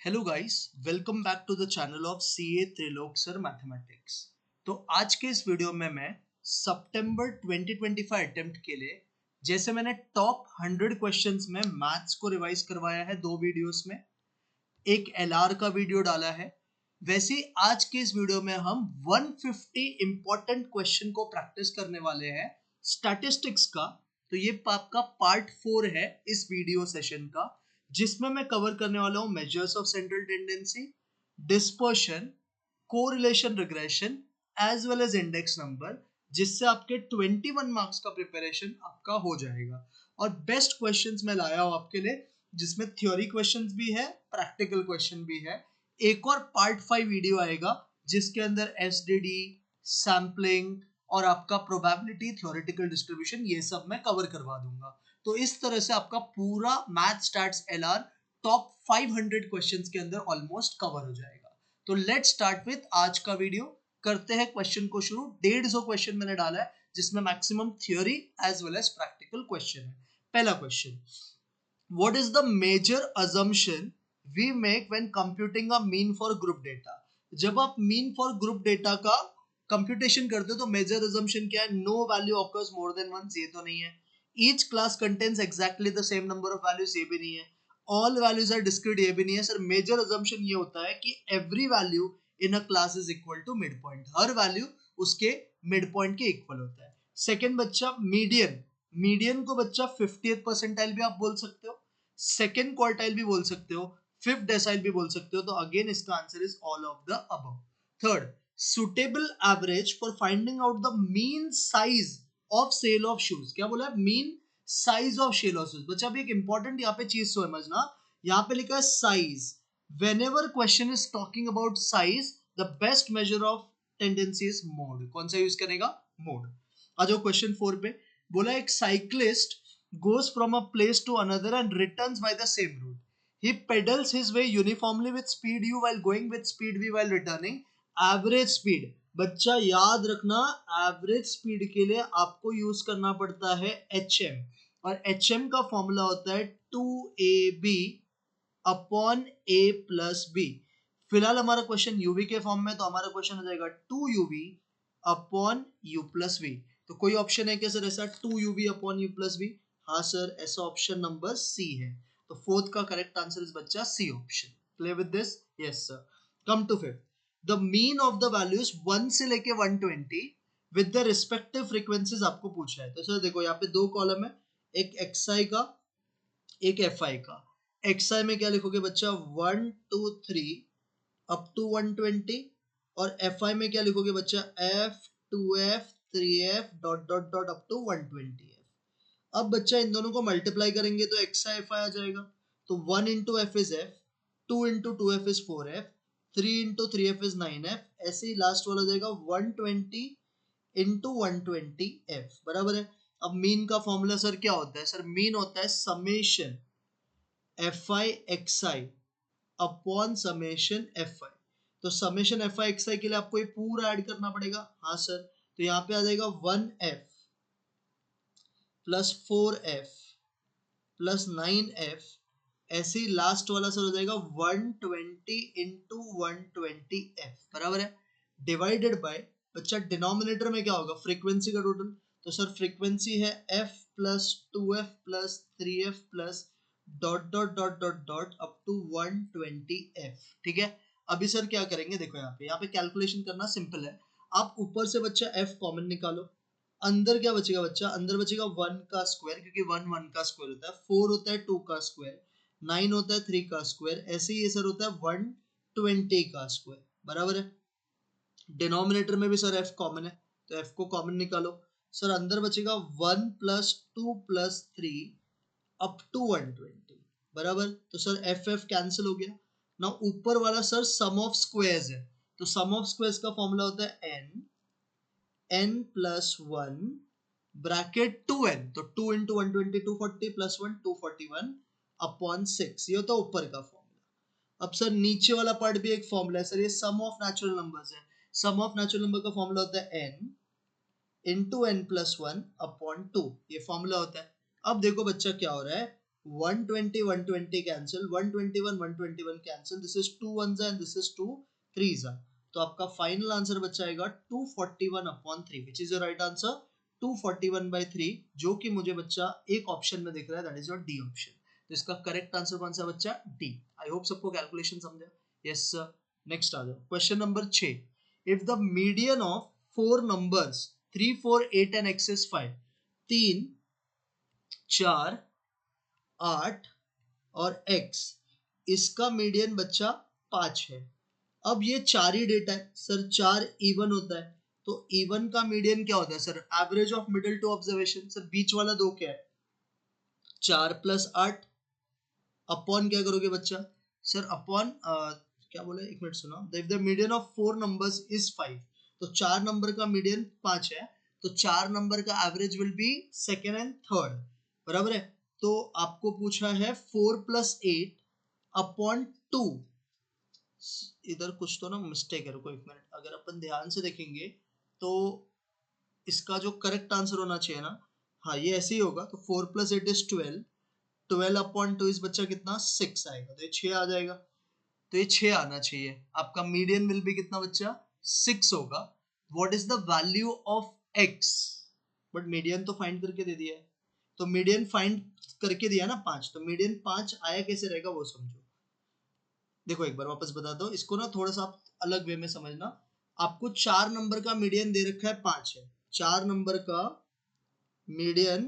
Hello guys, welcome back to the channel of CA Trilok sir mathematics. तो आज के इस वीडियो में मैं सितंबर 2025 अटेम्प्ट के लिए जैसे मैंने टॉप 100 क्वेश्चंस में मैथ्स को रिवाइज करवाया है 2 वीडियोस में, एक एलआर का वीडियो डाला है, वैसे ही आज के इस वीडियो में हम 150 इंपॉर्टेंट क्वेश्चन को प्रैक्टिस करने वाले हैं स्टैटिस्टिक्स का। तो ये आपका पार्ट 4 है इस वीडियो सेशन का, जिसमें मैं कवर करने वाला हूं measures of central tendency, dispersion, correlation regression as well as index number, जिससे आपके 21 मार्क्स का प्रिपरेशन आपका हो जाएगा। और बेस्ट क्वेश्चंस मैं लाया हूं आपके लिए, जिसमें थ्योरी क्वेश्चंस भी है, प्रैक्टिकल क्वेश्चन भी है। एक और पार्ट 5 वीडियो आएगा जिसके अंदर एसडीडी, सैम्पलिंग और आपका प्रोबेबिलिटी, थ्योरेटिकल डिस्ट्रीब्यूशन, ये सब मैं कवर करवा दूंगा। तो इस तरह से आपका पूरा math stats LR top 500 questions के अंदर ऑलमोस्ट कवर हो जाएगा। तो लेट्स स्टार्ट विथ आज का वीडियो। करते हैं क्वेश्चन को शुरू। 150 क्वेश्चन मैंने डाला है, जिसमें maximum theory as well as practical question है। पहला क्वेश्चन, what is the major assumption we make when computing a mean for group data? जब आप mean for group data का कंप्यूटेशन करते हो तो मेजर assumption क्या है? No value occurs more than once, ये तो नहीं है। Each class contains exactly the same number of values, ये भी नहीं है। ऑल वैल्यूज आर डिस्क्रीट, ये भी नहीं है। सर मेजर assumption ये होता है कि every value in a class is equal to mid point, हर वैल्यू उसके मिड पॉइंट के इक्वल होता है। सेकेंड बच्चा, मीडियन, मीडियन को बच्चा 50th परसेंटाइल भी आप बोल सकते हो, सेकेंड क्वार्टाइल भी बोल सकते हो, फिफ्थ डेसाइल भी बोल सकते हो। तो अगेन इसका answer is all of the above. Third, suitable average for finding out the mean size of sale of shoes. क्या बोला है? Mean size of sale of shoes. बच्चा अभी एक इंपॉर्टेंट यहाँ पे चीज समझना, यहाँ पे लिखा है size. whenever question is talking about size, the best measure of tendency is mode। कौन सा यूज करेगा? मोड। आ जाओ क्वेश्चन 4 पे। बोला एक cyclist goes from a place to another and returns by the same route. He pedals his way uniformly with speed u while going with speed v while returning. Average speed, बच्चा याद रखना, average speed के लिए आपको use करना पड़ता है hm, और hm का फॉर्मूला होता है 2ab upon a plus b। फिलहाल हमारा क्वेश्चन यूवी के फॉर्म में, तो हमारा क्वेश्चन हो जाएगा 2uv upon u plus v। तो कोई ऑप्शन है क्या सर ऐसा 2uv upon u plus v? हाँ सर, ऐसा ऑप्शन नंबर सी है। तो फोर्थ का करेक्ट आंसर इज बच्चा C option. Clear with this? Yes sir. Come to fifth, the mean of the values 1 से लेके 120 विद द रिस्पेक्टिव फ्रीक्वेंसीज आपको पूछा है। तो सर देखो यहाँ पे दो कॉलम है, एक xi का, एक fi का। xi में क्या लिखोगे बच्चा? 1 2 3 अप टू 120, और fi में क्या लिखोगे बच्चा? f 2f 3f dot dot dot up to 120f। अब बच्चा इन दोनों को मल्टीप्लाई करेंगे तो xi fi आ जाएगा। तो 1 into F is f, 2 into 2f is 4f, 3 into 3f is 9f, ऐसे ही लास्ट वाला हो जाएगा 120 इंटू 120f, बराबर है। अब मीन का फॉर्मूला सर क्या होता है? सर मीन होता है summation fi xi upon summation fi। तो समेशन fi xi के लिए आपको ये पूरा ऐड करना पड़ेगा। हाँ सर, तो यहाँ पे आ जाएगा 1f plus 4f plus 9f, ऐसे ही लास्ट वाला सर हो जाएगा 120 इंटू 120f, बराबर है। डिवाइडेड बाय, बच्चा डिनोमिनेटर में क्या होगा? फ्रीक्वेंसी का टोटल। तो सर फ्रीक्वेंसी है f plus 2f plus 3f plus dot dot dot dot dot up to 120f। ठीक है, अभी सर क्या करेंगे? देखो यहाँ पे कैलकुलेशन करना सिंपल है। आप ऊपर से बच्चा f कॉमन निकालो, अंदर क्या बचेगा बच्चा? अंदर बचेगा 1 का स्क्वायर, क्योंकि 1 1 का स्क्वायर होता है, 4 होता है 2 का स्क्वायर, 9 होता है 3 का स्क्वायर, ऐसे ही ये सर होता है 120 का स्क्वायर, बराबर है। डिनोमिनेटर में भी सर f कॉमन है, तो f को कॉमन निकालो। सर अंदर बचेगा 1 प्लस 2 प्लस 3 अप टू 120, बराबर। तो सर f कैंसिल हो गया ना। ऊपर वाला सर सम ऑफ स्क्वायर्स है, तो सम ऑफ स्क्वायर्स का फॉर्मूला होता है n प्लस 1 ब्रैकेट 2n, तो 2 इंटू 120 240 प्लस 1 241 अपॉन 6, ये होता है ऊपर का फॉर्मूला। अब सर नीचे वाला पार्ट भी एक फॉर्मूला है सर, ये सम ऑफ नेचुरल नंबर्स है। सम ऑफ नेचुरल नंबर का फॉर्मूला होता है n into n plus 1 upon 2, ये फॉर्मूला होता है। अब देखो बच्चा क्या हो रहा है, 120 120 cancel, 121 121 cancel, this is 2 1s and this is 2 3s। तो आपका फाइनल आंसर बच जाएगा 241/3, विच इज योर राइट आंसर 241/3, जो कि मुझे बच्चा एक ऑप्शन में दिख रहा है, that is your D option. तो इसका करेक्ट आंसर कौन सा बच्चा? डी। आई होप सबको कैलकुलेशन समझा। Yes sir. नेक्स्ट आ जाओ, question number 6। If the median of 4 numbers 3 4 8 and x is 5, 3 4 8 और x, इसका मीडियन बच्चा 5 है। अब ये चार ही डेटा है सर, 4 इवन होता है, तो इवन का मीडियन क्या होता है sir? Average of middle two observation. Sir बीच वाला 2 क्या है? 4 + 8 अपॉन क्या करोगे बच्चा? सर अपॉन क्या बोला, एक मिनट सुनो। If the median of 4 numbers is 5, तो 4 नंबर का मीडियन 5 है, तो 4 नंबर का average will be second and third, बराबर है। तो आपको पूछा है 4 + 8 अपॉन 2। इधर कुछ तो ना मिस्टेक है, रुको एक मिनट। अगर अपन ध्यान से देखेंगे तो इसका जो करेक्ट आंसर होना चाहिए ना, हाँ ये ऐसे ही होगा। तो 4 + 8 इज 12, 12 अपॉन 2 इस बच्चा कितना? 6 आएगा, तो ये 6 आ जाएगा। तो ये 6 आना चाहिए। आपका मीडियन विल भी कितना बच्चा? 6 होगा। What is the value of x? But median तो फाइंड करके दे दिया है, तो मीडियन फाइंड करके दिया ना 5, तो मीडियन 5 आया कैसे रहेगा वो समझो। देखो एक बार वापस बता दो इसको ना, थोड़ा सा आप अलग वे में समझना। आपको 4 नंबर का मीडियन दे रखा है 5 है, 4 नंबर का मीडियन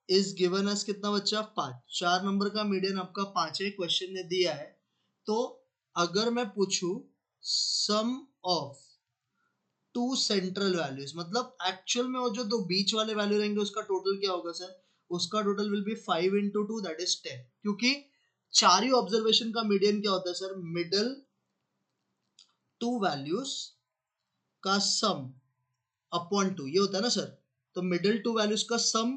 इज गिवन अस कितना बच्चा? 5। 4 नंबर का मीडियन आपका 5 है, क्वेश्चन ने दिया है। तो अगर मैं पूछूं सम ऑफ 2 सेंट्रल वैल्यूज, मतलब एक्चुअल में वो जो दो बीच वाले वैल्यू रहेंगे उसका टोटल क्या होगा सर? उसका total will be 5 × 2 that is 10, क्योंकि चार ही ऑब्जर्वेशन का मीडियन क्या होता है सर? मिडल टू वैल्यूज का सम अपॉन 2, ये होता है ना सर। तो मिडिल टू वैल्यूज का सम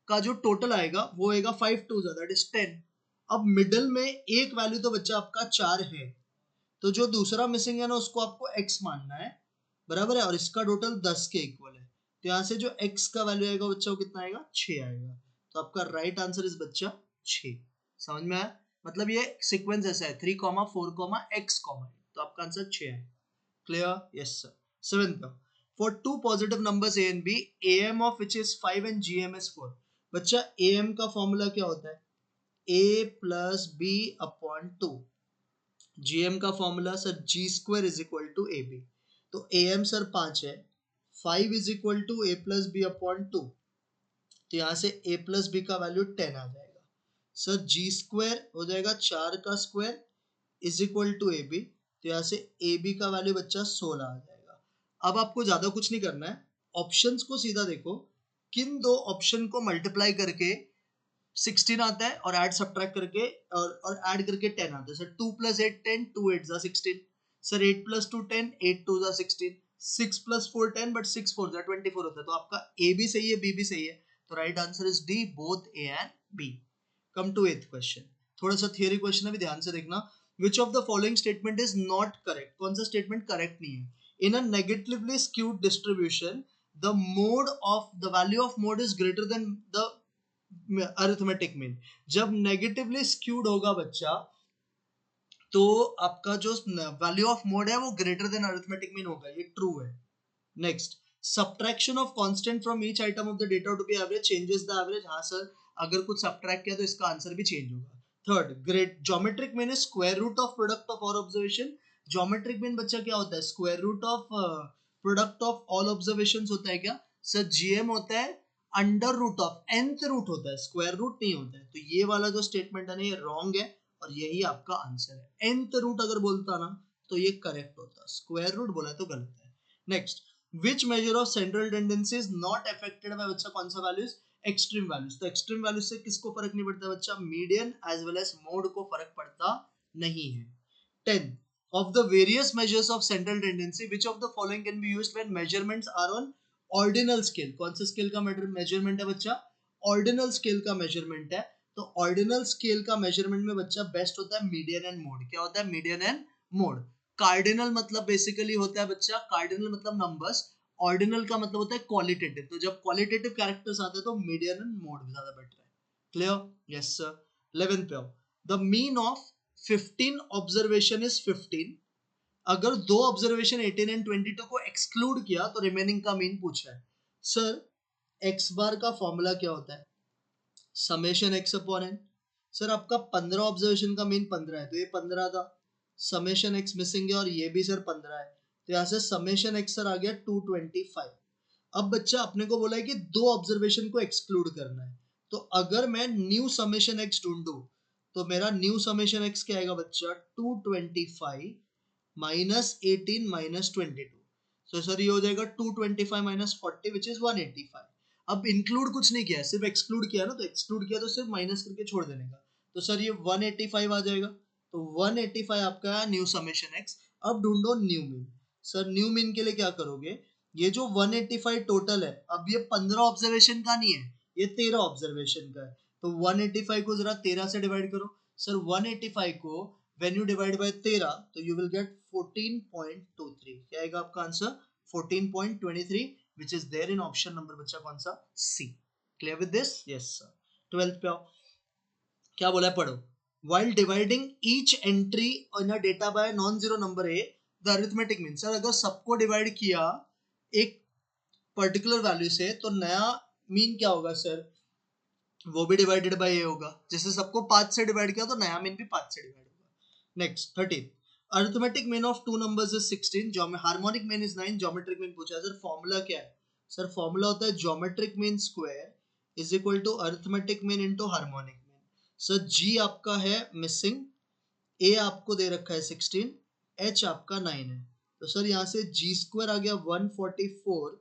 का जो टोटल आएगा वो आएगा 5 2 दैट इज 10। अब मिडिल में एक वैल्यू तो बच्चा आपका 4 है, तो जो दूसरा मिसिंग है ना उसको आपको x मानना है, बराबर है। और इसका टोटल 10 के इक्वल है, तो यहाँ से जो x का वैल्यू आएगा बच्चा वो कितना आएगा? 6 आएगा। तो आपका राइट आंसर इज बच्चा 6। समझ में आया? मतलब ये सीक्वेंस ऐसा है 3, 4, x, तो आपका आंसर 6 है। Clear? Yes sir. Seventh, for two positive numbers a and b, am of which is 5 and gm is 4। बच्चा am का फॉर्मूला क्या होता है? a + b upon 2। gm का formula sir g² is equal to ab। तो am sir 5 है, 5 is equal to a + b upon 2, तो यहाँ से a + b का वैल्यू 10 आ जाएगा। सर g² हो जाएगा 4 का square is equal to A B, तो यहाँ से ए बी का वैल्यू बच्चा 16 आ जाएगा। अब आपको ज्यादा कुछ नहीं करना है, ऑप्शंस को सीधा देखो, किन दो ऑप्शन को मल्टीप्लाई करके 16 आता है और ऐड सब्ट्रैक्ट करके और ऐड करके 10 आता है। सर 2 + 8 10, 2 8 जा 16। सर 8 + 2 10, 8 2 जा 16, 6 + 4 10, बट 6 4 जा 24 होता है। तो आपका ए भी सही है, बी भी सही है, तो right answer is D, both A and B. Come to 8th question, थोड़ा सा थियरी क्वेश्चन है, भी ध्यान से देखना। Which of the following statement is not correct? कौन सा स्टेटमेंट करेक्ट नहीं है? In a negatively skewed distribution, the mode of the value of mode is greater than the arithmetic mean। जब नेगेटिवली स्क्यूड होगा बच्चा, तो आपका जो वैल्यू ऑफ मोड है वो ग्रेटर देन अरिथमेटिक मीन होगा, ये ट्रू है। Next, subtraction of constant from each item of the data to be average changes the average। हाँ सर, अगर कुछ सब्ट्रैक्ट किया तो इसका आंसर भी चेंज होगा। Third, great geometric mean square root of product of all observation. Geometric mean बच्चा क्या होता है? Square root of product of all observations होता है क्या सर? जीएम होता है under root of nth root होता है, स्क्वायर रूट नहीं होता है। तो ये वाला जो स्टेटमेंट है ना ये रॉन्ग है, और यही आपका आंसर है। nth रूट अगर बोलता ना तो ये करेक्ट होता, स्क्वायर रूट बोला तो गलत है। Next, which measure of central tendency is not affected by बच्चा कौन सा वैल्यूज? Extreme values. तो एक्सट्रीम वैल्यूज से किसको फर्क नहीं पड़ता बच्चा? Median as well as mode को फर्क पड़ता नहीं है। 10 of the various measures of central tendency, which of the following can be used when measurements are on ordinal scale? कौन सा स्केल का मेजरमेंट है बच्चा? ऑर्डिनल स्केल का मेजरमेंट है। तो ऑर्डिनल स्केल का मेजरमेंट में बच्चा बेस्ट होता है मीडियन एंड मोड। क्या होता है? Median and mode. कार्डिनल मतलब बेसिकली होता है बच्चा, कार्डिनल मतलब नंबर्स, ऑर्डिनल का मतलब होता है क्वालिटेटिव। तो जब क्वालिटेटिव कैरेक्टर्स आते हैं तो मीडियन एंड मोड ज्यादा बेटर है। क्लियर? Yes sir. 11 पे आओ, the mean of 15 observation is 15। अगर दो ऑब्जर्वेशन 18 एंड 22 को एक्सक्लूड किया तो रिमेनिंग का मीन पूछा है। सर एक्स बार का फॉर्मूला क्या होता है? Summation X upon N. Sir आपका 15 ऑब्जर्वेशन का मीन 15 है, तो ये 15 था, समेशन एक्स मिसिंग है और ये भी सर 15 है, तो यहाँ से समेशन एक्स सर आ गया 225। अब बच्चा अपने को बोला है कि दो ऑब्जर्वेशन को एक्सक्लूड करना है, तो अगर मैं न्यू समेशन एक्स ढूंढूं तो मेरा न्यू समेशन एक्स क्या आएगा बच्चा? 225 माइनस 18 माइनस 22। सो सर ये हो जाएगा 225 माइनस 40 विच इज 185। अब इंक्लूड कुछ नहीं किया है, सिर्फ एक्सक्लूड किया ना, तो एक्सक्लूड किया तो सिर्फ माइनस करके छोड़ देने का, तो सर ये 185 आ जाएगा। तो 185 आपका न्यू समेशन एक्स। अब ढूंढो new mean. Sir new mean के लिए क्या करोगे? ये जो 185 टोटल है, अब ये 15 ऑब्जर्वेशन का नहीं है, ये 13 ऑब्जर्वेशन का है, तो 185 को जरा 13 से डिवाइड करो। सर 185 को when you divide by 13 तो you will get 14.23। क्या आएगा आपका answer? 14.23 which is there in option number बच्चा कौन सा? C। clear with this? yes sir। 12th पे आओ, क्या बोला है पढ़ो। while dividing each entry in a data by a non-zero number a the arithmetic mean। Sir अगर सबको डिवाइड किया एक पर्टिकुलर वैल्यू से तो नया मीन क्या होगा सर? वो भी डिवाइडेड बाय ए होगा। जैसे सबको 5 से डिवाइड किया तो नया मीन भी 5 से डिवाइड होगा। Next 13, arithmetic mean of two numbers is 16, harmonic mean is 9, geometric mean पूछा है। सर फॉर्मूला क्या है? सर फॉर्मूला होता है geometric mean square is equal to arithmetic mean into harmonic mean. Sir ji आपका है मिसिंग, ए आपको दे रखा है 16, एच आपका 9 है, तो सर यहाँ से जी स्क्वायर आ गया 144,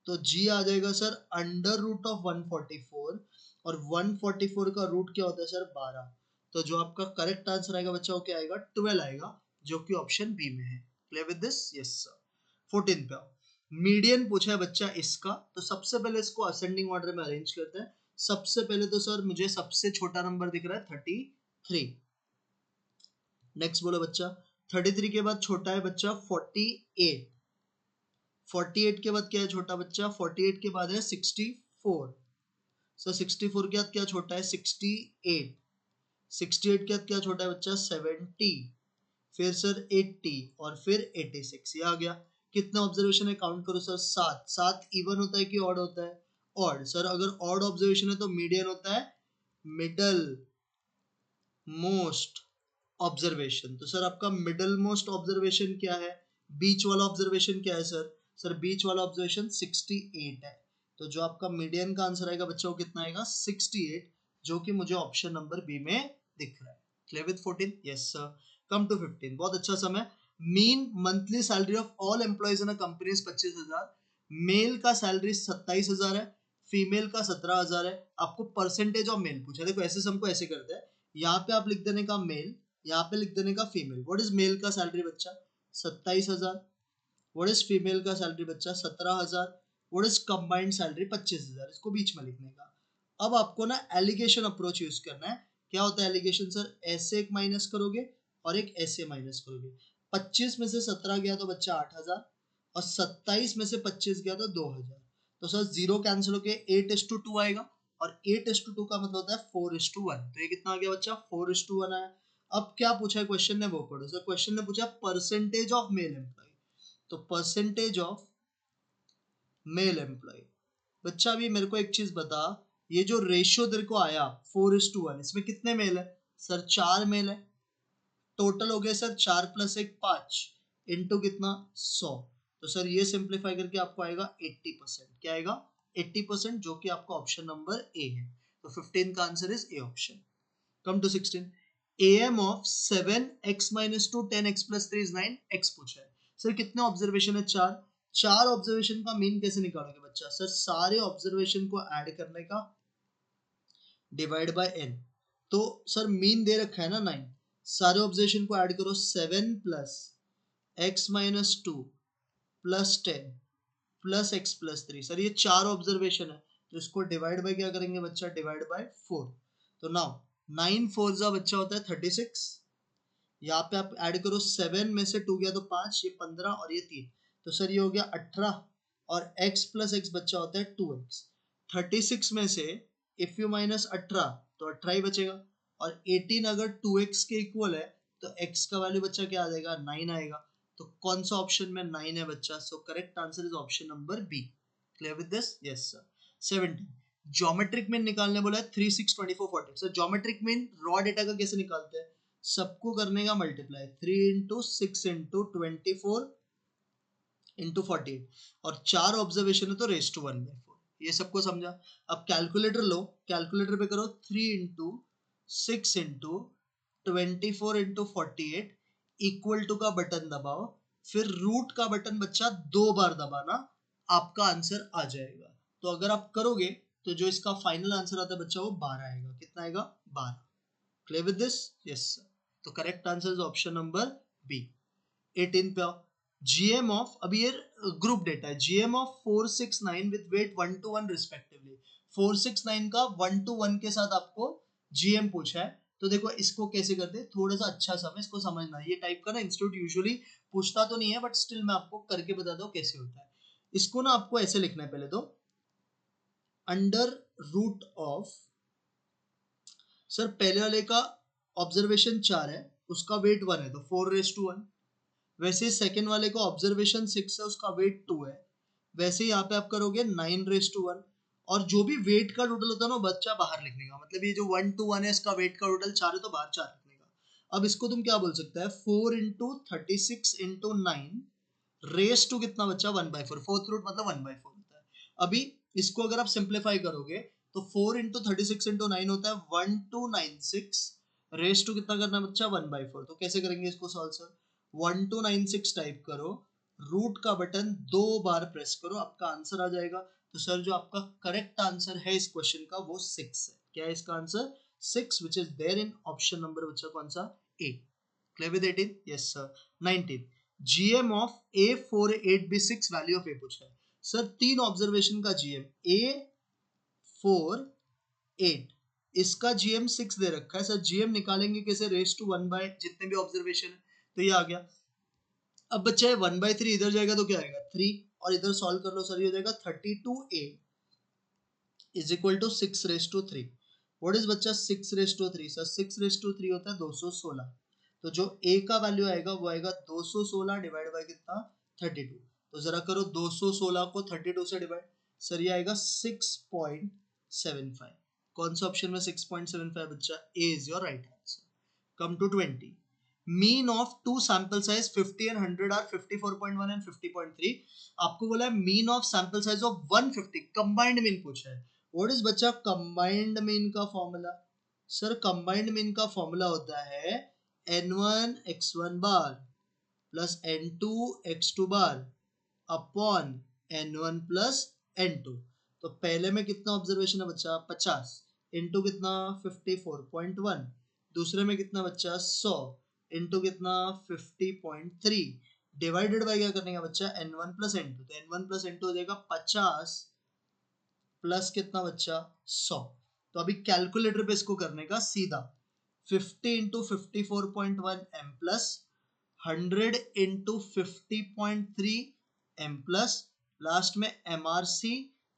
तो जी आ जाएगा सर अंडर रूट ऑफ 144, और 144 का रूट क्या होता है सर? 12। तो जो आपका करेक्ट आंसर आएगा बच्चा वो क्या आएगा? 12 आएगा, जो कि ऑप्शन बी में है। Clear with this? Yes sir. 14 पे आओ, मीडियन पूछा है बच्चा इसका, तो सबसे पहले इसको असेंडिंग ऑर्डर में अरेंज करते हैं। सबसे पहले तो सर मुझे सबसे छोटा नंबर दिख रहा है 33। नेक्स्ट बोलो बच्चा, 33 के बाद छोटा है बच्चा 48। 48 के बाद क्या है छोटा बच्चा? 48 के बाद है 64। सर 64 के बाद क्या छोटा है? 68। 68 के बाद क्या छोटा है बच्चा? 70। फिर सर 80 और फिर 86। ये आ गया। कितने ऑब्जर्वेशन है काउंट करो सर? 7। 7 इवन होता है कि ऑड होता है? ऑड। सर अगर ऑड ऑब्जर्वेशन है तो मीडियन होता है मिडल मोस्ट ऑब्जर्वेशन। तो सर आपका मिडल मोस्ट ऑब्जर्वेशन क्या है? बीच वाला ऑब्जर्वेशन क्या है सर? सर बीच वाला ऑब्जर्वेशन 68 है, तो जो आपका मीडियन का आंसर आएगा बच्चा वो कितना आएगा? 68, जो कि मुझे ऑप्शन नंबर बी में दिख रहा है। Clear with 14? Yes sir. Come to 15, बहुत अच्छा समय। Mean monthly salary of all employees in a company is 25,000। Male का सैलरी 27,000 है, फीमेल का 17,000 है। आपको परसेंटेज ऑफ मेल पूछा। देखो ऐसे हमको ऐसे करते हैं, यहाँ पे आप लिख देने का मेल, यहाँ पे लिख देने का फीमेल। व्हाट इज मेल का सैलरी बच्चा? 27,000। व्हाट इज फीमेल का सैलरी बच्चा? 17,000। What is combined salary? 25,000। इसको बीच में लिखने का। अब आपको ना एलिगेशन अप्रोच यूज करना है। क्या होता है एलिगेशन सर? ऐसे एक माइनस करोगे और एक ऐसे माइनस करोगे। 25 में से 17 गया तो बच्चा 8,000, और 27 में से 25 गया तो 2,000। तो सर जीरो कैंसिल होके 8:2 आएगा, और 8:2 का मतलब होता है 4:1। तो ये कितना आ गया बच्चा? 4:1 आया। अब क्या पूछा है क्वेश्चन ने, वो पढ़ो सर। क्वेश्चन ने पूछा परसेंटेज ऑफ मेल एम्प्लॉय, तो परसेंटेज ऑफ मेल एम्प्लॉय। बच्चा अभी मेरे को एक चीज बता, ये जो रेशियो तेरे को आया 4:1, इसमें कितने मेल है? सर 4 मेल है। टोटल हो गया सर 4 + 1 5 इंटू कितना? 100। तो सर ये सिंप्लीफाई करके आपको आएगा 80%। क्या आएगा? 80%, जो कि आपका ऑप्शन नंबर ए है। तो 15 का answer is A option. Come to 16, am of 7x-2 10x+3 is 9, x पूछा है। सर कितने ऑब्जर्वेशन है? 4। 4 ऑब्जर्वेशन का मीन कैसे निकालोगे बच्चा? सर सारे ऑब्जर्वेशन को ऐड करने का, डिवाइड बाय n। तो सर मीन दे रखा है ना 9, सारे ऑब्जर्वेशन को ऐड करो। 7 + x-2 + 10 + x+3। सर ये 4 ऑब्जर्वेशन है, तो इसको डिवाइड बाय क्या करेंगे बच्चा? Divide by 4। तो नाउ 9 4 जा बच्चा होता है 36। यहाँ पे आप ऐड करो, 7 में से 2 गया तो 5, ये 15 और ये 3, तो सर ये हो गया 18, और x + x बच्चा होता है 2x। 36 में से इफ यू माइनस 18 तो 18 ही बचेगा, और 18 अगर 2x के इक्वल है तो x का वैल्यू बच्चा क्या आ जाएगा 9 आएगा। तो कौन सा ऑप्शन में 9 है बच्चा? So correct answer is option number B. Clear with this? Yes sir. 17 geometric mean निकालने बोला है 3 6 24 40। Sir geometric mean raw data का कैसे निकालते हैं? सबको करने का मल्टीप्लाई 3 इंटू 6 इंटू 24 इंटू 48 और 4 ऑब्जर्वेशन है तो रेस टू 1/4। ये सबको समझा? अब कैलकुलेटर लो, कैलकुलेटर पे करो 3 into 6 into 24 into 48 equal to का बटन दबाओ, फिर रूट का बटन बच्चा 2 बार दबाना, आपका आंसर आ जाएगा। तो अगर आप करोगे तो जो इसका फाइनल आंसर आता है बच्चा वो 12 आएगा। कितना आएगा? 12। Clear with this? Yes sir. तो correct answer is option number B. 18 पे GM ऑफ, अभी ये ग्रुप डेटा है, GM of 469 with weight 1 to 1 respectively. 469 का 1 to 1 के साथ आपको GM पूछा है। तो देखो इसको कैसे करते हैं, थोड़ा सा अच्छा सा इसको समझना। ये टाइप का ना इंस्टीट्यूट यूजुअली पूछता तो नहीं है, बट स्टिल मैं आपको करके बताता हूँ कैसे होता है। इसको ना आपको ऐसे लिखना है पहले तो, अंडर रूट ऑफ, सर पहले वाले का ऑब्जर्वेशन 4 है, उसका वेट 1 है तो 4:1। वैसे सेकंड वाले को ऑब्जर्वेशन 6 है, उसका वेट 2 है। वैसे यहाँ पे आप करोगे 9:1 और जो भी वेट का टोटल होता है ना बच्चा बाहर लिखने का, मतलब ये जो 1 to 1 है इसका वेट का टोटल 4 है तो बाहर 4 लिखने का। अब इसको तुम क्या बोल सकते हैं? 4 इंटू 36 इंटू 9 रेस टू कितना बच्चा? 1/4। फोर्थ रूट मतलब 1/4 होता है। अभी इसको अगर आप सिंप्लीफाई करोगे तो 4 इंटू 36 इंटू 9 होता है 1296। रेस टू कितना करना है बच्चा? 1/4। तो कैसे करेंगे इसको सॉल्व सर? 1296 टाइप करो, रूट का बटन 2 बार प्रेस करो, आपका आंसर आ जाएगा। तो सर जो आपका करेक्ट आंसर है इस क्वेश्चन का वो 6 है। क्या है इसका answer? 6 which is there in option number बच्चा कौन सा? A. Clear with 18? Yes sir. 19 GM of A48B6 value of A पूछा है। सर 3 ऑब्जर्वेशन का GM A48, इसका GM 6 दे रखा है। सर GM निकालेंगे कैसे? रेस टू 1 बाय जितने भी ऑब्जर्वेशन है, तो ये आ गया। अब बच्चा है 1/3 इधर जाएगा तो क्या आएगा? 3, और इधर सॉल्व कर लो सर, ये हो जाएगा 32A is equal to 6:3। What is बच्चा 6:3? सर 6:3 होता है 216। तो जो a का वैल्यू आएगा वो आएगा 216 डिवाइड बाय कितना? 32। तो जरा करो 216 को 32 से डिवाइड, सर ये आएगा 6.75। कौन सा ऑप्शन में 6.75 बच्चा? A is your right answer. Come to 20 mean of two sample size 50 and 100 are 54.1 and 50.3। आपको बोला है mean of sample size of 150, combined mean पूछा है। व्हाट इज बच्चा कंबाइंड मीन का फॉर्मूला? सर कंबाइंड मीन का फॉर्मूला होता है n1 x1 bar plus n2 x2 bar upon n1 plus n2। तो पहले में कितना ऑब्जर्वेशन है बच्चा? 50 इंटू कितना? 54.1। दूसरे में कितना बच्चा? 100 इंटू कितना? 50.3 डिवाइडेड बाय क्या करने का बच्चा? n1 plus n2। तो n1 प्लस n2 हो जाएगा 50 प्लस कितना बच्चा? 100। तो अभी कैलकुलेटर पे इसको करने का सीधा 50 into 54.1 m plus 100 into 50.3 m plus last में MRC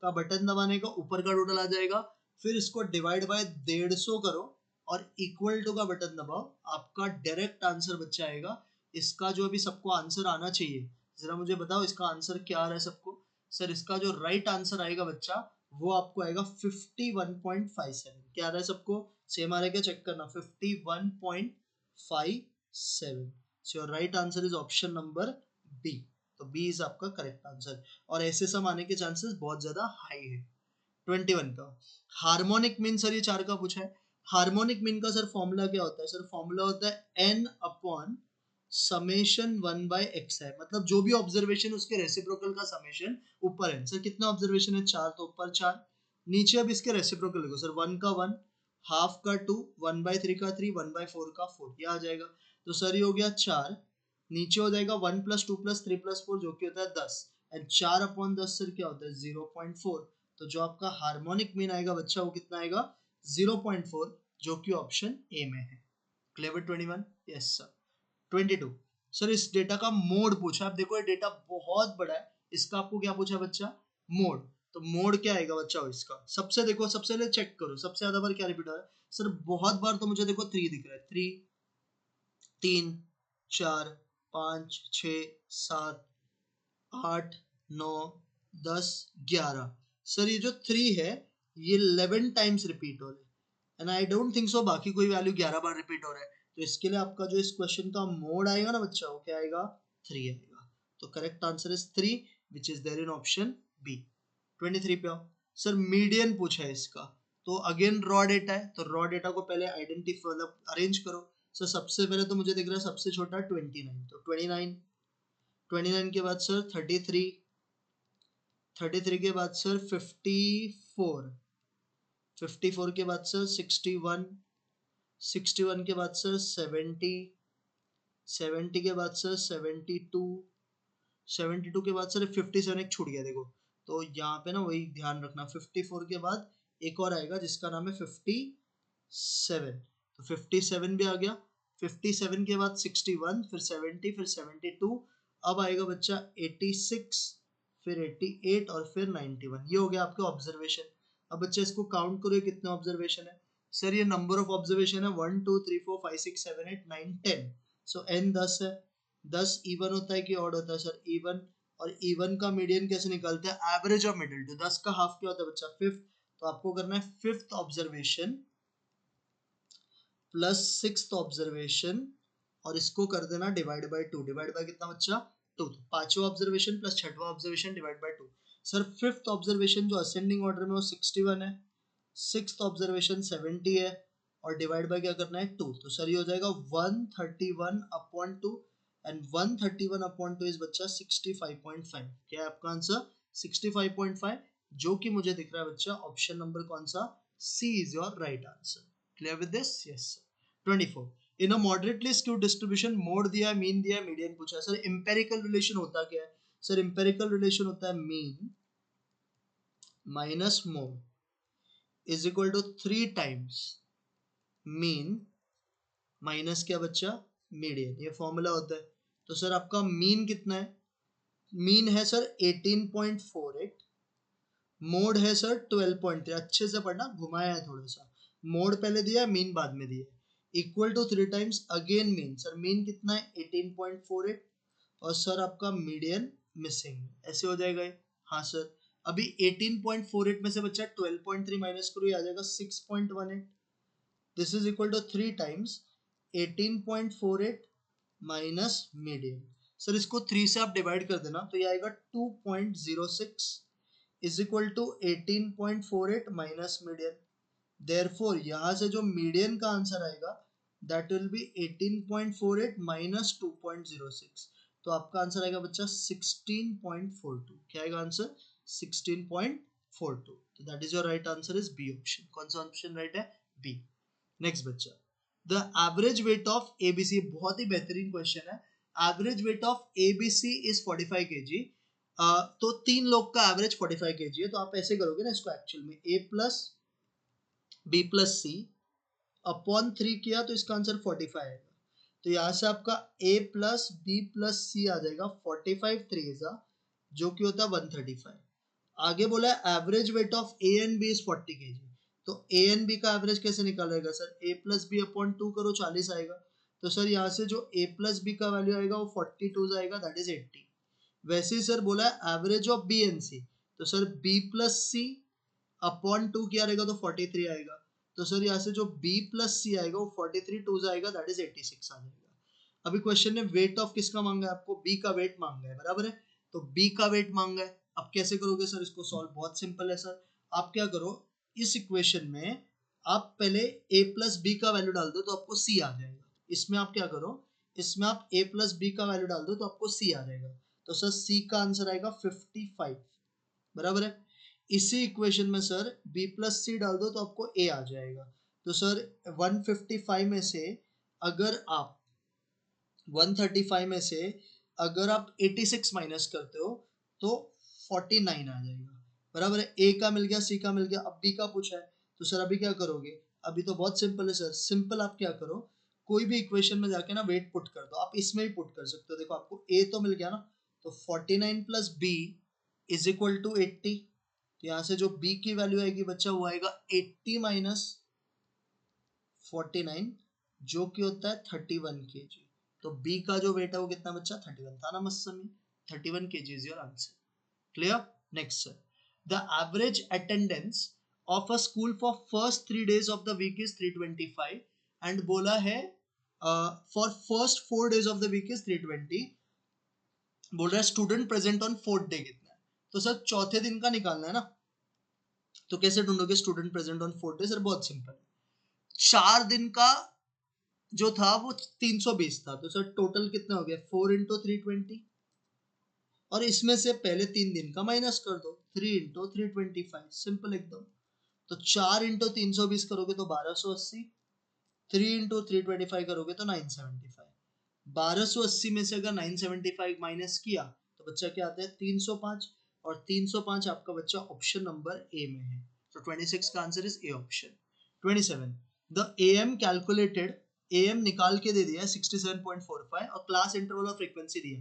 का बटन दबाने का ऊपर का टोटल आ जाएगा। फिर इसको डिवाइड बाय 150 करो और इक्वल टू का बटन दबाओ, आपका डायरेक्ट आंसर बच्चा आएगा। इसका जो अभी सबको आंसर आना चाहिए, जरा मुझे बताओ इसका आंसर क्या आ रहा है सबको? सर इसका जो राइट आंसर आएगा बच्चा वो आपको आएगा 51.57। क्या आ रहा है सबको? सेम आ रहा है क्या? चेक करना 51.57। So your right answer is option number B. तो बी इज आपका करेक्ट आंसर, और ऐसे सम आने के चांसेस बहुत ज्यादा हाई है। 21 का हार्मोनिक मीन, सर ये 4 का पूछा है। हार्मोनिक मीन का सर फॉर्मूला क्या होता है? सर फॉर्मूला होता है n upon summation 1 by x है, मतलब जो भी ऑब्जर्वेशन उसके रेसिप्रोकल का समेशन ऊपर है। सर कितना ऑब्जर्वेशन है? 4, तो ऊपर 4, नीचे अब इसके रेसिप्रोकल लिखो सर। 1 का 1, हाफ का 2, 1/3 का 3, 1/4 का 4, ये आ जाएगा। तो सर ये हो गया 4, नीचे हो जाएगा 1 + 2 + 3 + 4 जो कि होता है 10, एंड 4/10 सर क्या होता है? 0.4। तो जो आपका हार्मोनिक मीन आएगा बच्चा वो कितना आएगा? 0.4, जो कि ऑप्शन ए में है। क्लियर 21? Yes sir. 22 सर इस डेटा का मोड पूछा। आप देखो ये डेटा बहुत बड़ा है, इसका आपको क्या पूछा बच्चा? मोड। तो मोड क्या आएगा बच्चा इसका? सबसे देखो, सबसे पहले चेक करो सबसे ज्यादा बार क्या रिपीट हो रहा है। सर बहुत बार तो मुझे देखो 3 दिख रहा है, 3, 3, 4, 5, 6, 7, 8, 9, 10, 11। सर ये जो 3 है ये 11 टाइम्स रिपीट हो रहा है and I don't think so बाकी कोई वैल्यू 11 बार रिपीट हो रहा है। तो इसके लिए आपका जो इस क्वेश्चन का मोड आएगा ना बच्चा, वो क्या आएगा? 3 आएगा। तो correct answer is 3 which is there in option B. 23 पे आओ। सर मीडियन पूछा है इसका, तो अगेन रॉ डेटा है, तो रॉ डेटा को पहले आइडेंटिफाई मतलब अरेंज करो। सर सबसे पहले तो मुझे दिख रहा है सबसे छोटा 29, तो 29, 29 के बाद सर 33, 33 के बाद सर 54, 54 के बाद सर 61, 61 के बाद सर 70, 70 के बाद सर 72, 72 के बाद सर 57 एक छूट गया देखो। तो यहाँ पे ना वही ध्यान रखना, 54 के बाद एक और आएगा जिसका नाम है 57, तो 57 भी आ गया। 57 के बाद 61, फिर 70, फिर 72, अब आएगा बच्चा 86, फिर 88 और फिर 91। ये हो गया आपके ऑब्जर्वेशन। अब बच्चा इसको काउंट करो, कितने ऑब्जर्वेशन है? सर ये नंबर ऑफ ऑब्जर्वेशन है 1 2 3 4 5 6 7 8 9 10। सो n 10 है। 10 इवन होता है कि ऑड होता है? Sir even. और इवन का मीडियन कैसे निकालते हैं? Average of middle. तो 10 का हाफ क्या होता है बच्चा? फिफ्थ। तो आपको करना है fifth observation plus sixth observation और इसको कर देना डिवाइड बाय 2। डिवाइड बाय कितना बच्चा? 2। तो पांचवा ऑब्जर्वेशन प्लस छठवा observation divide bye 2। Sir fifth observation जो असेंडिंग ऑर्डर में वो 61 है, सिक्स्थ ऑब्जर्वेशन 70 है और डिवाइड बाय क्या करना है? 2। तो सर ये हो जाएगा 131 अपॉन 2 एंड 131 अपॉन 2 इज बच्चा 65.5। क्या है आपका आंसर? 65.5, जो कि मुझे दिख रहा है बच्चा ऑप्शन नंबर कौन सा? C is your right answer. Clear with this? Yes. 24, in a moderately skewed distribution mode दिया है, मीन दिया है, मीडियन पूछा है। सर इंपेरिकल रिलेशन होता क्या है? सर इंपेरिकल रिलेशन होता है mean minus mode is equal to 3 times mean minus क्या बच्चा? मीडियन। ये फॉर्मूला होता है। तो सर आपका मीन कितना है? मीन है सर 18.48, मोड है सर 12.3। अच्छे से पढ़ना, घुमाया है थोड़ा सा। मोड पहले दिया है, मीन बाद में दिया है। Equal to 3 times again mean. Sir mean कितना है? 18.48 और सर आपका मीडियन मिसिंग। ऐसे हो जाएगा ये। हाँ सर। अभी 18.48 में से बच्चा 12.3 माइनस करो, ये आ जाएगा 6.18। This is equal to 3 times 18.48 minus median. Sir इसको 3 से आप डिवाइड कर देना तो ये आएगा 2.06 is equal to 18.48 minus median. Therefore यहाँ से जो मीडियन का आंसर आएगा दैट विल बी 18.48 माइनस 2.06। तो आपका आंसर आएगा बच्चा 16.42। क्या आएगा आंसर? 16.42। तो that is your right answer is B option. कौन सा ऑप्शन राइट है? बी। नेक्स्ट बच्चा, the average weight of ABC. बहुत ही बेहतरीन क्वेश्चन है। Average weight of ABC is 45 kg। तो 3 लोग का एवरेज 45 kg है। तो आप ऐसे करोगे ना इसको, एक्चुअल में a plus B plus C upon 3 किया तो इसका आंसर 45 आएगा। तो यहाँ से आपका a प्लस बी प्लस सी आ जाएगा 45 3 जो कि होता है 135। आगे बोला है average weight of A and B is 40 kg। तो ए एंड बी का एवरेज कैसे निकालेगा sir? A plus B upon 2 करो, 40 आएगा। तो सर यहाँ से जो ए प्लस बी का वैल्यू आएगा वो 42 आएगा, दैट इज 80। वैसे ही सर बोला है एवरेज ऑफ बी एंड सी। तो sir B plus C upon 2 किया रहेगा तो 43 आएगा। तो सर यहाँ से जो b प्लस सी आएगा वो 43 टू आएगा, दैट इज 86 आ जाएगा। अभी क्वेश्चन ने वेट ऑफ किसका मांगा है? आपको b का वेट मांगा है, बराबर है। तो b का वेट मांगा है। अब कैसे करोगे सर इसको सॉल्व? बहुत सिंपल है सर। आप क्या करो, इस इक्वेशन में आप पहले a प्लस बी का वैल्यू डाल दो तो आपको c आ जाएगा। इसमें आप क्या करो, इसमें आप a प्लस बी का वैल्यू डाल दो तो आपको c आ जाएगा। तो सर c का आंसर आएगा 55, बराबर है। इसी इक्वेशन में सर b प्लस सी डाल दो तो आपको a आ जाएगा। तो सर 155 में से अगर आप 135 में से अगर आप 86 माइनस करते हो तो 49 आ जाएगा, बराबर है। a का मिल गया, c का मिल गया, अब b का पूछा है। तो सर अभी क्या करोगे? अभी तो बहुत सिंपल है सर। सिंपल आप क्या करो, कोई भी इक्वेशन में जाके ना वेट पुट कर दो। आप इसमें भी पुट कर सकते हो। देखो आपको a तो मिल गया ना, तो 49 plus b is equal to 80। तो यहाँ से जो b की वैल्यू आएगी बच्चा वो आएगा 80 माइनस 49 जो कि होता है 31 kg। तो बी का जो वेट है वो कितना बच्चा 31 था ना मस्समी, 31 kg is your answer. Clear. Next sir, the average attendance of a school for first 3 days of the week is 325 and बोला है for first 4 days of the week is 320। बोल रहा है student present on 4th day कितना है, तो sir चौथे दिन का निकालना है ना। तो कैसे ढूंढोगे student present on 4th day? Sir बहुत सिंपल है, 4 दिन का जो था वो 320 था, तो सर टोटल कितना हो गया 4 इंटू 320, और इसमें से पहले 3 दिन का माइनस कर दो 3 इंटू 325, सिंपल एकदम। तो 4 इंटू 320 करोगे तो 1280, 3 इंटू 325 करोगे तो 975। 1280 में से अगर 975 माइनस किया तो बच्चा क्या आता है 305, और 305 आपका बच्चा ऑप्शन नंबर ए में है। तो 26 का answer is A option. 27, the am calculated, am निकाल के दे दिया 67.45 और क्लास इंटरवल और फ्रीक्वेंसी दिया।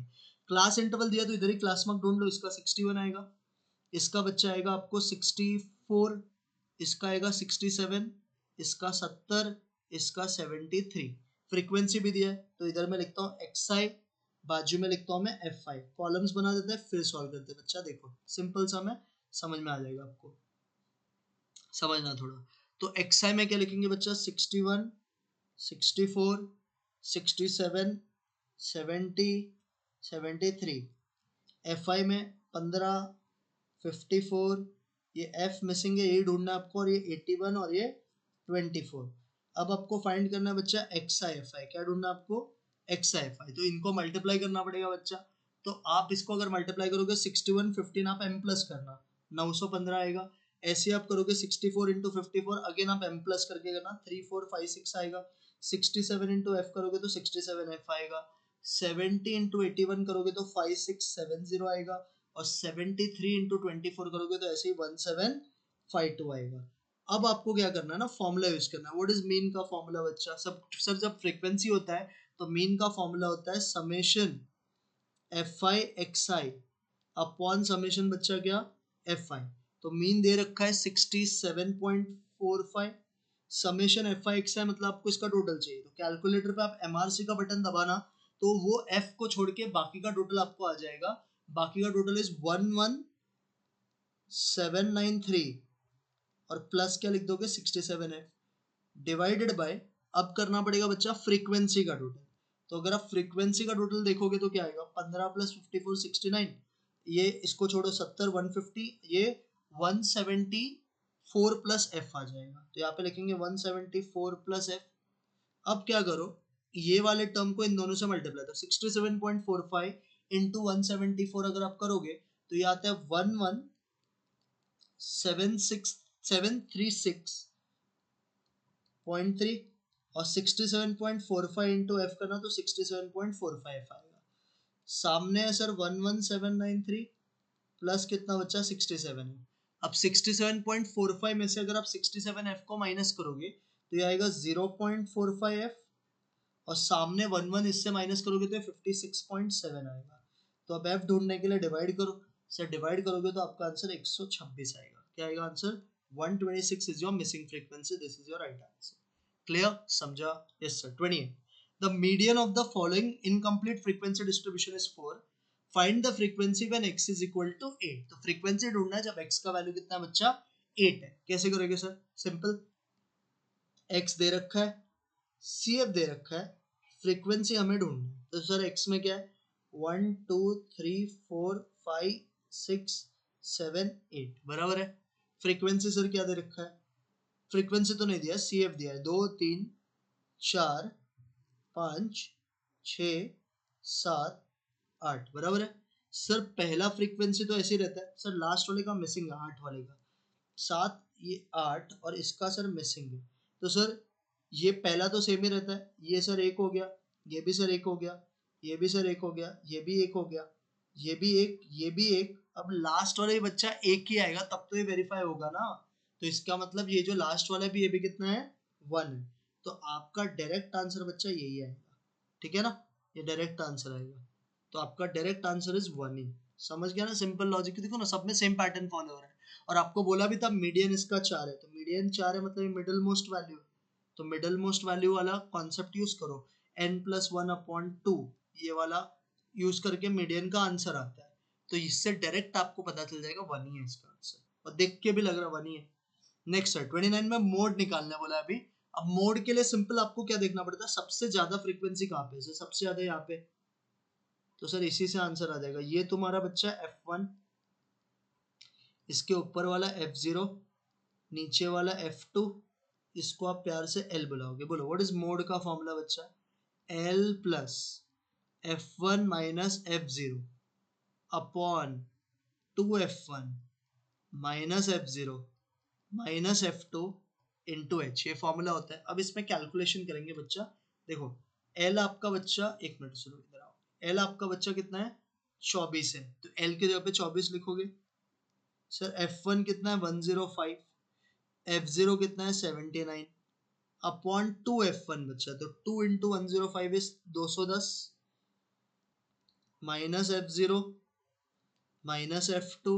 क्लास इंटरवल दिया तो इधर ही क्लास मार्क ढूंढ लो, इसका 61 आएगा, इसका बच्चा आएगा आपको 64, इसका आएगा 67, इसका 70, इसका 73। फ्रीक्वेंसी भी दिया है तो इधर मैं लिखता हूँ xi, बाजू में लिखता हूँ मैं fi, कॉलम्स बना देते हैं फिर सॉल्व करते हैं। बच्चा देखो सिंपल सा, मैं समझ में आ जाएगा आपको, समझना थोड़ा। तो xi में क्या लिखेंगे बच्चा 61, 64, 67, 70, 73। fi में 15, 54, ये f मिसिंग है, ये ढूंढना है आपको, और ये 81 और ये 24। अब आपको फाइंड करना है बच्चा एक्स आई एफ आई, क्या ढूंढना है आपको एक्स आई एफ आई, तो इनको मल्टीप्लाई करना पड़ेगा बच्चा। तो आप इसको अगर मल्टीप्लाई करोगे 61 15 आप m प्लस करना 915 आएगा, ऐसे आप करोगे 64 इंटू 54 अगेन आप m प्लस करके करना 3456 आएगा, 67 इंटू एफ करोगे तो 67f आएगा, 70 इंटू 81 करोगे तो 5670 आएगा, और 73 इंटू 24 करोगे तो ऐसे ही 1752 आएगा। अब आपको क्या करना है ना, फॉर्मूला यूज करना है। व्हाट इज मीन का फॉर्मूला बच्चा? सब सर जब फ्रीक्वेंसी होता है तो मीन का फॉर्मूला होता है summation F I x I upon summation बच्चा क्या एफ आई। तो मीन दे रखा है 67.45, समेशन एफ आई एक्स आई मतलब आपको इसका टोटल चाहिए। तो कैलकुलेटर पे आप एमआरसी का बटन दबाना तो वो एफ को छोड़ के बाकी का टोटल आपको आ जाएगा। बाकी का टोटल इज 11793 और प्लस क्या लिख दोगे 67f डिवाइडेड बाय, अब करना पड़ेगा बच्चा फ्रीक्वेंसी का टोटल। तो अगर आप फ्रीक्वेंसी का टोटल देखोगे तो क्या आएगा 15 प्लस 54 69, ये इसको छोड़ो 70 150, ये 174 प्लस एफ आ जाएगा। तो यहाँ पे लिखेंगे 174 प्लस एफ। अब क्या करो, ये वाले टर्म को इन दोनों से मल्टीप्लाई, तो 67.45 इंटू 174 अगर आप करोगे तो ये आता है 11736.3 और 67.45 इंटू एफ करना तो 67.45 आएगा। सामने है सर 11793 प्लस कितना बच्चा 67 है। अब 67.45 में से अगर आप 67f को माइनस करोगे तो ये आएगा 0.45f, और सामने 11 इससे माइनस करोगे तो 56.7 आएगा। तो अब f ढूंढने के लिए डिवाइड करो, सर डिवाइड करोगे तो आपका आंसर 126 आएगा। क्या आएगा answer 126 is your missing frequency, this is your right answer. Clear, समझा? Yes sir. 28, the median of the following incomplete frequency distribution is 4, find the frequency when x is equal to 8। तो frequency ढूंढना है जब x का value कितना है बच्चा 8 है। कैसे करोगे सर? सिंपल, x दे रखा है, cf दे रखा है, फ्रीक्वेंसी हमें ढूंढनी है। तो सर x में क्या है 1 2 3 4 5 6 7 8 बराबर है। फ्रीक्वेंसी सर क्या दे रखा है? फ्रीक्वेंसी तो नहीं दिया, cf दिया है 2 3 4 5 6 7 8 बराबर है। सर पहला फ्रीक्वेंसी तो ऐसे ही रहता है सर, लास्ट वाले का मिसिंग है 8 वाले का, 7 ये 8 और इसका सर मिसिंग है। तो सर ये पहला तो सेम ही रहता है, ये सर एक हो गया, ये भी सर एक हो गया, ये भी सर एक हो गया, ये भी एक हो गया, ये भी एक, ये भी एक। अब लास्ट वाला ही बच्चा एक ही आएगा तब तो ये वेरीफाई होगा ना। तो इसका मतलब ये जो लास्ट वाला है भी, ये भी कितना है 1 है। तो आपका डायरेक्ट आंसर बच्चा यही आएगा, ठीक है ना, ये डायरेक्ट आंसर आएगा। तो आपका डायरेक्ट आंसर इज 1 ही। समझ गया ना, सिंपल लॉजिक। देखो ना सब में सेम पैटर्न फॉलो हो रहा है। और आपको बोला भी था मीडियन इसका 4 है, तो मीडियन 4 है मतलब मिडिल मोस्ट वैल्यू है। तो मिडल मोस्ट वैल्यू वाला कॉन्सेप्ट यूज करो, n+1/2 ये वाला यूज करके मीडियन का आंसर आता है। तो इससे डायरेक्ट आपको पता चल जाएगा 1 ही है इसका आंसर, और देख के भी लग रहा 1 ही है। नेक्स्ट है 29 में मोड निकालने बोला है अभी। अब मोड के लिए सिंपल आपको क्या देखना पड़ता है, सबसे ज्यादा फ्रीक्वेंसी कहाँ पे है, सबसे ज्यादा यहाँ पे, तो सर इसी से आंसर आ जाएगा। ये तुम्हारा बच्चा F1, इसके ऊपर वाला F0, नीचे वाला F2, इसको आप प्यार से L बुलाओगे। बोलो व्हाट इज मोड का फॉर्मूला बच्चा, L plus F1 minus F0 upon 2F1 minus F0 minus F2 into H, ये फॉर्मूला होता है। अब इसमें कैलकुलेशन करेंगे बच्चा। देखो L आपका बच्चा, एक मिनट सुनो इधर आओ, L आपका बच्चा कितना है 24 है, तो L की जगह पे 24 लिखोगे। सर F1 कितना है 105, F0 कितना है 79 अपॉन 2F1 बच्चा, तो 2 into 105 is 210 minus F0 minus F2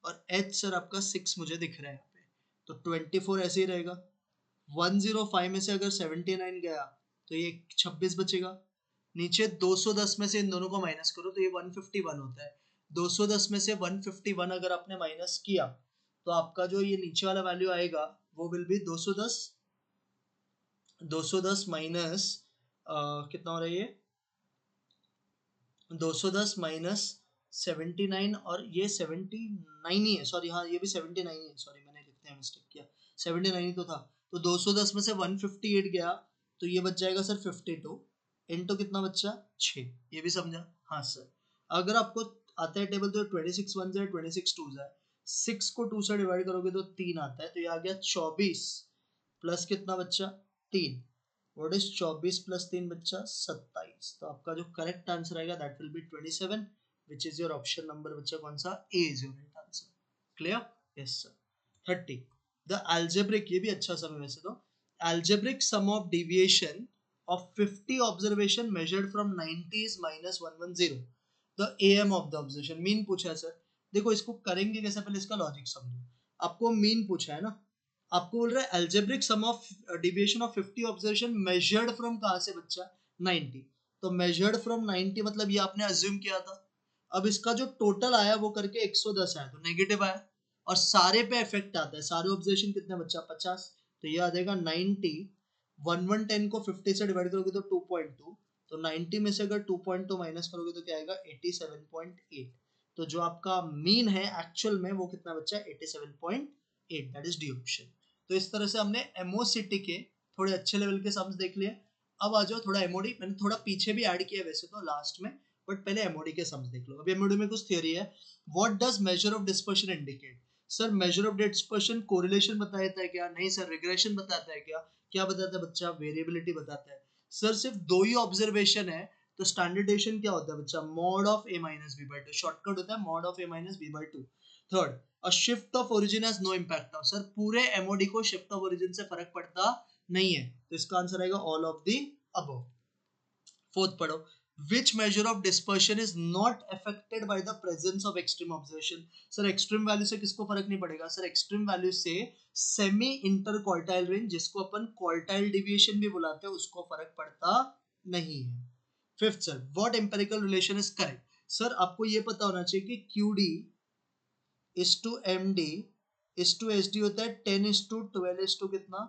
और H सर आपका 6 मुझे दिख रहा है यहाँ पे, तो 24 ऐसे ही रहेगा। 105 में से अगर 79 गया तो ये 26 बचेगा। नीचे 210 में से इन दोनों को माइनस करो तो ये 151 होता है। 210 में से 151 अगर आपने माइनस किया तो आपका जो ये नीचे वाला वैल्यू आएगा वो विल बी 210 माइनस कितना हो रहा है ये 210 माइनस 79 और ये 79 ही है, सॉरी हाँ ये भी 79 ही है, सॉरी मैंने लिखने में मिस्टेक किया, 79 ही तो था। तो 210 में से 158 गया तो ये बच जाएगा सर 52 इंटू कितना बच्चा 6, ये भी समझा। हाँ सर अगर आपको आता है टेबल तो 26 1 जाए 26 2 जाए, 6 को 2 से डिवाइड करोगे तो 3 आता है, तो ये आ गया 24 प्लस कितना बच्चा 3, व्हाट इज 24 प्लस 3 बच्चा 27। तो आपका जो करेक्ट आंसर आएगा that will be 27 which is your option number बच्चा कौन सा, A is your right answer. Clear, yes sir. 30 the algebraic, ये भी अच्छा सम है वैसे तो, algebraic sum of deviation of 50 observation measured from 90 is minus 110 the AM of the observation। Mean पूछा है सर, देखो इसको करेंगे कैसे, पहले इसका लॉजिक समझो। आपको मीन पूछा है ना, आपको बोल रहा है algebraic sum of deviation of 50 observation measured from कहाँ से बच्चा 90, तो measured from 90 मतलब ये आपने assume किया था। अब इसका जो टोटल आया वो करके 110 आया तो नेगेटिव आया, और सारे पे इफेक्ट आता है, सारे ऑब्जर्वेशन कितने बच्चा 50, तो ये आ जाएगा 90, 110 को 50 से डिवाइड करोगे तो 2.2, तो 90 में से अगर 2.2 माइनस करोगे तो क्या आएगा 87.8, तो जो आपका मीन है एक्चुअल में वो कितना बच्चा 87.8, दैट इज डी ऑप्शन। तो इस तरह से हमने एमओसीटी के थोड़े अच्छे लेवल के सम्स देख लिए। अब आ जाओ थोड़ा एमओडी, मैंने थोड़ा पीछे भी ऐड किया वैसे तो लास्ट में, बट पहले एमओडी के सम्स देख लो। अभी एमओडी में कुछ थियरी है। What does measure of dispersion indicate, sir measure of dispersion correlation बताता है क्या, नहीं सर रिग्रेशन बताता है क्या, क्या बताता है बच्चा वेरिएबिलिटी बताता है। सर सिर्फ 2 ही ऑब्जर्वेशन है, तो स्टैंडर्ड डेविएशन क्या होता है बच्चा mod of a minus b by 2, shortcut होता है mod of a minus b by 2। Third a shift of origin has no impact of, sir पूरे एमओडी को शिफ्ट ऑफ ओरिजिन से फर्क पड़ता नहीं है, तो इसका आंसर आएगा all of the above. Fourth पढ़ो, which measure of dispersion is not affected by the presence of extreme observation। Sir extreme value से किसको फर्क नहीं पड़ेगा, सर एक्सट्रीम वैल्यू से सेमी इंटर क्वार्टाइल रेंज जिसको अपन क्वार्टाइल डिविएशन भी बुलाते हैं उसको फर्क पड़ता नहीं है। Fifth sir what empirical relation is correct, sir आपको ये पता होना चाहिए कि QD is to MD is to SD होता है 10 इज टू 12 इज टू कितना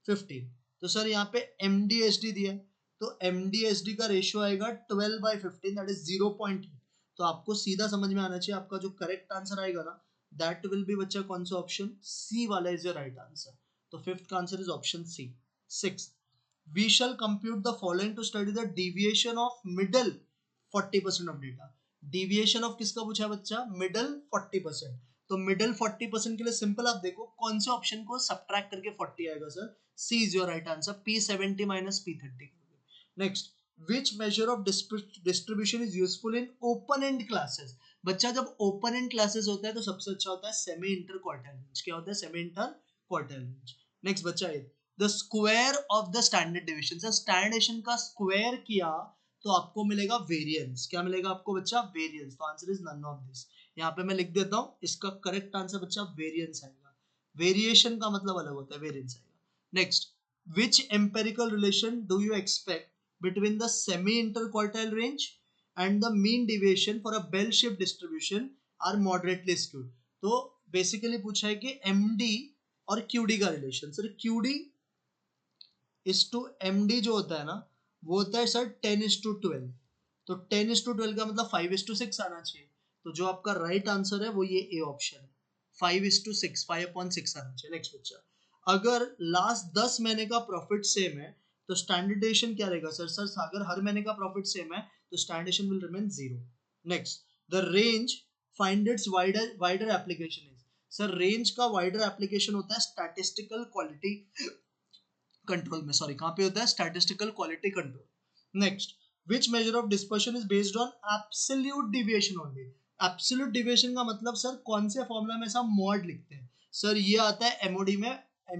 15, तो सर यहाँ पे MD SD दिया है तो MD SD का रेशियो आएगा 12/15 दैट इज 0.8, तो आपको सीधा समझ में आना चाहिए आपका जो करेक्ट आंसर आएगा ना दैट विल बी बच्चा कौन सा ऑप्शन सी वाला इज योर राइट आंसर, तो फिफ्थ का answer is option C. Sixth we shall compute the following to study the deviation of middle 40% of data। deviation of किसका पूछा बच्चा middle 40%, तो middle 40% के लिए सिंपल आप देखो कौन से ऑप्शन को सब्ट्रैक्ट करके 40 आएगा sir, C is your right answer, P70 minus P30। Next which measure of distribution is useful in open end classes, बच्चा जब ओपन एंड क्लासेस होता है तो सबसे अच्छा होता है सेमी इंटर क्वार्टाइल रेंज, क्या होता है semi inter quartile range. Next बच्चा ये the square of the standard deviation, sir standard deviation का स्क्वायर किया तो आपको मिलेगा वेरिएंस, क्या मिलेगा आपको बच्चा वेरिएंस, तो answer is none of this. यहाँ पे मैं लिख देता हूँ इसका करेक्ट आंसर बच्चा वेरिएंस आएगा, वेरिएशन का मतलब अलग होता है वेरिएंस आएगा। Next which empirical relation do you expect between the semi interquartile range and the mean deviation for a bell shaped distribution are moderately skewed? तो बेसिकली पूछा है कि MD और QD का रिलेशन। Sir QD is to MD जो होता है ना, वो होता है सर 10:12। तो 10:12 का मतलब 5:6 आना चाहिए। तो जो आपका राइट आंसर है वो ये ए ऑप्शन है, 5:6, 5/6 आना चाहिए। नेक्स्ट बच्चा, अगर लास्ट 10 महीने का प्रॉफिट सेम है तो स्टैंडर्ड डेविएशन क्या रहेगा? सर सर अगर हर महीने का प्रॉफिट सेम है तो standard deviation will remain 0। Next, the range find its wider application is. Sir range का वाइडर एप्लीकेशन होता है स्टैटिस्टिकल क्वालिटी कंट्रोल में। सॉरी, कहाँ पे होता है? Statistical quality control. Next, which measure of dispersion is based on absolute deviation only? absolute deviation का मतलब सर कौन से फॉर्मूला में सब मॉड लिखते हैं? सर ये आता है एमओडी में,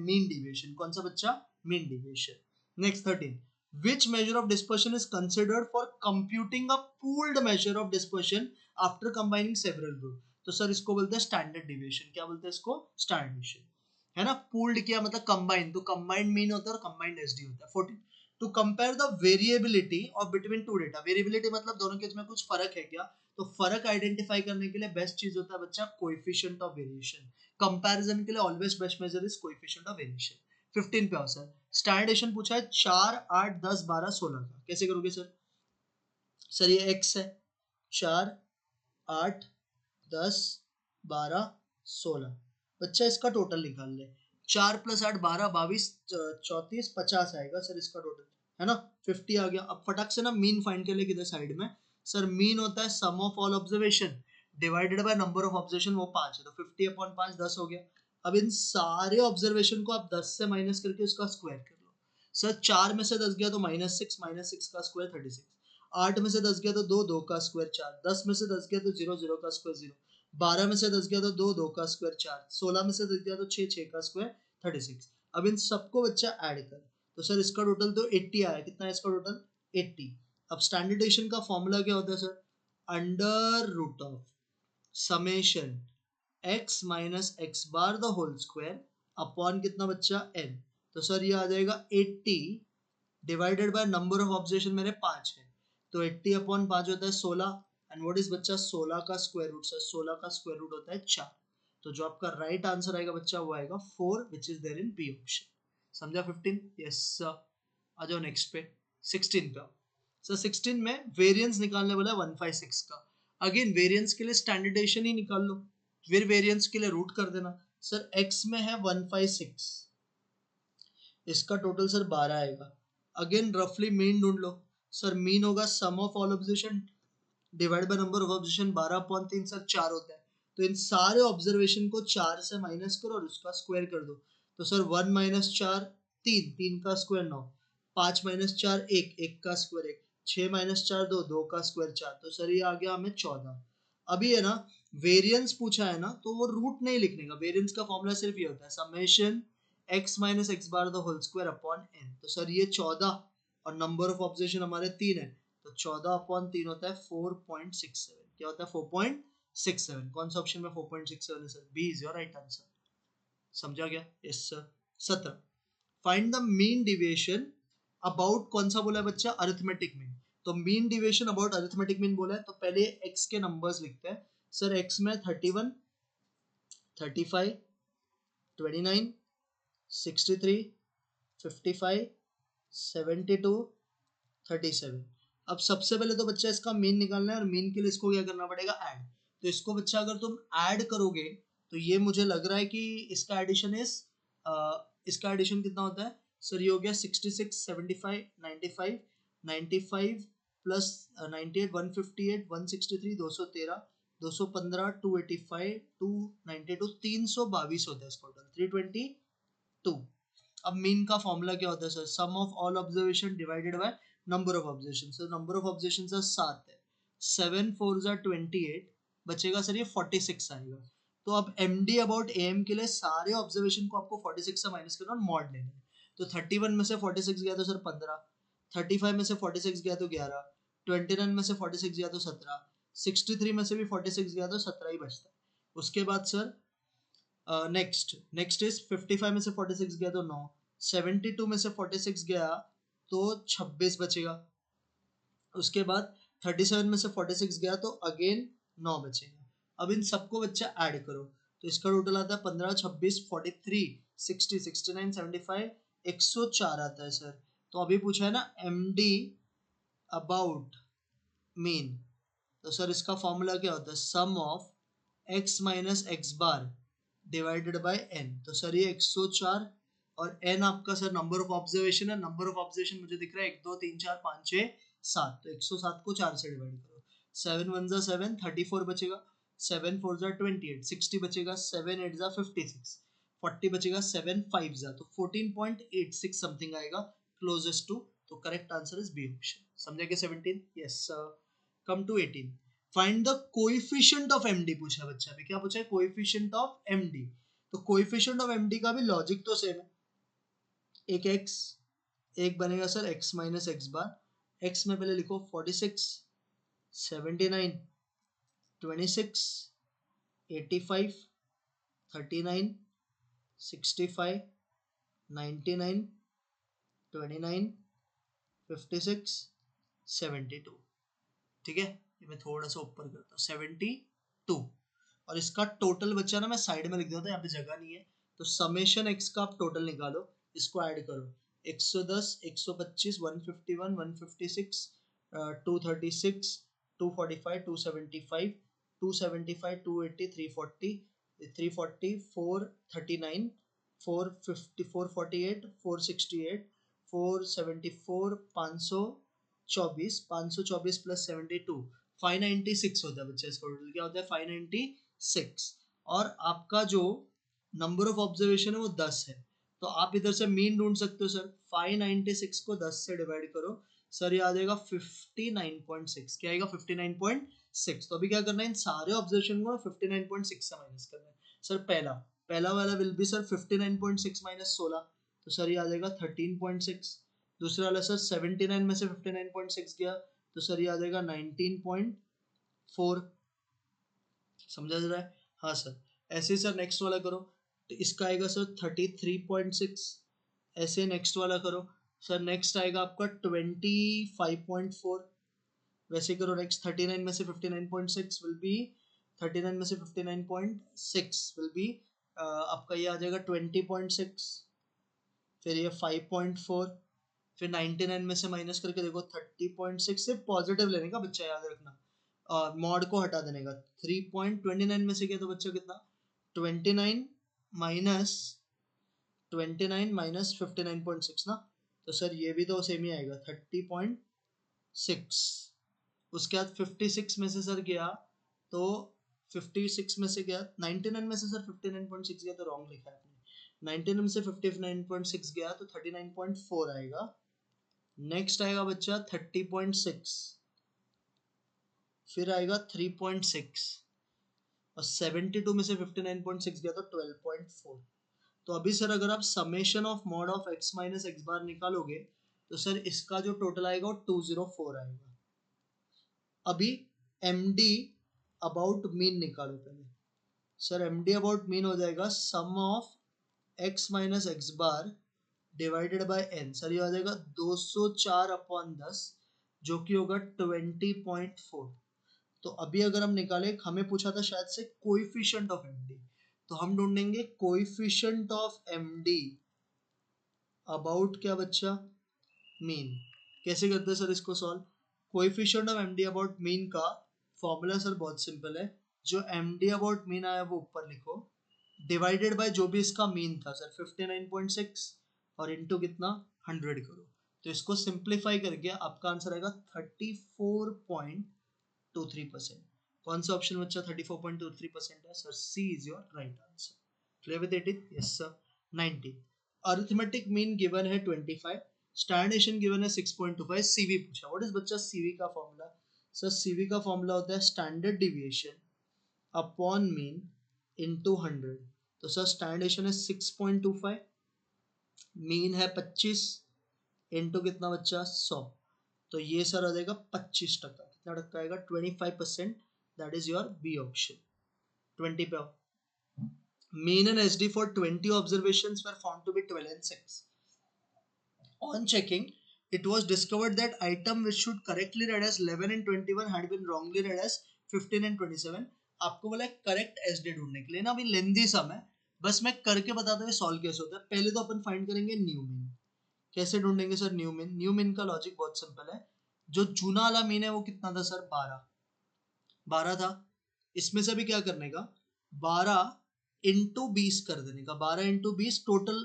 मीन डिविएशन। कौन सा बच्चा? Mean deviation. Next 13, which measure of dispersion is considered for computing a pooled measure of dispersion after combining several group? तो सर इसको बोलते हैं स्टैंडर्ड डिविएशन। क्या बोलते हैं इसको? स्टैंडर्ड डिविएशन, है ना। पूल्ड किया मतलब कंबाइन, तो कंबाइंड मीन होता है और कंबाइंड एसडी होता है। 14, to compare the variability of between two data. Variability मतलब दोनों के में कुछ फर्क है क्या? तो फर्क आइडेंटिफाई करने के लिए बेस्ट चीज होता है बच्चा कोएफिशिएंट ऑफ वेरिएशन। कंपैरिजन के लिए always best measure is coefficient of variation. 15 पे आओ सर, स्टैंडर्ड पूछा है 4, 8, 10, 12, 16 का। कैसे करोगे सर? सर ये एक्स है, 4, 8, 10, 12, 16। बच्चा इसका टोटल निकाल ले। 4 + 8 12, 22, 34, 50 आएगा सर इसका टोटल, है ना। 50 आ गया। अब फटक से ना मीन फाइंड के लिए किधर साइड में? सर मीन होता है sum of all observation divided by number of observation, वो 5 है। तो 50/5 10 हो गया। अब इन सारे ऑब्जर्वेशन को आप 10 से माइनस करके उसका स्क्वायर कर लो। सर 4 में से 10 गया तो -6, -6 का स्क्वायर 36। 8 में से 10 गया तो 2, 2 का स्क्वायर 4। 10 में से 10 गया तो 0, 0 का स्क्वायर 0। 12 में से 10 गया तो 2, 2 का स्क्वायर 4। 16 में से 10 गया तो 6, 6 का स्क्वायर 36। अब इन सबको बच्चा ऐड कर, तो सर इसका टोटल तो 80 आया। कितना है इसका टोटल? 80। अब स्टैंडर्ड डेविएशन का फॉर्मूला क्या होता है sir? Under root of summation x minus x bar the whole square upon कितना बच्चा? n। तो सर ये आ जाएगा 80 divided by number of observation मेरे 5 है, तो 80/5 होता है 16। एंड व्हाट इज बच्चा? 16 का स्क्वायर रूट। सर 16 का स्क्वायर रूट होता है 4। तो जो आपका राइट आंसर आएगा बच्चा वो आएगा 4, which is there in B option. समझा 15? Yes sir. आ जाओ नेक्स्ट पे, 16 पे आओ। सर 16 में वेरिएंस निकालने वाला है 156 का। अगेन वेरिएंस के लिए स्टैंडर्ड डेविएशन ही निकाल लो, फिर वेरिएंस के लिए रूट कर देना। सर x में है 156, इसका टोटल सर 12 आएगा। अगेन रफली मीन ढूंढ लो। सर मीन होगा sum of all observation divide by number of observation. 12/3 sir 4 होता है। तो इन सारे ऑब्जर्वेशन को 4 से माइनस करो और उसका स्क्वायर कर दो। तो सर 1 - 4 3, 3 का स्क्वायर 9, 5 - 4 1, 1 का स्क्वायर 1, 6 - 4 2, 2 का स्क्वायर 4। तो सर ये आ गया हमें 14। अभी है ना वेरिएंस पूछा है ना, तो वो रूट नहीं लिखने का। वेरिएंस का फॉर्मूला सिर्फ ये होता है summation x minus x bar the whole square upon n। तो सर ये 14 और नंबर ऑफ ऑब्जर्वेशन हमारे 3 है, तो 14/3 होता है 4.67। क्या होता है? 4.67। कौन सा ऑप्शन में 4.67 है sir? B is your right answer. समझा गया? Yes sir. 17, find the mean deviation about, कौन सा बोला है बच्चा? Arithmetic mean. तो mean deviation about arithmetic mean बोला है, तो पहले x के नंबर्स लिखते हैं। सर x में 31, 35, 29, 63, 55, 72, 37। अब सबसे पहले तो बच्चा इसका मीन निकालना है, और मीन के लिए इसको क्या करना पड़ेगा? ऐड। तो इसको बच्चा अगर तुम ऐड करोगे तो ये मुझे लग रहा है कि इसका एडिशन इसका एडिशन कितना होता है? सर ये हो गया 66, 75, 95, 95 प्लस 98, 158, 163, 213, 215, 285, 292, 322 होता है इसका टोटल, 322। अब मीन का फॉर्मूला क्या होता है sir? Sum of all observation divided by number of observation. Sir number of observation sir 7 है, 7 4 28, बचेगा सर ये 46 आएगा। तो अब MD अबाउट AM के लिए सारे ऑब्जर्वेशन को आपको 46 से माइनस करना और मॉड लेना है। तो 31 में से 46 गया तो सर 15, 35 में से 46 गया तो 11, 29 में से 46 गया तो 17, 63 में से भी 46 गया तो 17 ही बचता है। उसके बाद सर नेक्स्ट इज 55 में से 46 गया तो 9, 72 में से 46 गया तो 26 बचेगा। उसके बाद 37 में से 46 गया तो अगेन 9 बचेगा। अब इन सबको बच्चा ऐड करो तो इसका टोटल आता है 15, 26, 43, 60, 69, 75, 104 आता है सर। तो अभी पूछा है ना MD अबाउट मीन, तो सर इसका फॉर्मूला क्या होता है, sum of x minus x bar divided by n। तो सर ये 104 और n आपका सर नंबर ऑफ ऑब्जर्वेशन है। नंबर ऑफ ऑब्जर्वेशन मुझे दिख रहा है 1 2 3 4 5 6 7, तो 107 को 4 से डिवाइड करो। 7 1 जा 7, 34 बचेगा। 7 4 जा 28, 60 बचेगा। 7 8 जा 56, 40 बचेगा। 7 5 जा तो 14.86 समथिंग आएगा क्लोजेस्ट टू। तो correct answer is B option. समझे क्या 17? Yes sir. Come to 18, find the coefficient of MD पूछा बच्चा। अभी क्या पूछा है, कोएफिशिएंट ऑफ एमडी। तो कोएफिशिएंट ऑफ एमडी का भी लॉजिक तो सेम है। एक x, एक बनेगा सर x माइनस एक्स बार। x में पहले लिखो 46, 79, 26, 85, 39, 65, 99, 29, 56, 72। ठीक है, ये मैं थोड़ा सा ऊपर करता हूँ 72। और इसका टोटल बच्चा ना मैं साइड में लिख देता हूँ, यहाँ पे जगह नहीं है। तो समेशन एक्स का आप टोटल निकालो, इसको ऐड करो। 110, 125, 151, 156, 236, 245, 275, 275, 280, 340, 340, 439, 450, 448, 468, 474, 524, 524 प्लस 72, 596 होता है बच्चा। इसका टोटल क्या होता है, 596। और आपका जो नंबर ऑफ ऑब्जर्वेशन है वो 10 है। तो आप इधर से मीन ढूंढ सकते हो सर। 596 को 10 से डिवाइड करो सर, ये आ जाएगा 59.6। क्या आएगा, 59.6। तो अभी क्या करना है, इन सारे ऑब्जर्वेशन को 59.6 से माइनस करना है सर। पहला पहला वाला विल बी सर 59.6 माइनस 16, तो सर ये आ जाएगा 13.6। दूसरा वाला सर 79 में से 59.6 गया तो सर ये आ जाएगा 19.4। समझा जा रहा है? हाँ सर। ऐसे सर नेक्स्ट वाला करो तो इसका आएगा सर 33.6। ऐसे नेक्स्ट वाला करो सर, नेक्स्ट आएगा आपका 25.4। वैसे करो नेक्स्ट 39 में से 59.6 विल बी 39 में से 59.6 विल बी आपका ये आ जाएगा 20.6। फिर ये 5.4, फिर 99 में से माइनस करके देखो 30.6। से पॉजिटिव लेने का बच्चा, याद रखना, और मॉड को हटा देने का। 3.29 में से किया तो बच्चा कितना, 29 माइनस 29 माइनस 59.6 ना, तो सर ये भी तो सेम ही आएगा 30.6। उसके बाद 56 में से सर गया तो 56 में से गया 99 में से सर 59.6 गया तो रॉन्ग लिखा है आपने। 99 में से 59.6 गया तो 39.4 आएगा। नेक्स्ट आएगा बच्चा 30.6, फिर आएगा 3.6, और 72 में से 59.6 गया तो 12.4। तो अभी सर अगर आप summation of mod of x minus x bar निकालोगे तो सर इसका जो टोटल आएगा वो 204 आएगा। अभी MD अबाउट मीन निकालो पहले। सर MD अबाउट मीन हो जाएगा sum of x minus x bar divided by n। Sir ये आ जाएगा 204/10, जो कि होगा 20.4। तो अभी अगर हम निकाले, हमें पूछा था शायद से कोएफिशिएंट ऑफ MD, तो हम ढूंढेंगे कोएफिशिएंट ऑफ MD अबाउट क्या बच्चा, मीन। कैसे करते हैं सर इसको solve? Coefficient of MD about mean का फॉर्मूला सर बहुत सिंपल है। जो MD अबाउट मीन आया वो ऊपर लिखो, डिवाइडेड बाय जो भी इसका मीन था सर 59.6, और इनटू कितना 100 करो। तो इसको सिंप्लीफाई करके आपका आंसर आएगा 34.23%। कौन सा ऑप्शन बच्चा 34.23% है sir? C is your right answer. Clear with it? Yes sir. 19, arithmetic mean given है 25, स्टैंडर्ड डेविएशन गिवन है 6.25, सीवी पूछा। व्हाट इज बच्चा सीवी का फॉर्मूला? सर सीवी का फॉर्मूला होता है standard deviation upon mean into 100। तो सर स्टैंडर्ड डेविएशन है 6.25, मीन है 25, इनटू कितना बच्चा 100। तो ये सर आ जाएगा 25%। कितना टक्का आएगा? 25%। That is your B option. 20 पे mean and SD for 20 observations were found to be 12 and 6. On checking, it was discovered that item which should correctly read as 11 and 21 had been wrongly read as 15 and 27. आपको बोला correct SD ढूंढने के लिए ना, अभी लेंदी सम है, बस मैं करके बताता हूँ सॉल्व कैसे होता है। पहले तो अपन फाइंड करेंगे न्यू मीन। कैसे ढूंढेंगे sir new mean? New mean का लॉजिक बहुत सिंपल है। जो जूना वाला मीन है वो कितना था सर? 12 था। इसमें से भी क्या करने का, 12 इंटू 20 कर देने का, 12 इंटू 20 टोटल,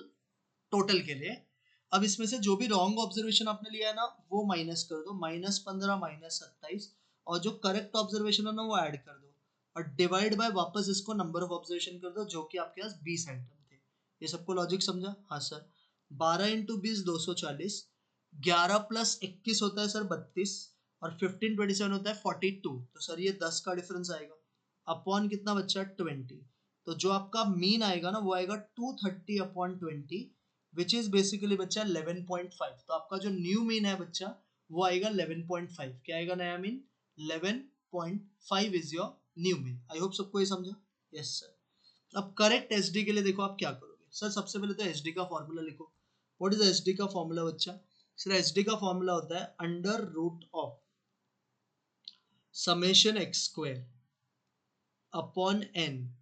टोटल के लिए। अब इसमें से जो भी रॉन्ग ऑब्जर्वेशन आपने लिया है ना वो माइनस कर दो, -15 -27, और जो करेक्ट ऑब्जर्वेशन है ना वो ऐड कर दो, और डिवाइड बाय वापस इसको नंबर ऑफ ऑब्जर्वेशन कर दो, जो कि आपके पास 20 आइटम थे। ये सबको लॉजिक समझा? हाँ सर। 12 इंटू 20 240, 11 प्लस 21 होता है सर 32, और 15 27 होता है 42। तो सर ये 10 का डिफरेंस आएगा, अपॉन कितना बच्चा? 20। तो जो आपका मीन आएगा ना वो आएगा 230 अपॉन 20, विच इज बेसिकली बच्चा 11.5। तो आपका जो न्यू मीन है बच्चा वो आएगा 11.5। क्या आएगा नया mean? 11.5 is your new mean. I hope सबको ये समझा? Yes sir. अब करेक्ट एसडी के लिए देखो आप क्या करोगे सर। सबसे पहले तो एसडी का फॉर्मूला लिखो। व्हाट इज एसडी का फॉर्मूला बच्चा? सर एसडी का फॉर्मूला होता है under root of summation x square upon N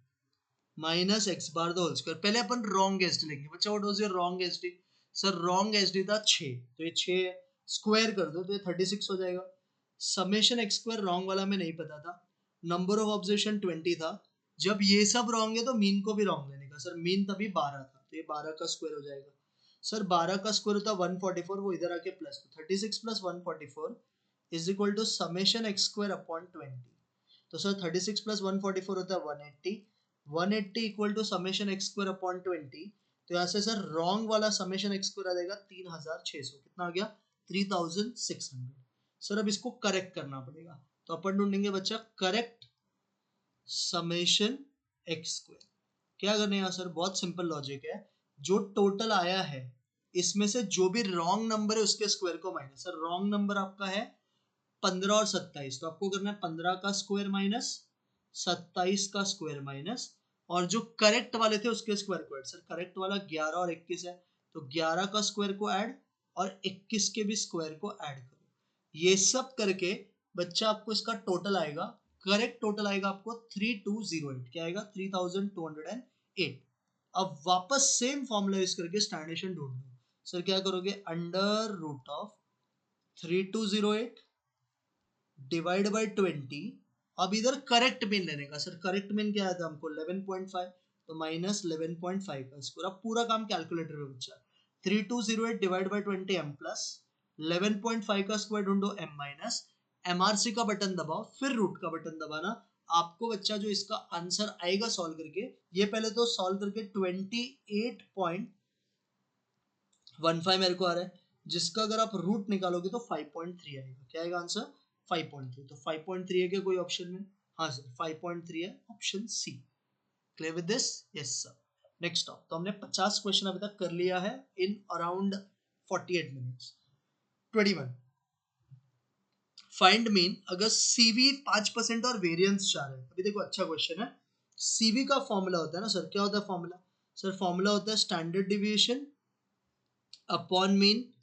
minus x bar the whole square. पहले अपन रॉन्ग एसडी लेंगे बच्चा। What was your wrong SD? Sir wrong SD था 6, तो ये 6 स्क्वायर कर दो तो ये 36 हो जाएगा। समेशन एक्स स्क्वायर रॉन्ग वाला में नहीं पता था। नंबर ऑफ ऑब्जर्वेशन 20 था। जब ये सब रॉन्ग है तो मीन को भी रॉन्ग लेने का। सर मीन तभी 12 था, तो ये 12 का स्क्वायर हो जाएगा। सर 12 का स्क्वायर होता है 144, वो इधर आके प्लस, तो 36 plus 144 is equal to summation x square upon 20। तो सर 36 प्लस 144 होता है 180, 180 equal to summation x square upon 20। तो यहाँ से सर रॉन्ग वाला समेशन एक्स स्क्वायर आ जाएगा 3600। कितना आ गया? 3600। सर अब इसको करेक्ट करना पड़ेगा, तो अपन ढूंढेंगे बच्चा करेक्ट समेशन एक्स स्क्वायर। क्या करने का सर? बहुत सिंपल लॉजिक है। जो टोटल आया है इसमें से जो भी रॉन्ग नंबर है उसके स्क्वायर को माइनस। सर रॉन्ग नंबर आपका है 15 और 27, तो आपको करना है 15 का स्क्वायर माइनस 27 का स्क्वायर माइनस, और जो करेक्ट वाले थे उसके स्क्वायर को ऐड। सर करेक्ट वाला 11 और 21 है, तो 11 का स्क्वायर को ऐड और 21 के भी स्क्वायर को ऐड करो। ये सब करके बच्चा आपको इसका टोटल आएगा, करेक्ट टोटल आएगा आपको 3208। क्या आएगा? 3208। अब वापस सेम फॉर्मूला यूज करके स्टैंडर्डेशन ढूंढ लो। सर क्या करोगे? Under root of 3208 divide by 20। अब इधर करेक्ट मीन लेने का। सर करेक्ट मीन क्या आया था हमको? 11.5, तो माइनस 11.5 का स्क्वायर। अब पूरा काम कैलकुलेटर में बच्चा। 3208 डिवाइड बाय 20 m प्लस 11.5 का स्क्वायर ढूंढो m माइनस एमआरसी का बटन दबाओ, फिर रूट का बटन दबाना। आपको बच्चा जो इसका आंसर आएगा सॉल्व करके, ये पहले तो सॉल्व करके 28.15 मेरे को आ रहा है, जिसका अगर आप रूट निकालोगे तो 5.3 आएगा। क्या आएगा आंसर? 5.3। तो 5.3 है क्या कोई ऑप्शन में? हाँ सर 5.3 है, option C. Clear with this? Yes sir. Next of, तो हमने 50 क्वेश्चन अभी तक कर लिया है in around 48 minutes. 21 find mean अगर सीवी 5% और वेरिएंस 4 है। अभी देखो अच्छा क्वेश्चन है। सीवी का फॉर्मूला होता है ना सर, क्या होता है फॉर्मूला? सर फॉर्मूला होता है standard deviation upon mean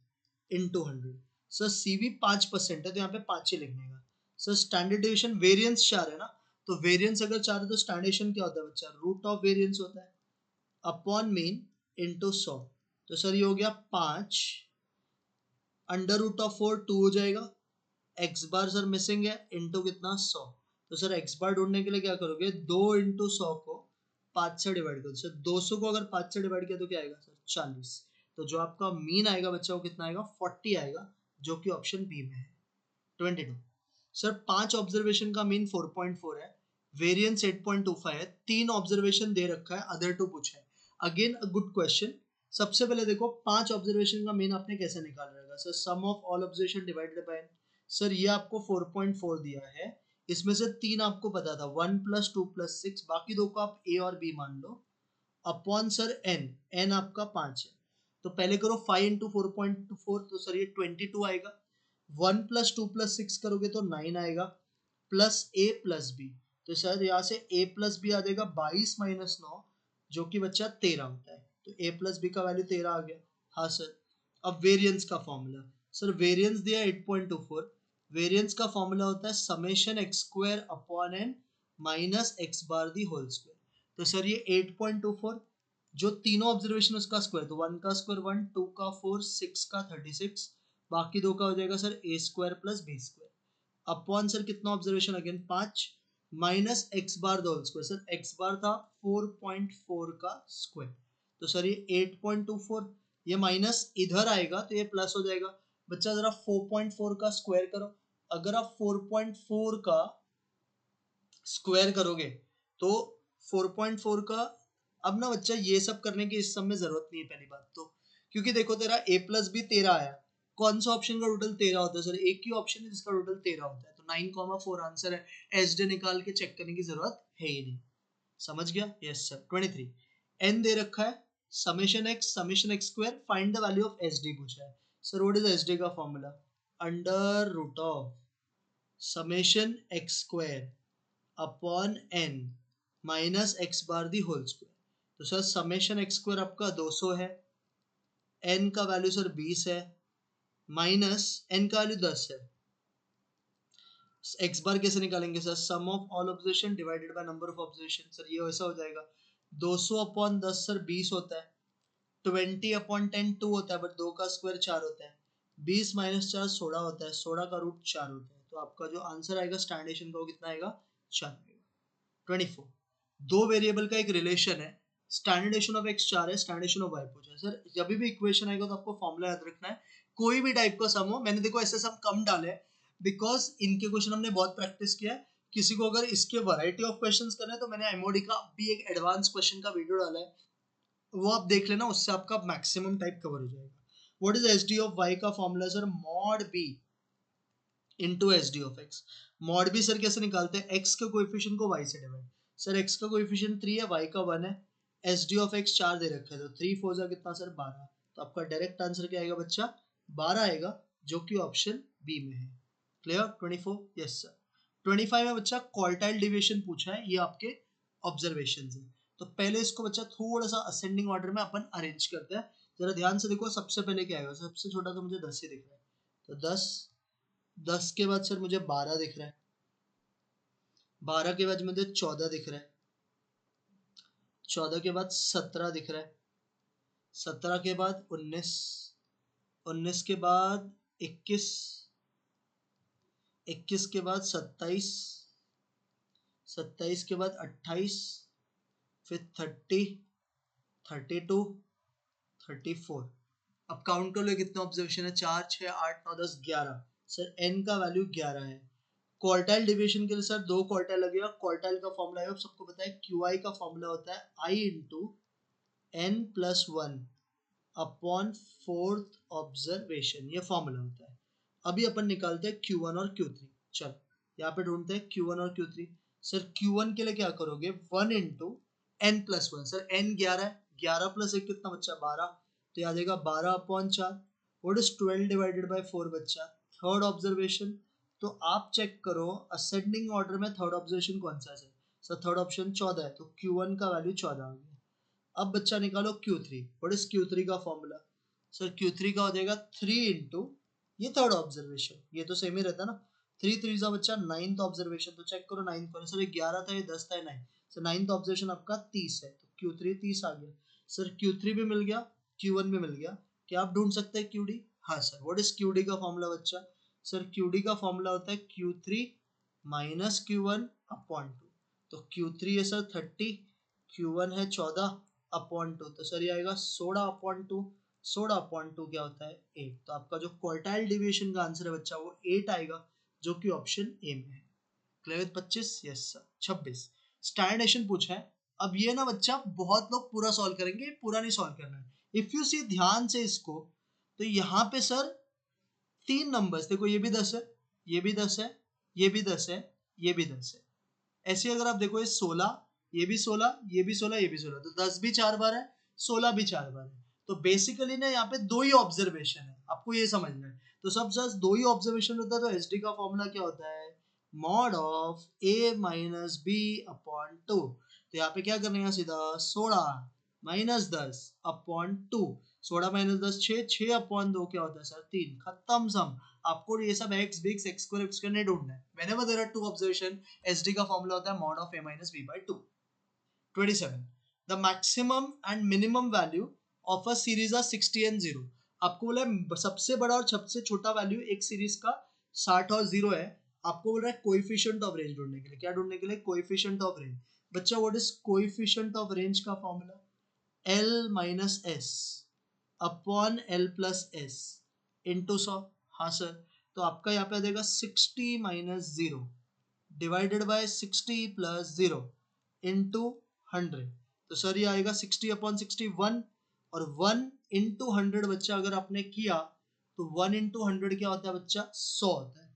into 100। Sir CV 5% है तो यहाँ पे 5 ही लिखने का। सर स्टैंडर्ड डिविएशन वेरिएंस 4 है ना, तो वेरिएंस अगर 4 है तो स्टैंडर्डेशन क्या होता है बच्चा? रूट ऑफ वेरिएंस होता है अपॉन मीन इनटू 100। तो सर ये हो गया 5, अंडर रूट ऑफ 4 2 हो जाएगा, एक्स बार सर मिसिंग है, इनटू कितना? 100। तो सर एक्स बार ढूंढने के लिए क्या करोगे? 2 इंटू 100 को 5 से डिवाइड करो। सर 200 को अगर 5 से डिवाइड किया तो क्या आएगा सर? 40। तो जो आपका मीन आएगा बच्चा वो कितना आएगा? 40 आएगा, जो कि ऑप्शन बी में है। 22 सर 5 ऑब्जर्वेशन का मीन 4.4 है, वेरिएंस 8.25 है, 3 ऑब्जर्वेशन दे रखा है, अदर टू पूछा है। Again a good question. सबसे पहले देखो 5 ऑब्जर्वेशन का मीन आपने कैसे निकाल रहेगा? Sir sum of all observation divided by. Sir ये आपको 4.4 दिया है, इसमें से 3 आपको पता था, 1 प्लस 2 प्लस 6, बाकी दो को आप ए और बी मान लो, अपॉन सर एन, एन आपका 5 है। तो पहले करो 5 इंटू 4.4, तो सर ये 22 आएगा। 1 प्लस 2 प्लस 6 करोगे तो 9 आएगा, प्लस ए प्लस बी। तो सर यहाँ से ए प्लस बी आ जाएगा 22 माइनस 9, जो कि बच्चा 13 होता है। तो ए प्लस बी का वैल्यू 13 आ गया। हाँ सर। अब वेरिएंस का फॉर्मूला, सर वेरिएंस दिया 8.24, वेरिएंस का फॉर्मूला होता है summation x square upon N minus x bar the whole square. तो सर ये 8.24 जो तीनों ऑब्जर्वेशन उसका स्क्वायर, तो 1 का स्क्वायर 1, 2 का 4, 6 का 36, बाकी दो का हो जाएगा sir A square plus B square upon sir कितना observation again 5 minus x bar the whole square, sir x bar था 4.4 का स्क्वायर। तो सर ये 8.24, ये माइनस इधर आएगा तो ये प्लस हो जाएगा। बच्चा जरा 4.4 का स्क्वायर करो, अगर आप 4.4 का स्क्वायर करोगे तो 4.4 का, अब ना बच्चा ये सब करने की इस सब में जरूरत नहीं है पहली बात तो, क्योंकि देखो तेरा a प्लस बी 13 आया, कौन सा ऑप्शन का टोटल 13 होता है सर, एक ही ऑप्शन है जिसका टोटल 13 होता है, तो 9,4 आंसर है, एस डी निकाल के चेक करने की जरूरत है ही नहीं। समझ गया? Yes sir. 23 n दे रखा है, summation x square, find the value of S D पूछा है। Sir what is S D का formula, under root of summation x square upon n minus x bar the whole square. तो sir summation x square आपका 200 है, n का value sir 20 है, minus n का value 10 है। एक्स बार कैसे निकालेंगे sir, sum of all observation divided by number of observation, sir ये वैसा हो जाएगा 200 अपॉन 10 सर 20 होता है, 20 अपॉन 10 2 होता है, बट 2 का स्क्वायर 4 होता है, 20 माइनस 4 16 होता है, 16 का रूट 4 होता है, तो आपका जो आंसर आएगा स्टैंडर्डेशन का वो कितना आएगा, 4 आएगा। 24 दो वेरिएबल का एक रिलेशन है, स्टैंडर्डेशन ऑफ एक्स 4 है, स्टैंडर्डेशन ऑफ वाई पूछा है। सर जब भी इक्वेशन आएगा तो आपको फॉर्मूला याद रखना है, कोई भी टाइप का सम हो, मैंने देखो ऐसे सम कम डाले हैं बिकॉज इनके क्वेश्चन हमने बहुत प्रैक्टिस किया है, किसी को अगर इसके वैरायटी ऑफ क्वेश्चंस करने तो मैंने एमओडी का भी एक एडवांस क्वेश्चन का वीडियो डाला है, वो आप देख लेना, उससे आपका मैक्सिमम टाइप कवर हो जाएगा। What is S D of Y का formula sir, mod B into S D of X. Mod B sir कैसे निकालते हैं, एक्स के कोएफिशिएंट को वाई से डिवाइड, सर एक्स का कोएफिशिएंट 3 है, वाई का 1 है, एस डी ऑफ एक्स 4 दे रखा है, तो 3 4 जा कितना सर 12, तो आपका डायरेक्ट आंसर क्या आएगा बच्चा, 12 आएगा, जो कि ऑप्शन बी में है। क्लियर? 24 yes sir. 25 में बच्चा क्वार्टाइल डिविएशन पूछा है, ये आपके ऑब्जर्वेशन है, तो पहले इसको बच्चा थोड़ा सा असेंडिंग ऑर्डर में अपन अरेंज करते हैं, जरा ध्यान से देखो, सबसे पहले क्या आएगा, सबसे छोटा तो मुझे 10 ही दिख रहा है, तो 10, 10 के बाद सर मुझे 12 दिख रहा है, 12 के बाद मुझे 14 दिख रहा है, 14 के बाद 17 दिख रहा है, 17 के बाद 19, 19 के बाद 21, 21 के बाद 27, 27 के बाद 28, फिर 30, 32, 34। अब काउंट कर लो कितने ऑब्जर्वेशन है, 4 6 8 9 10 11, सर n का वैल्यू 11 है। क्वार्टाइल डिविएशन के लिए सर दो क्वार्टाइल लगेगा, क्वार्टाइल का फॉर्मूला है, सबको पता है क्यू आई का फॉर्मूला होता है i into n plus 1 upon fourth observation, ये फॉर्मूला होता है। अभी अपन निकालते हैं Q1 और Q3, चलो यहाँ पे ढूंढते हैं Q1 और Q3। सर Q1 के लिए क्या करोगे, 1 into n plus 1, sir n 11 है, 11 प्लस 1 कितना बच्चा 12, तो याद आएगा 12 upon 4, what is 12 divided by 4 बच्चा, थर्ड ऑब्जर्वेशन, तो आप चेक करो असेंडिंग ऑर्डर में थर्ड ऑब्जर्वेशन कौन सा है, सर थर्ड ऑप्शन 14 है, तो Q1 का वैल्यू 14 आ गया। अब बच्चा निकालो Q3, व्हाट इज Q3 का फॉर्मूला, सर Q3 का हो जाएगा 3 इंटू, ये थर्ड ऑब्जर्वेशन, ये तो सेम ही रहता है ना, 3 3 का बच्चा 9th ऑब्जर्वेशन, तो चेक करो 9th करो, सर ये 11 था, ये 10 था, 9, सर 9th ऑब्जर्वेशन आपका 30 है, तो Q3 30 आ गया। सर Q3 भी मिल गया, Q1 भी मिल गया, क्या आप ढूंढ सकते हैं QD, हाँ सर। व्हाट इज QD का फॉर्मूला बच्चा, सर QD का फॉर्मूला होता है Q3 माइनस Q1 अपॉन 2, तो Q3 है सर 30, Q1 है 14 अपॉन 2, तो सर ये आएगा 16 अपॉन 2, 16 अपॉन 2 क्या होता है 8, तो आपका जो क्वार्टाइल डिविएशन का आंसर है बच्चा वो 8 आएगा, जो कि ऑप्शन ए में है। क्लियर? 25 yes sir. 26 स्टैंडर्डेशन पूछा है, अब ये ना बच्चा बहुत लोग पूरा सॉल्व करेंगे, पूरा नहीं सॉल्व करना है, इफ यू सी ध्यान से इसको, तो यहाँ पे सर 3 नंबर्स देखो, ये भी 10 है, ये भी 10 है, ये भी 10 है, ये भी 10 है, ऐसे अगर आप देखो ये 16, ये भी 16, ये भी 16, ये भी 16, तो 10 भी 4 बार है, 16 भी 4 बार है, तो बेसिकली ना यहाँ पे दो ही ऑब्जर्वेशन है, आपको ये समझना है, तो सब जस्ट दो ही ऑब्जर्वेशन होता है, तो एसडी का फॉर्मूला क्या होता है, mod of a minus B upon 2, तो यहाँ पे क्या करने का सीधा 16 -10/2। 16 - 10 6, 6/2 क्या होता है सर 3। खत्म सम। आपको ये सब x बिग्स x square x square नहीं ढूंढना है। whenever there are two observation SD का फॉर्मूला होता है mod of a minus b by 2। 27 the maximum and minimum value of a series are 60 and 0। आपको बोला है सबसे बड़ा और सबसे छोटा वैल्यू एक सीरीज का 60 और 0 है। आपको बोल रहा है कोएफिशिएंट ऑफ रेंज ढूंढने के लिए। क्या ढूंढने के लिए? Coefficient of range. बच्चा what is coefficient of range का formula? L minus S upon L plus S into 100। हाँ सर, तो आपका यहाँ पे आ जाएगा 60 minus 0 divided by 60 plus 0 into 100। तो सर ये आएगा 60 अपॉन 61 और 1 इंटू 100 बच्चा अगर आपने किया तो 1 इंटू 100 क्या होता है बच्चा? 100 होता है।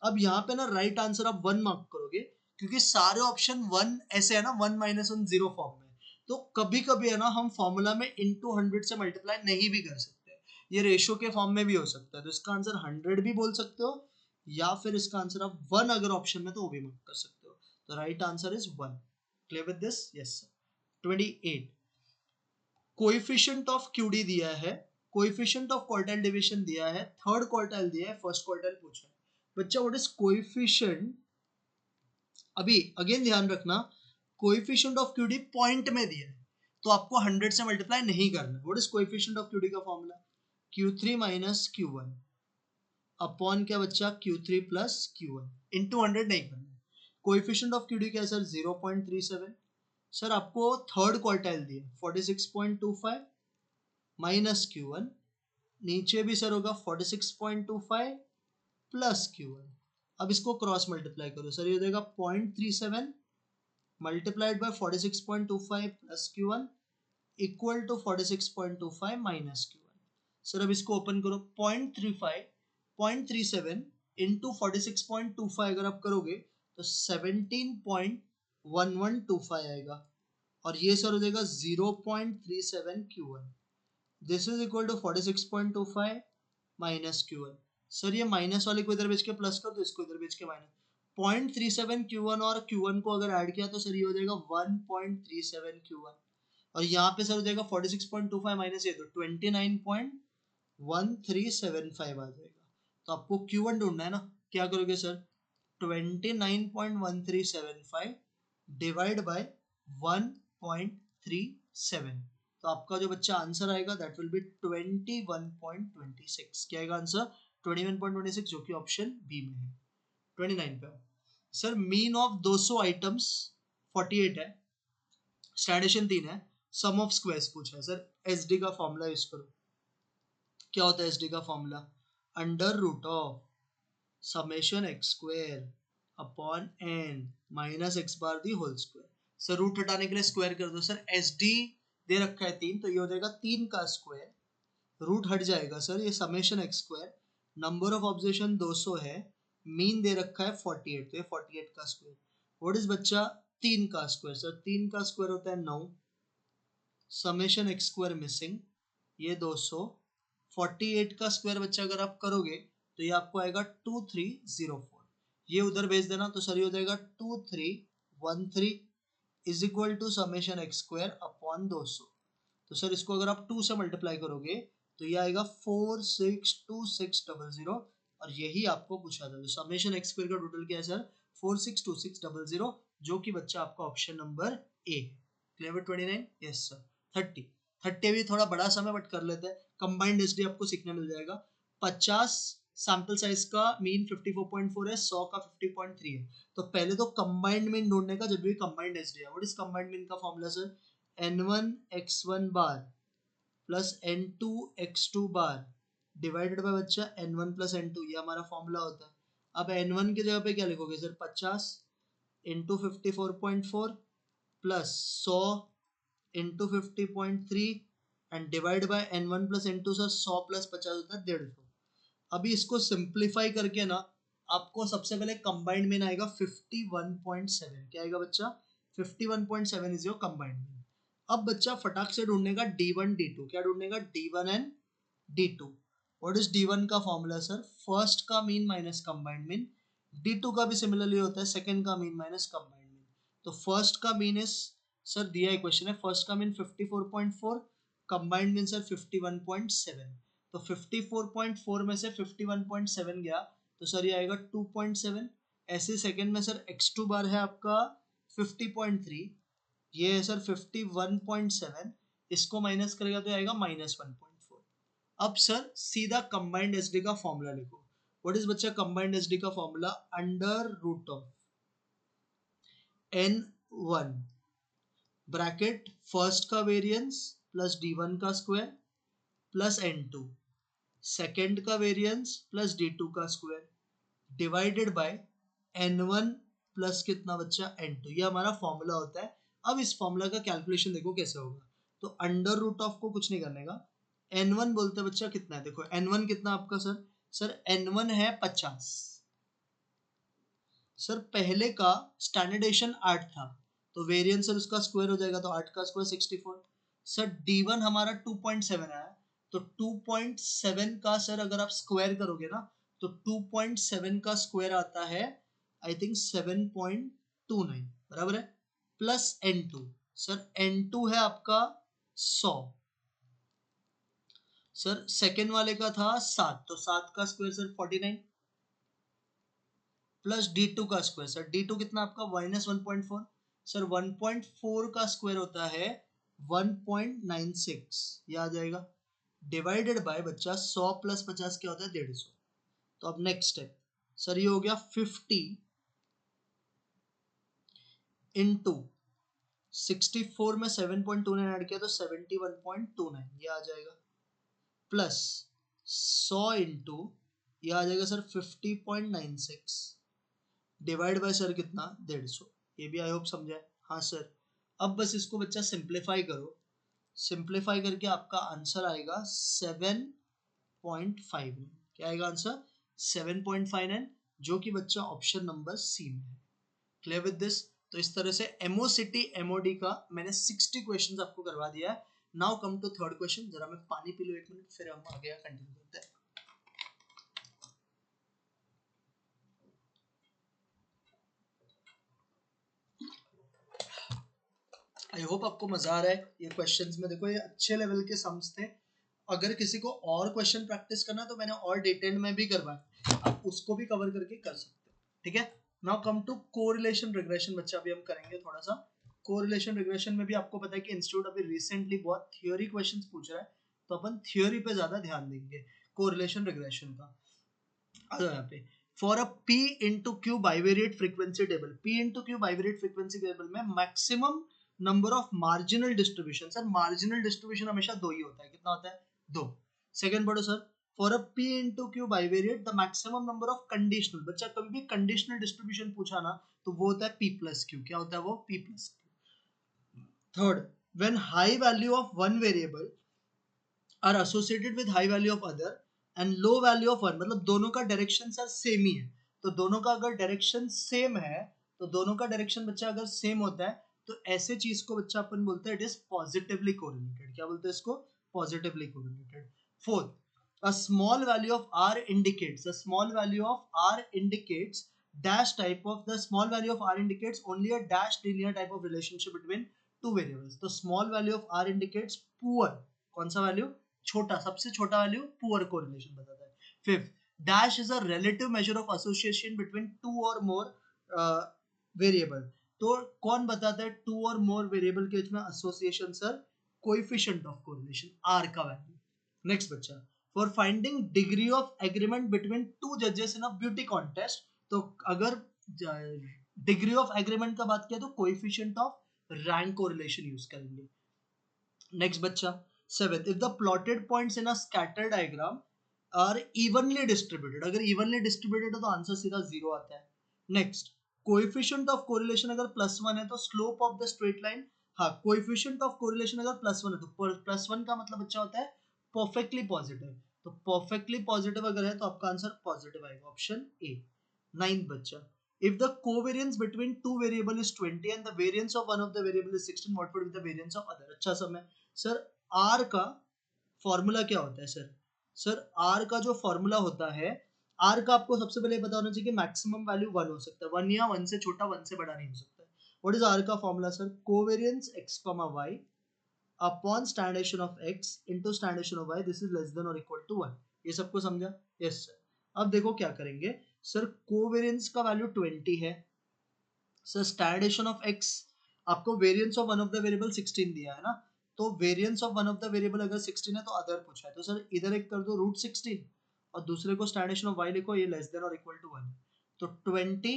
अब यहाँ पे ना राइट आंसर आप 1 मार्क करोगे क्योंकि सारे ऑप्शन 1 ऐसे है ना, 1 - 1 0 फॉर्म में। तो कभी कभी है ना हम फॉर्मूला में इंटू 100 से मल्टीप्लाई नहीं भी कर सकते, ये रेशियो के फॉर्म में भी हो सकता है। तो इसका आंसर 100 भी बोल सकते हो या फिर इसका आंसर आप 1 अगर ऑप्शन में तो वो भी मार्क कर सकते हो। तो right answer is 1। Clear with this? Yes sir. 28 coefficient of QD दिया है, कोएफिशिएंट ऑफ क्वार्टाइल डिवीजन दिया है, थर्ड क्वार्टाइल दिया है, फर्स्ट क्वार्टाइल पूछा है। बच्चा व्हाट इज कोएफिशिएंट? अभी अगेन ध्यान रखना, कोएफिशिएंट ऑफ क्यूडी पॉइंट में दिया है तो आपको 100 से मल्टीप्लाई नहीं करना। What is coefficient of QD का formula? Q3 minus Q1 upon क्या बच्चा? Q3 प्लस Q1 इंटू 100 नहीं करना। कोएफिशिएंट ऑफ क्यूडी क्या है सर? 0.37। सर आपको थर्ड क्वार्टाइल दिया 46.25 माइनस Q1, नीचे भी सर होगा 46.25 प्लस Q1। अब इसको क्रॉस मल्टीप्लाई करो सर, ये हो जाएगा 0.37 multiplied by 46.25 plus Q1 equal to 46.25 minus Q1। Sir अब इसको ओपन करो, 0.37 इंटू 46.25 अगर आप करोगे तो 17.1125 आएगा और ये सर हो जाएगा 0.37 Q1। This is equal to 46.25 minus Q1। Sir ये माइनस वाले को इधर भेज के प्लस कर दो, इसको इधर भेज के माइनस। 0.37 Q1 और Q1 को अगर ऐड किया तो सर ये हो जाएगा 1.37 Q1 और यहाँ पे सर हो जाएगा 46.25 माइनस ये तो 29.1375 आ जाएगा। तो आपको Q1 ढूंढना है ना, क्या करोगे सर? 29.1375 divide by 1.37। तो आपका जो बच्चा आंसर आएगा दैट विल बी 21.26। क्या आएगा आंसर? 21.26 जो कि ऑप्शन बी में है। 29 पे सर मीन ऑफ 200 आइटम्स 48 है, स्टैंडर्ड 3 है, सम ऑफ स्क्वायर्स पूछा है सर। एसडी का फॉर्मूला यूज करो। क्या होता है एसडी का formula? Under root of summation x square upon N minus x bar the whole square. Sir root हटाने के लिए स्क्वायर कर दो सर। एसडी दे रखा है 3 तो ये हो जाएगा 3 का स्क्वायर, रूट हट जाएगा सर, ये summation x square, number of observation 200 है, मीन दे रखा है 48 तो ये 48 का स्क्वायर। व्हाट इज बच्चा? 3 का स्क्वायर। सर 3 का स्क्वायर होता है 9, समेशन एक्स स्क्वायर मिसिंग, ये 200, 48 का स्क्वायर बच्चा अगर आप करोगे तो ये आपको आएगा 2304। ये उधर भेज देना तो सर ये हो जाएगा 2313 is equal to summation x square upon 200। तो सर इसको अगर आप 2 से मल्टीप्लाई करोगे तो ये आएगा 462600 और यही आपको पूछा था। तो समेशन एक्स स्क्वायर का टोटल क्या है सर? 462600 जो कि बच्चा आपका ऑप्शन नंबर ए है। क्लियर? 29? Yes sir. 30 भी थोड़ा बड़ा समय बट कर लेते हैं। कंबाइंड एसडी आपको सीखने मिल जाएगा। 50 सैंपल साइज का मीन 54.4 है, 100 का 50.3 है। तो पहले तो कंबाइंड मीन ढूंढने का, जब भी कंबाइंड एसडी है। व्हाट इज कंबाइंड मीन का formula sir? n1 x1 bar plus n2 x2 बार डिवाइडेड बाय बच्चा n1 प्लस n2, ये हमारा फॉर्मूला होता है। अब n1 की जगह पे क्या लिखोगे sir? 50 into 54.4 plus 100 into 50.3 and divide by n1 plus n2 sir 100 plus 50 होता है 150। अभी इसको सिंप्लीफाई करके ना आपको सबसे पहले कंबाइंड मीन आएगा 51.7। क्या आएगा बच्चा? 51.7 इज योर कंबाइंड मीन। अब बच्चा फटाक से ढूंढने का D1 D2। क्या ढूंढने का? D1 and D2। What is D1 का फॉर्मूला सर? फर्स्ट का mean minus combined mean. D2 का भी सिमिलरली होता है, सेकंड का मीन माइनस कंबाइंड मीन। तो फर्स्ट का मीन इज सर दिया है क्वेश्चन है फर्स्ट का मीन 54.4, कंबाइंड मीन सर 51.7, तो 54.4 में से 51.7 गया तो सर ये आएगा 2.7। ऐसे सेकंड में सर x2 बार है आपका 50.3, ये है सर 51.7, इसको माइनस करेगा तो आएगा -1.4। अब सर सीधा कंबाइंड एसडी का फॉर्मूला लिखो। व्हाट इज बच्चा कंबाइंड एसडी का formula? Under root of n1 bracket first का वेरिएंस प्लस d1 का स्क्वायर प्लस n2 सेकेंड का वेरिएंस प्लस d2 का square divided by n1 plus कितना बच्चा n2। ये हमारा फॉर्मूला होता है। अब इस फॉर्मूला का कैलकुलेशन देखो कैसे होगा। तो अंडर रूट ऑफ को कुछ नहीं करने का, n1 बोलते हैं बच्चा कितना है, देखो n1 कितना आपका सर n1 है 50। सर पहले का स्टैंडर्डेशन 8 था तो वेरिएंस सर उसका स्क्वायर हो जाएगा, तो 8 का स्क्वायर 64। सर d1 हमारा 2.7 आया तो 2.7 का सर अगर आप स्क्वायर करोगे ना तो 2.7 का स्क्वायर आता है आई थिंक 7.29 बराबर है, प्लस n2। सर n2 है आपका 100। सर सेकेंड वाले का था 7 तो 7 का स्क्वायर सर 49 प्लस d2 का स्क्वायर। सर d2 कितना आपका -1.4। सर 1.4 का स्क्वायर होता है 1.96, ये आ जाएगा डिवाइडेड बाय बच्चा 100 प्लस 50 क्या होता है 150। तो अब नेक्स्ट स्टेप सर ये हो गया 50 इंटू 64 में 7.29 ऐड किया तो 71.29 ये आ जाएगा, प्लस 100 इंटू ये आ जाएगा सर 50.96 डिवाइड बाय सर कितना 150। ये भी आई होप समझा है। हाँ सर। अब बस इसको बच्चा सिंप्लीफाई करो, सिंप्लीफाई करके आपका आंसर आएगा 7.59। क्या आएगा आंसर? 7.59, जो कि बच्चा ऑप्शन नंबर सी में है। Clear with this? तो इस तरह से एमओसीटी एमओडी का मैंने 60 क्वेश्चंस आपको करवा दिया है। Now come to third question. जरा मैं पानी पी लूं 1 मिनट, फिर हम आगे कंटिन्यू करते हैं। आई होप आपको मजा आ रहा है ये क्वेश्चंस में। देखो ये अच्छे लेवल के सम्स थे। अगर किसी को और क्वेश्चन प्रैक्टिस करना तो मैंने और डिटेल में भी करवाया, आप उसको भी कवर करके कर सकते हो। ठीक है। Now come to correlation regression. बच्चा अभी हम करेंगे थोड़ा सा कोरिलेशन रिग्रेशन में भी। आपको पता है कि इंस्टीट्यूट अभी रिसेंटली बहुत थियोरी क्वेश्चंस पूछ रहा है, तो अपन थियोरी पे ज्यादा ध्यान देंगे कोरिलेशन रिग्रेशन का। आ जाओ यहाँ पे। For a p into Q bivariate frequency table, p into Q bivariate frequency table में maximum number of marginal distribution. Sir marginal distribution हमेशा 2 ही होता है। कितना होता है? 2। सेकंड पढ़ो sir. For a p into Q bivariate the maximum number of conditional. बच्चा कभी भी कंडीशनल डिस्ट्रीब्यूशन पूछा ना तो वो होता है p प्लस क्यू। क्या होता है वो? p plus q. Third, when high value of one variable are associated with high value of other and low value of one, मतलब दोनों का डायरेक्शन सर सेम ही है। तो दोनों का अगर डायरेक्शन सेम है, तो दोनों का डायरेक्शन बच्चा अगर सेम होता है तो ऐसे चीज को बच्चा अपन बोलते हैं इट इज पॉजिटिवली कोरिलेटेड। क्या बोलते हैं इसको? Positively correlated. Fourth, a small value of r indicates, the small value of r indicates dash type of, the small value of r indicates only a dash linear type of relationship between two variables. तो small value of r indicates poor, कौन सा value? छोटा, सबसे छोटा value poor correlation बताता है। Fifth, dash is a relative measure of association between two और मोर variable. तो कौन बताता है टू और मोर वेरिएबल के बीच में association? Sir coefficient of correlation, r का वैल्यू। नेक्स्ट बच्चा, for finding degree of agreement between two जजेस इन अ ब्यूटी कॉन्टेस्ट, तो अगर डिग्री ऑफ एग्रीमेंट का बात किया तो coefficient of rank correlation use करेंगे। नेक्स्ट बच्चा, seventh, if the plotted points in a scatter diagram are evenly distributed, अगर इवनली डिस्ट्रीब्यूटेड है तो आंसर सीधा 0 आता है। नेक्स्ट, कोएफिशिएंट ऑफ कोरिलेशन अगर +1 है तो slope of the straight line, हाँ कोएफिशिएंट ऑफ कोरिलेशन अगर +1 है तो +1 का मतलब अच्छा होता है परफेक्टली पॉजिटिव। तो परफेक्टली पॉजिटिव अगर है तो आपका आंसर पॉजिटिव आएगा, ऑप्शन ए। नाइन्थ बच्चा, if the covariance between two variable is 20 and the variance of one of the variable is 16, what would be the variance of other? अच्छा समय sir r का formula क्या होता है sir r का जो formula होता है, r का आपको सबसे पहले पता होना चाहिए कि मैक्सिमम वैल्यू 1 हो सकता है। 1 या 1 से छोटा 1 से बड़ा नहीं हो सकता है। व्हाट इज आर का formula sir? Covariance x, y upon standard of x into standard of y, this is less than और इक्वल टू 1। ये सबको समझा? Yes sir. अब देखो क्या करेंगे सर, कोवेरियंस का वैल्यू 20 है सर, स्टैंडर्ड ऑफ x आपको variance of one of the variable 16 दिया है ना, तो variance of one of the variable अगर 16 है तो अदर पूछा है, तो सर इधर एक कर दो रूट 16 और दूसरे को स्टैंडर्ड ऑफ y लिखो, ये लेस देन और इक्वल टू 1। तो 20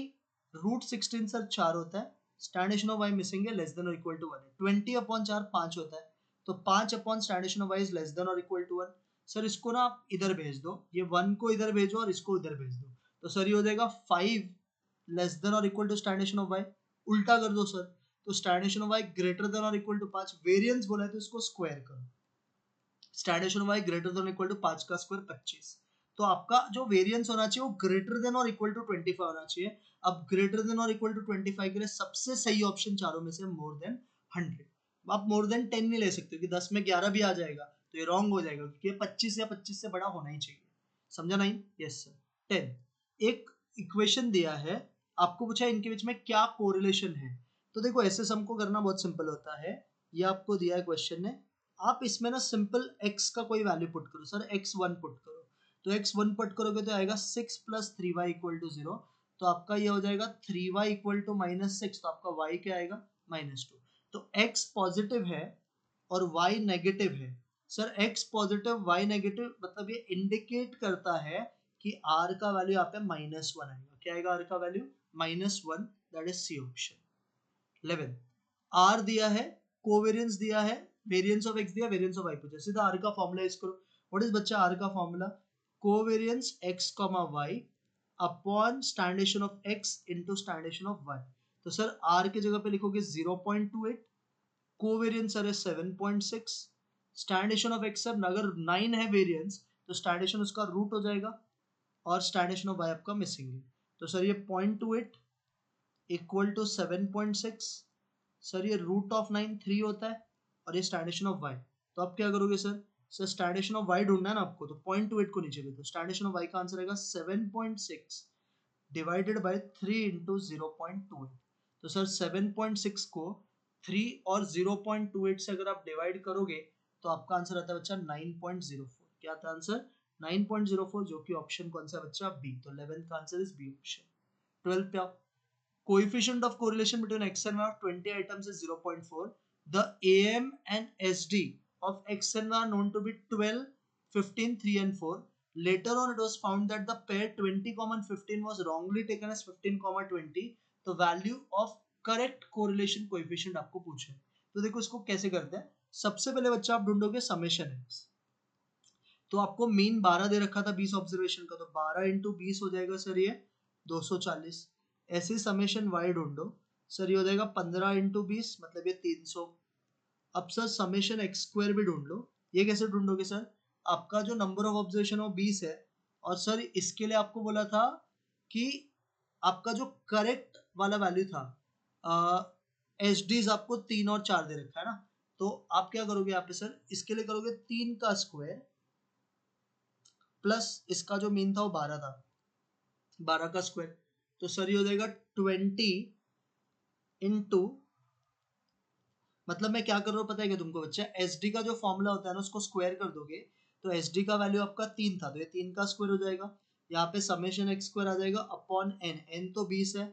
रूट 16 सर 4 होता है, स्टैंडर्ड ऑफ y मिसिंग है, लेस देन और इक्वल टू 1 है। 20 अपॉन 4 5 होता है, तो 5 upon standard of y is less than और इक्वल टू 1। सर इसको ना आप इधर भेज दो, ये 1 को इधर भेजो और इसको इधर भेज दो, तो सर ये हो जाएगा 5 लेस देन और equal to standard of y। उल्टा कर दो सर, तो standard of y greater than और इक्वल टू 5, वेरिएंस बोला है तो इसको स्क्वायर करो, standard of y greater than और इक्वल टू 5 का स्क्वायर 25। तो आपका जो वेरिएंस होना चाहिए वो ग्रेटर देन और इक्वल टू 25 होना चाहिए। अब ग्रेटर देन और इक्वल टू 25 के लिए सबसे सही ऑप्शन चारों में से मोर देन 100। आप मोर देन 10 नहीं ले सकते क्योंकि 10 में 11 भी आ जाएगा तो ये रॉन्ग हो जाएगा, क्योंकि ये 25 या 25 से बड़ा होना ही चाहिए। समझा नहीं? Yes sir. 10 एक इक्वेशन दिया है, आपको पूछा है इनके बीच में क्या कोरिलेशन है। तो देखो ऐसे सम को करना बहुत सिंपल होता है, ये आपको दिया है क्वेश्चन ने, आप इसमें ना सिंपल x का कोई वैल्यू पुट करो सर, x1 पुट करो, तो x1 पुट करोगे तो आएगा 6 प्लस 3y इक्वल टू 0, तो आपका ये हो जाएगा 3y इक्वल टू -6, तो आपका y क्या आएगा -2। तो x पॉजिटिव है और y नेगेटिव है sir, x positive y negative मतलब ये इंडिकेट करता है कि r का वैल्यू यहाँ पे -1 आएगा। क्या आएगा r का value? -1, that is C option. 11 r दिया है, कोवेरियंस दिया है, वेरिएंस ऑफ x दिया, वेरिएंस ऑफ y पूछा, सीधा r का फॉर्मूला यूज करो। व्हाट इज बच्चा r का फॉर्मूला? Covariance x, y upon standard of x into standard of y। तो सर r की जगह पे लिखोगे 0.28, कोवेरियंस सर है 7.6, स्टैंडर्ड ऑफ x सर अगर 9 है वेरिएंस तो स्टैंडर्ड उसका रूट हो जाएगा और स्टैंडर्ड ऑफ y आपका मिसिंग है, तो सर ये 0.28 इक्वल टू 7.6, सर ये रूट ऑफ 9 3 होता है और ये स्टैंडर्ड ऑफ y। तो आप क्या करोगे sir? Sir standard of y ढूंढना है ना आपको, तो 0.28 को नीचे भेजो, स्टैंडर्ड ऑफ y का आंसर आएगा 7.6 डिवाइडेड बाय 3 इंटू 0.28। तो सर 7.6 को 3 और 0.28 से अगर आप डिवाइड करोगे तो आपका आंसर आता है बच्चा 9.04। क्या आता है आंसर? 9.04, जो कि ऑप्शन कौन सा बच्चा? बी। तो 11th का आंसर इज बी ऑप्शन। 12 पे आओ। Coefficient of correlation between x and y of 20 items is 0.4. The AM and SD of x and y are known to be 12, 15, 3 and 4. Later on it was found that the pair 20, 15 was wrongly taken as 15, 20. तो value of correct correlation coefficient आपको पूछे। तो देखो इसको कैसे करते हैं। सबसे पहले बच्चा आप ढूंढोगे समेशन x, तो आपको मीन 12 दे रखा था 20 ऑब्जर्वेशन का, तो 12 इंटू 20 हो जाएगा सर ये 240। ऐसे समेशन y ढूंढो सर, ये हो जाएगा 15 इंटू 20 मतलब ये 300। अब सर समेशन x स्क्वायर भी ढूंढ लो। ये कैसे ढूंढोगे सर? आपका जो नंबर ऑफ ऑब्जर्वेशन वो 20 है और सर इसके लिए आपको बोला था कि आपका जो करेक्ट वाला वैल्यू था एच डीज आपको 3 और 4 दे रखा है ना, तो आप क्या करोगे यहाँ पे सर? इसके लिए करोगे 3 का स्क्वायर प्लस इसका जो मीन था वो 12 था, 12 का स्क्वायर, तो सर ये हो जाएगा 20 इंटू, मतलब मैं क्या कर रहा हूँ पता है क्या तुमको बच्चा? एस डी का जो फॉर्मूला होता है ना उसको स्क्वायर कर दोगे तो एस डी का वैल्यू आपका 3 था, तो ये 3 का स्क्वायर हो जाएगा। यहाँ पे समेशन एक्स स्क्वायर आ जाएगा अपॉन एन, एन तो 20 है,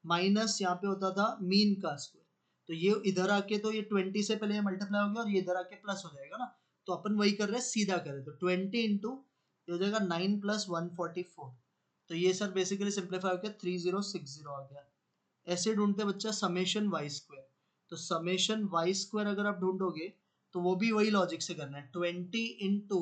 माइनस यहाँ पे होता था मीन का स्क्वायर, तो ये इधर आके तो ये 20 से पहले मल्टीप्लाई हो गया और ये इधर आके प्लस हो जाएगा ना, तो अपन वही कर रहे हैं, सीधा कर रहे हैं। तो 20 इंटू ये हो जाएगा 9 प्लस 144, तो ये सर बेसिकली सिंप्लीफाई होकर 3060 आ गया। ऐसे ढूंढते बच्चा समेशन वाई स्क्वायर, तो समेशन वाई स्क्वायर अगर आप ढूंढोगे तो वो भी वही लॉजिक से करना है। 20 इंटू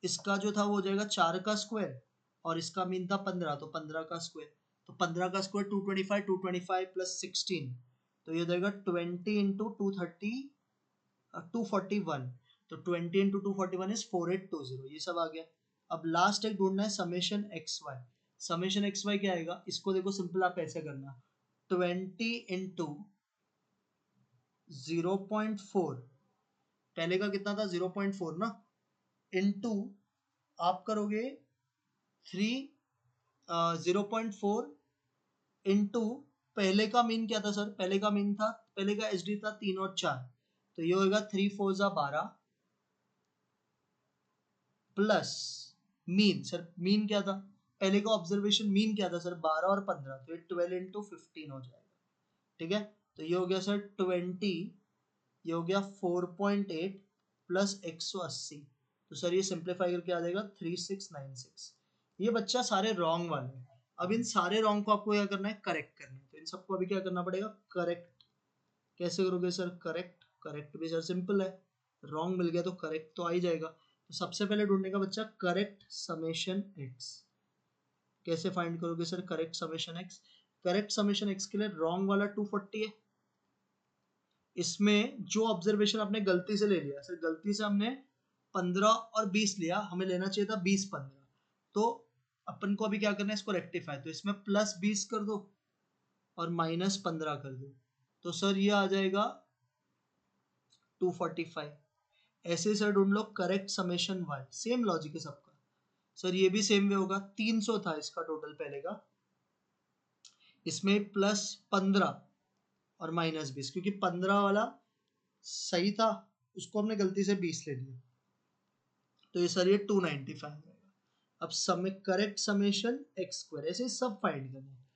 इसका जो था वो हो जाएगा 4 का स्क्वायर और इसका मीन था 15, तो 15 का स्क्वायर, तो 15 का स्क्वायर 225, 225 प्लस 16, तो ये हो जाएगा 20 इंटू 230 241, तो 20 इंटू 241 इज 4820, ये सब आ गया। अब लास्ट एक ढूंढना है summation x y. Summation x y क्या आएगा? इसको देखो सिंपल आप ऐसे करना, 20 इंटू 0.4, पहले का कितना था 0.4 ना, इंटू आप करोगे 3 0.4 इंटू पहले का मीन क्या था सर? पहले का एसडी था 3 और 4, तो ये होगा 3 4 12 प्लस मीन। सर मीन क्या था? पहले का ऑब्जर्वेशन मीन क्या था सर? 12 और 15, तो ये 12 इंटू 15 हो जाएगा। ठीक है, तो ये हो गया सर 20, ये हो गया 4.8 प्लस 180, तो सर ये सिंप्लीफाई करके आ जाएगा 3696। ये बच्चा सारे रॉन्ग वाले हैं। अब इन सारे रॉन्ग को आपको क्या करना है? करेक्ट करना है। तो इन सबको अभी क्या करना पड़ेगा? करेक्ट। कैसे करोगे सर करेक्ट? करेक्ट भी सर सिंपल है, रॉन्ग मिल गया तो करेक्ट तो आ ही जाएगा। तो सबसे पहले ढूंढने का बच्चा करेक्ट समेशन एक्स। कैसे फाइंड करोगे sir correct summation x? Correct summation x के लिए रॉन्ग वाला 240 है, इसमें जो ऑब्जर्वेशन आपने गलती से ले लिया, सर गलती से हमने 15 और 20 लिया, हमें लेना चाहिए था 20 15, तो अपन को अभी क्या करना है? इसको रेक्टिफाई, तो इसमें प्लस 20 कर दो और माइनस 15 कर दो, तो सर ये आ जाएगा 245। ऐसे सर ढूंढ लो correct summation Y. Same logic है सबका सर, ये भी सेम वे होगा। 300 था इसका टोटल पहले का, इसमें प्लस 15 और माइनस 20, क्योंकि 15 वाला सही था, उसको हमने गलती से 20 ले लिया, तो ये सर ये 295 रहेगा। अब समय करेक्ट समेशन एक्स स्क्वायर, ऐसे सब फाइंड करना है,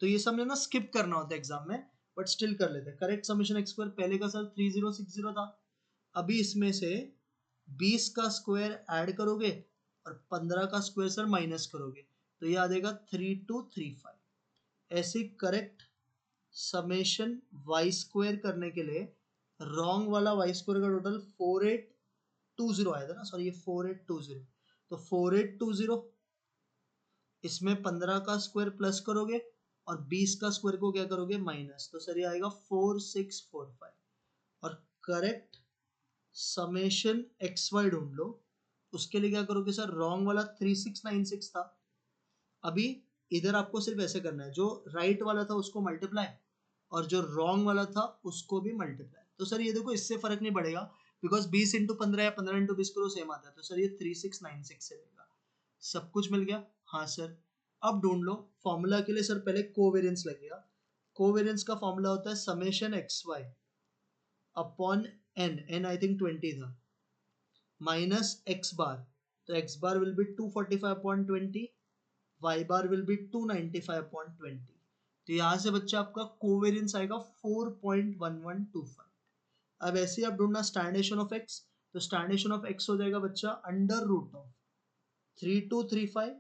तो ये सब ना स्किप करना होता है एग्जाम में, बट स्टिल कर लेते हैं। करेक्ट समेशन एक्स स्क्वायर पहले का सर 3060 था, अभी इसमें से 20 का स्क्वायर ऐड करोगे और 15 का स्क्वायर सर माइनस करोगे, तो ये आ जाएगा 3235। ऐसे करेक्ट समेशन वाई स्क्वायर करने के लिए रॉन्ग वाला वाई स्क्वायर का टोटल 4820 आया था ना सॉरी, ये 4820, तो 4820 इसमें 15 का स्क्वायर प्लस करोगे और 20 का स्क्वायर को क्या करोगे? माइनस, तो सर ये आएगा 4645। और करेक्ट समेशन एक्स वाई ढूंढ लो, उसके लिए क्या करोगे सर? रॉन्ग वाला 3696 था, अभी इधर आपको सिर्फ ऐसे करना है, जो राइट वाला था उसको मल्टीप्लाई और जो रॉन्ग वाला था उसको भी मल्टीप्लाई। तो सर ये देखो इससे फर्क नहीं पड़ेगा, बिकॉज 20 इंटू 15 या 15 इंटू 20 करो सेम आता है, तो सर ये 3696 से लेगा। सब कुछ मिल गया? हाँ सर। अब ढूंढ लो फॉर्मूला के लिए, सर पहले कोवेरियंस लगेगा। कोवेरियंस का फॉर्मूला होता है summation x y upon n, n I think 20 था, माइनस एक्स बार, तो x bar will be 245/20, y bar will be 295/20। तो यहाँ से बच्चा आपका कोवेरियंस आएगा 4.1125। अब ऐसे ही आप ढूंढना स्टैंडर्डेशन ऑफ एक्स, तो स्टैंडर्डेशन ऑफ एक्स हो जाएगा बच्चा under root of 3235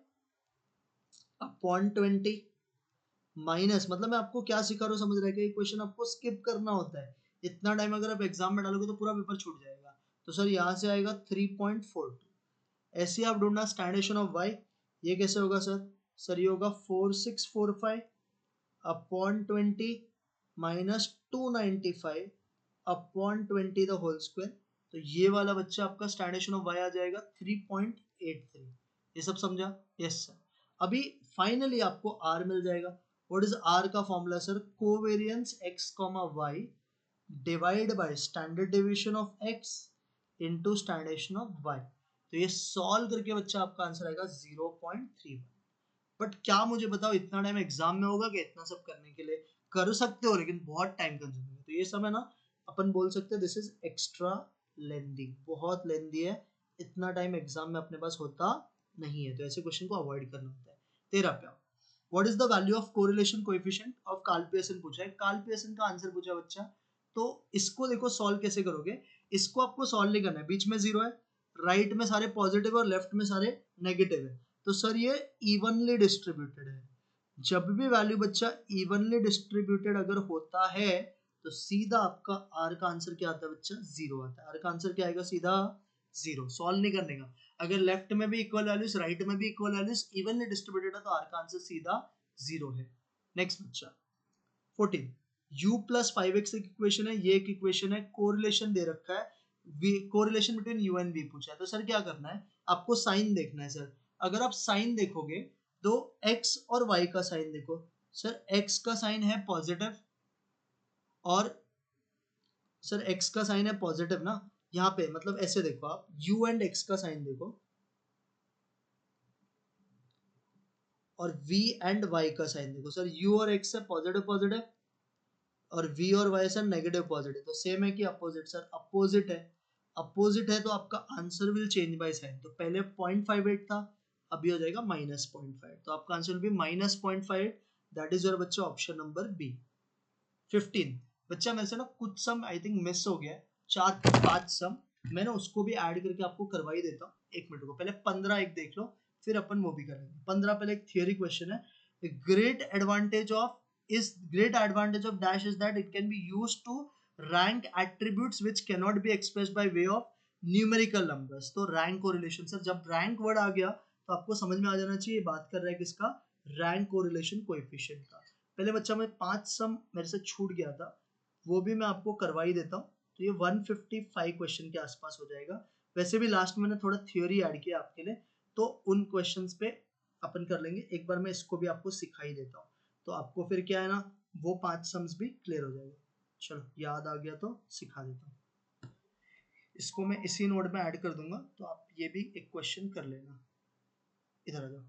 upon 20 minus, मतलब मैं आपको क्या सिखा रहा हूँ समझ रहे हैं? कि क्वेश्चन आपको स्किप करना होता है, इतना टाइम अगर आप एग्जाम में डालोगे तो पूरा पेपर छूट जाएगा। तो सर यहाँ से आएगा 3.42। ऐसे आप ढूंढना स्टैंडर्डेशन ऑफ वाई, ये कैसे होगा सर? सर ये होगा 4645 upon 20 minus 295 upon 20 the whole square, तो ये वाला बच्चा आपका स्टैंडर्डेशन ऑफ वाई आ जाएगा 3.83। ये सब समझा? Yes sir. अभी फाइनली आपको आर मिल जाएगा। व्हाट इज आर का formula sir? Covariance X comma Y divide by standard deviation of X into standardisation of Y. तो ये सॉल्व करके बच्चा आपका आंसर आएगा 0.31। बट क्या मुझे बताओ इतना टाइम एग्जाम में होगा कि इतना सब करने के लिए? कर सकते हो लेकिन बहुत टाइम कंज्यूमिंग है, तो ये सब है ना अपन बोल सकते हैं दिस इज एक्स्ट्रा लेंदी, बहुत लेंदी है, इतना टाइम एग्जाम में अपने पास होता नहीं है, तो ऐसे क्वेश्चन को अवॉइड करना होता है। 13 पे what is the value of correlation coefficient of Karl Pearson पूछा है। कार्ल पियर्सन का आंसर पूछा बच्चा, तो इसको देखो सॉल्व कैसे करोगे। इसको आपको सॉल्व नहीं करना है, बीच में जीरो है, राइट में सारे पॉजिटिव और लेफ्ट में सारे नेगेटिव है, तो सर ये इवनली डिस्ट्रीब्यूटेड है। जब भी वैल्यू बच्चा इवनली डिस्ट्रीब्यूटेड अगर होता है तो सीधा आपका आर का आंसर क्या आता है बच्चा? जीरो आता है। आर का आंसर क्या आएगा? सीधा जीरो। सॉल्व नहीं करने का, अगर लेफ्ट में भी इक्वल वैल्यूज राइट में भी इक्वल वैल्यूज इवनली डिस्ट्रीब्यूटेड है तो आर का आंसर सीधा जीरो है। नेक्स्ट बच्चा 14, u प्लस 5x एक इक्वेशन है, ये एक इक्वेशन है, कोरिलेशन दे रखा है, correlation between u and v पूछा है, तो सर क्या करना है? आपको साइन देखना है सर। अगर आप साइन देखोगे तो x और y का साइन देखो। सर x का साइन है पॉजिटिव और सर x का साइन है पॉजिटिव ना, यहाँ पे मतलब ऐसे देखो आप u एंड x का साइन देखो और v एंड y का साइन देखो सर, u और x है पॉजिटिव पॉजिटिव और v और y सर नेगेटिव पॉजिटिव, तो सेम है कि अपोजिट सर, अपोजिट है, अपोजिट है तो आपका answer will change by sine. तो पहले 0.58 था, अभी हो जाएगा -0.5, तो आपका answer will B -0.58, that is your बच्चा ऑप्शन नंबर बी। 15 बच्चा मेरे से ना कुछ सम आई थिंक मिस हो गया है, 4-5 सम, मैं ना उसको भी ऐड करके आपको करवा ही देता हूँ। एक मिनट को पहले 15 एक देख लो, फिर अपन वो भी करेंगे। 15 पहले एक थियोरी क्वेश्चन है, great advantage of dash is that it can be used to rank attributes which cannot be expressed by way of numerical numbers। तो रैंक कोरिलेशन सर, जब रैंक वर्ड आ गया तो आपको समझ में आ जाना चाहिए बात कर रहा है किसका, रैंक कोरिलेशन कोएफिशिएंट का। पहले बच्चा मैं 5 सम मेरे से छूट गया था, वो भी मैं आपको करवा ही देता हूँ। तो ये 155 क्वेश्चन के आसपास हो जाएगा। वैसे भी लास्ट में मैंने थोड़ा थ्योरी ऐड किया आपके लिए, तो उन क्वेश्चंस पे अपन कर लेंगे। एक बार मैं इसको भी आपको सिखा ही देता हूँ, तो आपको फिर क्या है ना, वो 5 सम्स भी क्लियर हो जाएगा। चलो याद आ गया तो सिखा देता हूँ, इसको मैं इसी नोट में ऐड कर दूंगा, तो आप ये भी एक क्वेश्चन कर लेना। इधर आ जाओ,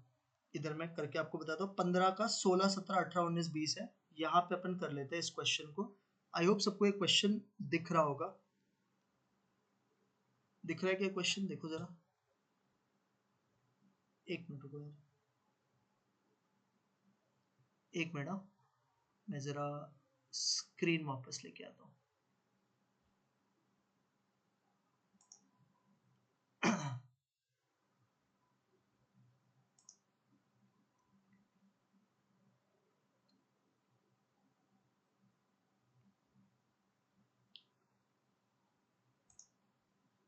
इधर मैं करके आपको बताता हूँ। 15 का 16, 17, 18, 19, 20 है, यहाँ पे अपन कर लेते हैं इस क्वेश्चन को। आई होप सबको एक क्वेश्चन दिख रहा होगा, दिख रहा है क्या क्वेश्चन, देखो जरा, एक मिनट रुको यार, एक मिनट, मैं जरा स्क्रीन वापस लेके आता हूँ।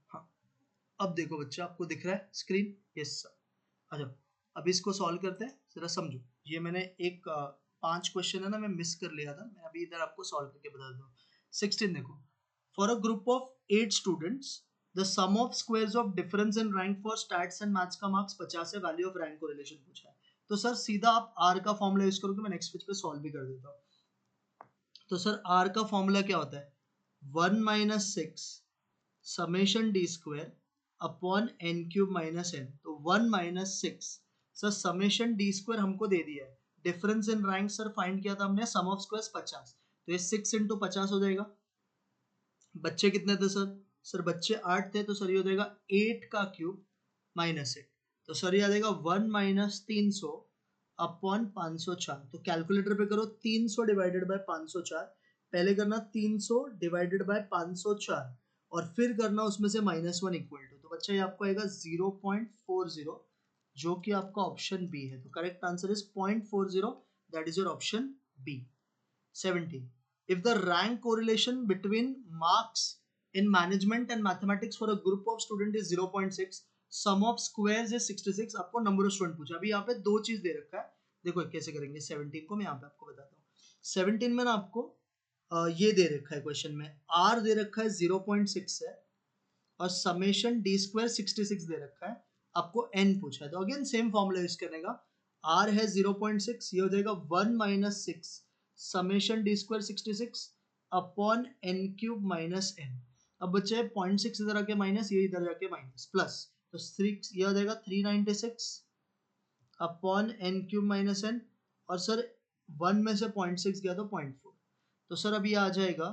हाँ, अब देखो बच्चा, आपको दिख रहा है स्क्रीन, यस सर। अच्छा, अब इसको सॉल्व करते हैं, जरा समझो। ये मैंने एक 5 क्वेश्चन है ना, मैं मिस कर लिया था, मैं अभी इधर आपको सॉल्व करके बता दूँ। 16 देखो, for a group of 8 students the sum of squares of difference in rank for stats and maths का मार्क्स 50 है, वैल्यू ऑफ रैंक कोरिलेशन पूछा है। तो सर सीधा आप आर का फॉर्मूला यूज करोगे, मैं नेक्स्ट पेज पे सॉल्व भी कर देता हूँ। तो सर आर का फॉर्मूला क्या होता है, 1 - 6 summation d square upon n cube minus n. तो 1 - 6 सर समेशन डी स्क्वायर हमको दे दिया है, difference in rank sir find किया था हमने, सम ऑफ स्क्वायर्स 50, तो ये 6 × 50 हो जाएगा। बच्चे कितने थे सर, सर बच्चे 8 थे, तो सर ये हो जाएगा 8 का क्यूब -8, तो सर ये आ जाएगा 1 - 300 अपॉन 504। तो कैलकुलेटर पे करो, 300 डिवाइडेड बाय 504, पहले करना 300 डिवाइडेड बाय 504 और फिर करना उसमें से -1 इक्वल टू, तो बच्चा ये आपको आएगा 0.40, जो कि आपका ऑप्शन बी है। तो correct answer is 0.40, that is your option B. 17. If the rank correlation between marks in management and mathematics for a group of student is 0.6, sum of squares is 66, आपको number of student पूछा। अभी यहाँ पे दो चीज दे रखा है, देखो कैसे करेंगे। 17 को मैं यहाँ पे आपको बताता हूँ। 17 में ना आपको ये दे रखा है क्वेश्चन में, r दे रखा है 0.6 है और समेशन डी स्क्वायर 66 दे रखा है, आपको n पूछा है। तो अगेन सेम फॉर्मूला यूज करने का, r है 0.6, ये हो जाएगा 1 - 6 summation d square 66 upon n cube minus n। अब बच्चे 0.6 इधर आके माइनस, ये इधर जाके माइनस प्लस, तो 6 ये हो जाएगा 396 upon n cube minus n, और सर 1 में से 0.6 गया तो 0.4, तो सर अभी आ जाएगा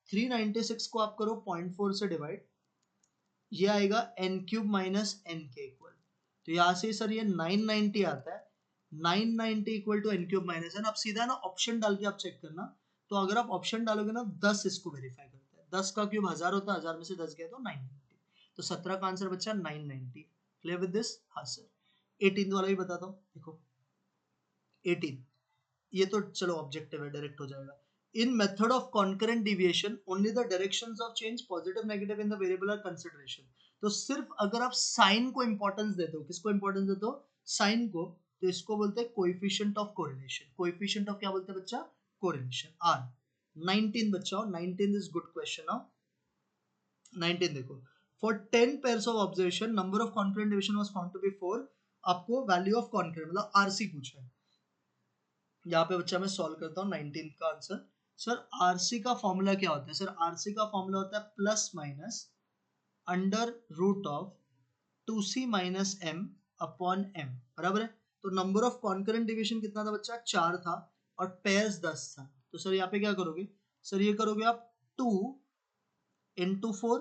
396 को आप करो 0.4 से डिवाइड, ये आएगा n क्यूब माइनस n के इक्वल। तो यहाँ से सर ये 990 आता है, 990 equal to n cube minus n। अब सीधा ना ऑप्शन डाल के आप चेक करना, तो अगर आप ऑप्शन डालोगे ना 10 इसको वेरीफाई करता है, 10 का क्यूब 1000 होता है, 1000 में से 10 गया तो 990, तो 17 का आंसर बच्चा 990। Clear with this? हाँ सर। 18 वाला भी बताता हूँ, देखो 18, ये तो चलो ऑब्जेक्टिव है, डायरेक्ट हो जाएगा। In method of concurrent deviation, only the directions of change positive negative in the variable are consideration। तो सिर्फ अगर आप साइन को इंपॉर्टेंस देते हो, किसको इंपॉर्टेंस देते हो, साइन को, तो इसको बोलते हैं coefficient of correlation. Coefficient of क्या बोलते हैं बच्चा, कोरिलेशन, आर। 19 बच्चा, 19 इज गुड क्वेश्चन। नाउ 19 देखो, for 10 pairs of observation number of concurrent division was found to be 4, आपको वैल्यू ऑफ कॉन्करेंट मतलब आरसी पूछा है। यहाँ पे बच्चा मैं सॉल्व करता हूँ 19 का आंसर। सर आरसी का फॉर्मूला क्या होता है, सर आरसी का फॉर्मूला होता है plus minus under root of 2c minus m upon m, बराबर है। तो नंबर ऑफ कॉन्करेंट डिवीजन कितना था बच्चा, 4 था, और पेयर्स 10 था। तो सर यहाँ पे क्या करोगे, सर ये करोगे आप 2 into 4।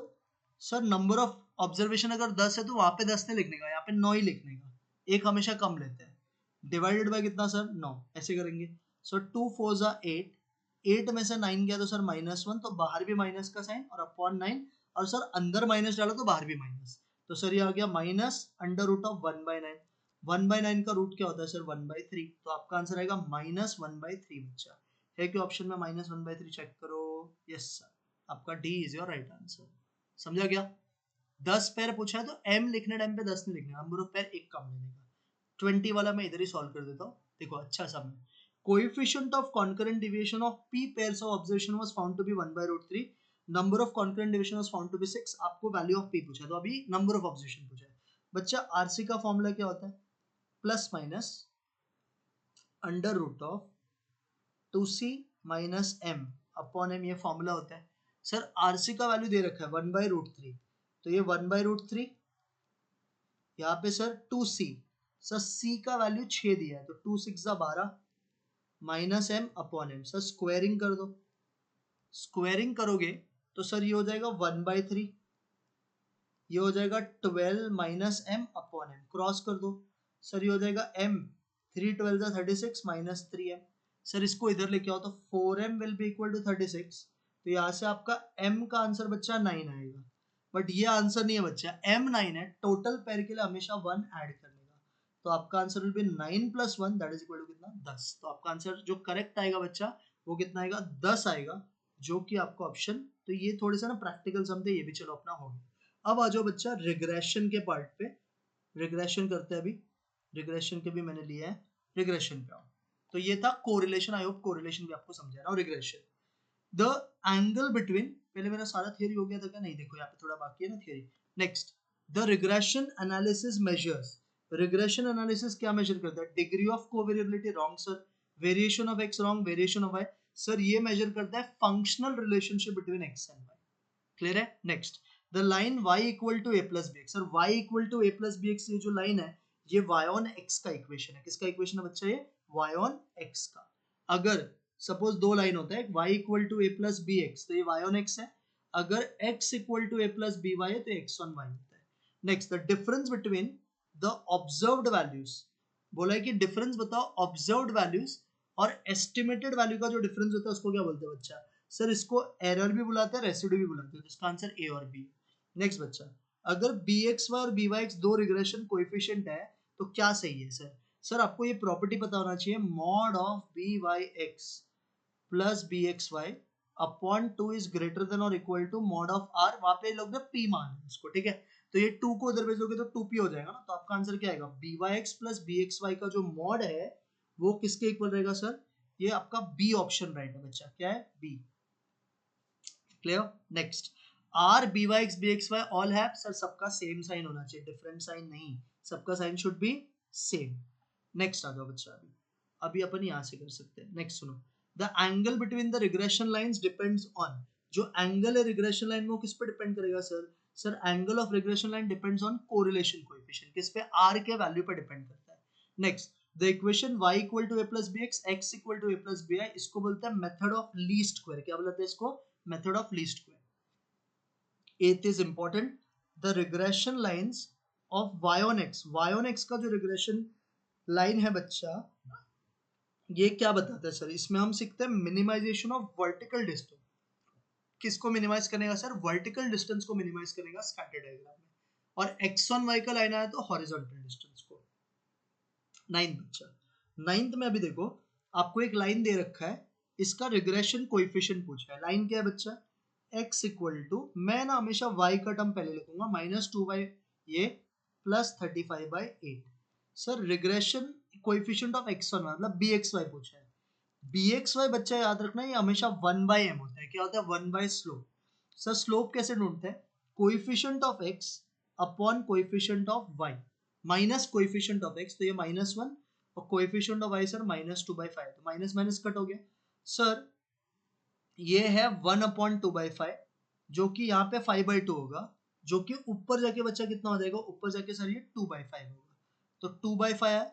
Sir number of observation अगर 10 है तो वहां पे 10 नहीं लिखने का, यहाँ पे 9 ही लिखने का, एक हमेशा कम लेते हैं। डिवाइडेड बाय कितना सर, 9, ऐसे करेंगे। सो 2 4 जा 8, 8 में से 9 गया तो सर -1, तो बाहर भी माइनस का साइन और अपॉन 9, और सर अंदर माइनस डालो तो बाहर भी माइनस, तो सर ये आ गया माइनस अंडर रूट ऑफ 1/9। 1/9 का रूट क्या होता है सर, 1/3, तो आपका आंसर आएगा -1/3 बच्चा। है कि ऑप्शन में -1/3, चेक करो। यस सर, आपका D is your right answer. समझा गया। 10 पैर पूछा है तो m लिखने टाइम पे 10 नहीं लिखना, नंबर ऑफ पैर एक कम लेने का। 20 वाला मैं इधर ही सॉल्व कर देता हूँ, देखो अच्छा सा मैं। Coefficient of concurrent deviation of p pairs of observation was found to be 1/√3, number of concurrent deviation was found to be 6। आपको वैल्यू ऑफ p पूछा है, तो अभी नंबर ऑफ ऑब्जर्वेशन पूछा है बच्चा। आरसी का फॉर्मूला क्या होता है, plus minus under root of 2c minus m upon m, ये फॉर्मूला होता है। सर आरसी का वैल्यू दे रखा है 1/√3, तो ये 1/√3, यहाँ पे सर 2c, सर c का वैल्यू 6 दिया है, तो 2 6 12 minus m upon m। Sir squaring कर दो, स्क्वायरिंग करोगे तो सर ये हो जाएगा 1/3, ये हो जाएगा 12 minus m upon m, cross कर दो, सर ये हो जाएगा m, 3 12 जा 36 माइनस 3m। सर इसको इधर लेके आओ तो 4m will be equal to 36, तो यहाँ से आपका m का आंसर बच्चा 9 आएगा। बट ये आंसर नहीं है बच्चा, m 9 है, टोटल पेयर के लिए हमेशा 1 ऐड करने का, तो आपका answer will be 9 plus 1 that is equal to कितना, 10। तो आपका आंसर जो करेक्ट आएगा बच्चा वो कितना आएगा, 10 आएगा, जो कि आपका ऑप्शन। तो ये थोड़े सा ना प्रैक्टिकल समझे, ये भी चलो अपना हो गया। अब आ जाओ बच्चा रिग्रेशन के पार्ट पे, रिग्रेशन करते हैं अभी। रिग्रेशन के भी मैंने लिया है, रिग्रेशन पे आओ। तो ये था कोरिलेशन, आई होप कोरिलेशन भी आपको समझा ना। रिग्रेशन, द एंगल बिटवीन, पहले मेरा सारा थियरी हो गया था क्या, नहीं देखो यहाँ पे थोड़ा बाकी है ना theory. Next, the regression analysis measures, regression analysis क्या मेजर करता है, degree of covariability, wrong sir. Variation of X, wrong. Variation of Y, sir ये मेजर करता है functional relationship between X and Y. Clear है। Next, the line y equal to a plus B X, sir y equal to a plus B X, ये जो line है ये y on x का equation है। किसका इक्वेशन है बच्चा, ये y ऑन x का। अगर सपोज दो लाइन होता है, y equal to a plus B x, तो ये y ऑन x है। अगर x equal to a plus b y है तो x ऑन y होता है। Next, the difference between the observed values, बोला है कि डिफरेंस बताओ ऑब्जर्व्ड वैल्यूज और एस्टिमेटेड वैल्यू का जो डिफरेंस होता है उसको क्या बोलते हैं बच्चा, सर इसको एरर भी बुलाते हैं, रेसिड्यू भी बुलाते हैं, जिसका आंसर ए और बी। नेक्स्ट बच्चा, अगर bxy और by(x) दो रिग्रेशन कोएफिशिएंट है तो क्या सही है सर, सर आपको ये प्रॉपर्टी पता होना चाहिए, mod of byx plus bxy upon 2 is greater than और equal to mod of r, वहां पे लोग ना p मान है उसको, ठीक है। तो ये 2 को उधर भेजोगे तो 2p हो जाएगा ना, तो आपका आंसर क्या आएगा, byx प्लस bxy का जो मॉड है वो किसके इक्वल रहेगा सर, ये आपका बी ऑप्शन राइट है बच्चा, क्या है, B. Clear. Next, R B Y X B X Y all have, sir सबका सेम साइन होना चाहिए, डिफरेंट साइन नहीं, सबका sign should be same. Next आ जाओ बच्चा, अभी अभी अपन यहाँ से कर सकते हैं। नेक्स्ट सुनो, the angle between the regression lines depends on, जो एंगल है रिग्रेशन लाइन में वो किस पे डिपेंड करेगा sir, sir angle of regression line depends on correlation coefficient, किस पे, आर के वैल्यू पे डिपेंड करता है। Next, the equation y equal to a plus B x, x equal to a plus b i, इसको बोलते हैं मेथड ऑफ लीस्ट स्क्वायर, क्या बोलते हैं इसको, method of least square. Eighth is important, the regression lines of y on x, y on x का जो regression line है बच्चा, ये क्या बताता है सर, इसमें हम सीखते हैं मिनिमाइजेशन ऑफ वर्टिकल डिस्टेंस। किसको मिनिमाइज करेगा सर, वर्टिकल डिस्टेंस को मिनिमाइज करेगा स्कैटर डायग्राम में, और x on y का लाइन आया तो हॉरिजॉन्टल डिस्टेंस को। नाइन्थ बच्चा, नाइन्थ में अभी देखो आपको एक लाइन दे रखा है, इसका रिग्रेशन कोएफिशिएंट पूछा है। लाइन क्या है बच्चा, x इक्वल टू, मैं ना हमेशा y का टर्म पहले लिखूंगा, -2 ये plus 35/8। Sir regression coefficient of x1 मतलब bxy पूछा है। bxy बच्चा याद रखना ये हमेशा 1/m होता है, क्या होता है, 1 स्लोप। सर स्लोप कैसे ढूंढते हैं, coefficient of x upon coefficient of y minus coefficient of x, तो ये -1 और कोएफिशिएंट ऑफ y सर -2/5, तो माइनस माइनस कट हो गया। सर ये है 1/2/5, जो कि यहाँ पे 5/2 होगा, जो कि ऊपर जाके बच्चा कितना हो जाएगा, ऊपर जाके सर ये 2/5 होगा, तो 2/5 है,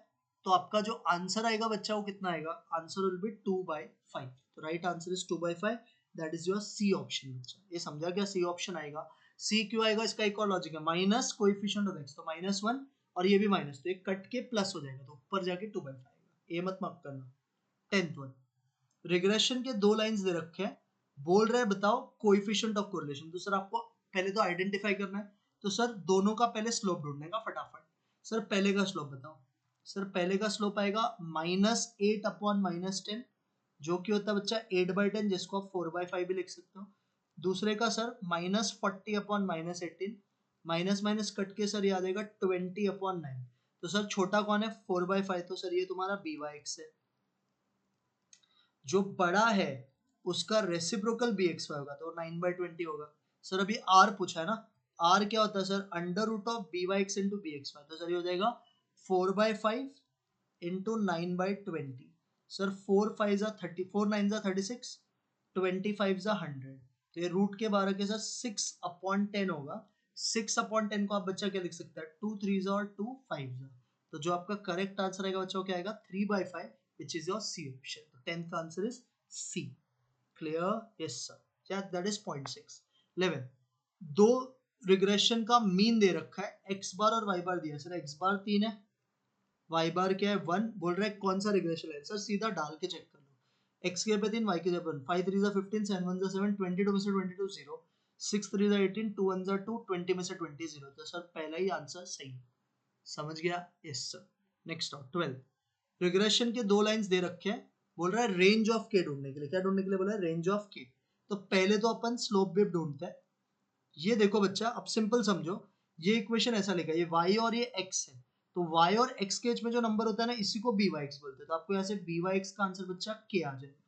तो आपका जो आंसर आएगा बच्चा वो कितना आएगा, आंसर विल बी 2/5। तो right answer is 2/5, that is your C option बच्चा। ये समझा क्या, सी ऑप्शन आएगा। सी क्यों आएगा, इसका एक और लॉजिक है, माइनस कोएफिशिएंट ऑफ एक्स, तो -1 और ये भी माइनस, तो ये कट के प्लस हो जाएगा, तो ऊपर जाके 2/5 आएगा। ये मत माफ करना। 10th वन, रिग्रेशन के दो लाइंस दे रखे हैं, बोल रहे हैं बताओ कोएफिशिएंट ऑफ कोरिलेशन। तो सर आपको पहले तो आइडेंटिफाई करना है, तो सर दोनों का पहले स्लोप ढूंढने का फटाफट। सर पहले का स्लोप बताओ। सर पहले का स्लोप आएगा -8/-10, जो कि होता है बच्चा 8/10, जिसको आप 4/5 भी लिख सकते हो। दूसरे का सर -40/-18, माइनस माइनस कट के सर याद आएगा 20/9। तो सर छोटा कौन है, 4/5, तो सर ये तुम्हारा BY है। जो बड़ा है उसका रेसिप्रोकल BXY होगा, तो 9/20 होगा। सर अभी R पूछा है ना, R क्या होता है sir, √of BYX into BXY, तो सर ये हो जाएगा 4/5 into 9/20। सर 4/5 30, 4/9 36, 25 100, तो ये रूट के 12 के साथ 6/10 होगा। 6/10 को आप बच्चा क्या लिख सकता है, 2 3 और 2 5। तो जो आपका करेक्ट आंसर आएगा बच्चा वो क्या आएगा, 3/5, which is your C option. तो 10th का answer is C. Clear, yes sir, क्या दैट इज 0.6। 11, दो रिग्रेशन का मीन दे रखा है, एक्स बार और वाई बार दिया। सर एक्स बार 3 है, वाई बार क्या है 1, बोल रहा है कौन सा रिग्रेशन है। सर सीधा डाल के चेक कर लो, एक्स के पे 3, वाई के पे 1, 5 3 15, 7 1 7, 22 में से 22 0, 6 3 18, 2 1 2, 20 में से 20 0। तो सर पहला ही आंसर सही, समझ गया, यस सर। नेक्स्ट आओ 12, रिग्रेशन के दो लाइंस दे रखे हैं, बोल रहा है रेंज ऑफ के ढूंढने के लिए। क्या ढूंढने के लिए बोला है, रेंज ऑफ के। तो पहले तो अपन स्लोप वेव ढूंढते हैं। ये देखो बच्चा, अब सिंपल समझो, ये इक्वेशन ऐसा लिखा है, ये y और ये x है, तो y और x के बीच में जो नंबर होता है ना, इसी को BYX बोलते हैं। तो आपको यहाँ से BYX का आंसर बच्चा k आ जाएगा,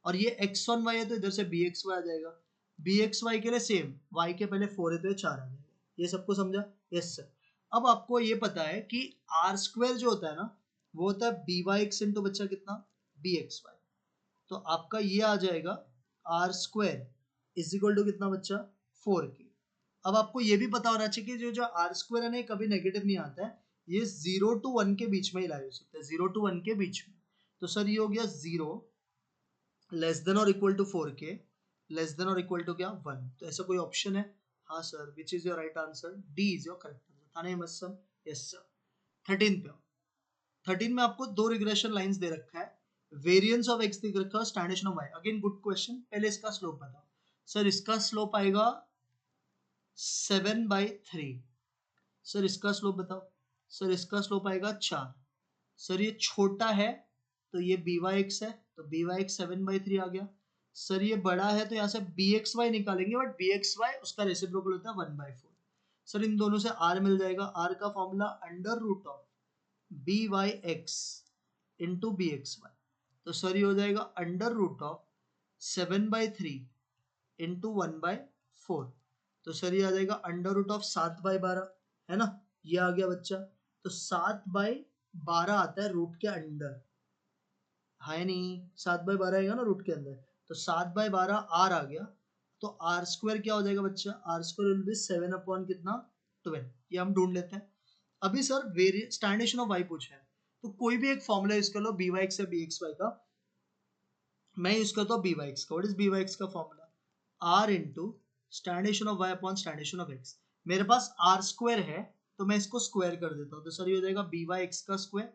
और ये x on y है तो इधर से BXY आ जाएगा। BXY के लिए सेम, y के पहले 4 है तो ये 4 आ जाएगा। ये सबको समझा, यस सर। अब आपको ये पता है कि r² जो होता है ना, वो होता है BYX इंटू बच्चा कितना, BXY। तो आपका ये आ जाएगा r² इज इक्वल टू कितना बच्चा, 4k। अब आपको ये भी पता होना चाहिए कि जो r² है ना, कभी नेगेटिव नहीं आता है, ये 0 to 1 के बीच में ही लाई हो सकता है, 0 to 1 के बीच में। तो सर ये हो गया 0 लेस देन और equal to 4k, less than और इक्वल टू क्या 1। तो ऐसा कोई ऑप्शन है, हाँ sir, which is your right answer, D is your correct answer. था नहीं मत, यस सर। 13 पे, 13 में आपको दो रिग्रेशन लाइंस दे रखा है, वेरिएंस ऑफ एक्स दे रखा है, standard of y. Again good question, पहले इसका स्लोप बताओ। सर इसका स्लोप आएगा 7/3। सर इसका स्लोप बताओ। सर इसका स्लोप आएगा 4। सर ये छोटा है तो ये BYX है, तो BYX 7/3 आ गया। सर ये बड़ा है तो यहाँ से BXY निकालेंगे, बट BXY उसका रेसिप्रोकल होता है 1/4। सर इन दोनों से R मिल जाएगा, R का formula √of BYX into BXY। तो सर ये हो जाएगा √of 7/3 इंटू 1/4। तो सर ये आ जाएगा √of 7/12, है ना, ये आ गया बच्चा। तो 7/12 आता है रूट के अंडर, है नहीं, 7/12 आएगा ना रूट के अंदर, तो 7/12 R आ गया। तो r² क्या हो जाएगा बच्चा, r² विल बी 7 कितना 12। ये हम ढूंढ लेते हैं। अभी सर स्टैंडर्ड ऑफ y पूछा है, तो कोई भी एक फॉर्मूला यूज कर लो BYX या BXY का। मैं यूज करता हूँ BYX का। व्हाट इज BYX का formula, r into standard of y upon standard of x। मेरे पास r² है तो मैं इसको स्क्वायर कर देता हूँ, तो सर ये हो जाएगा BYX का स्क्वायर,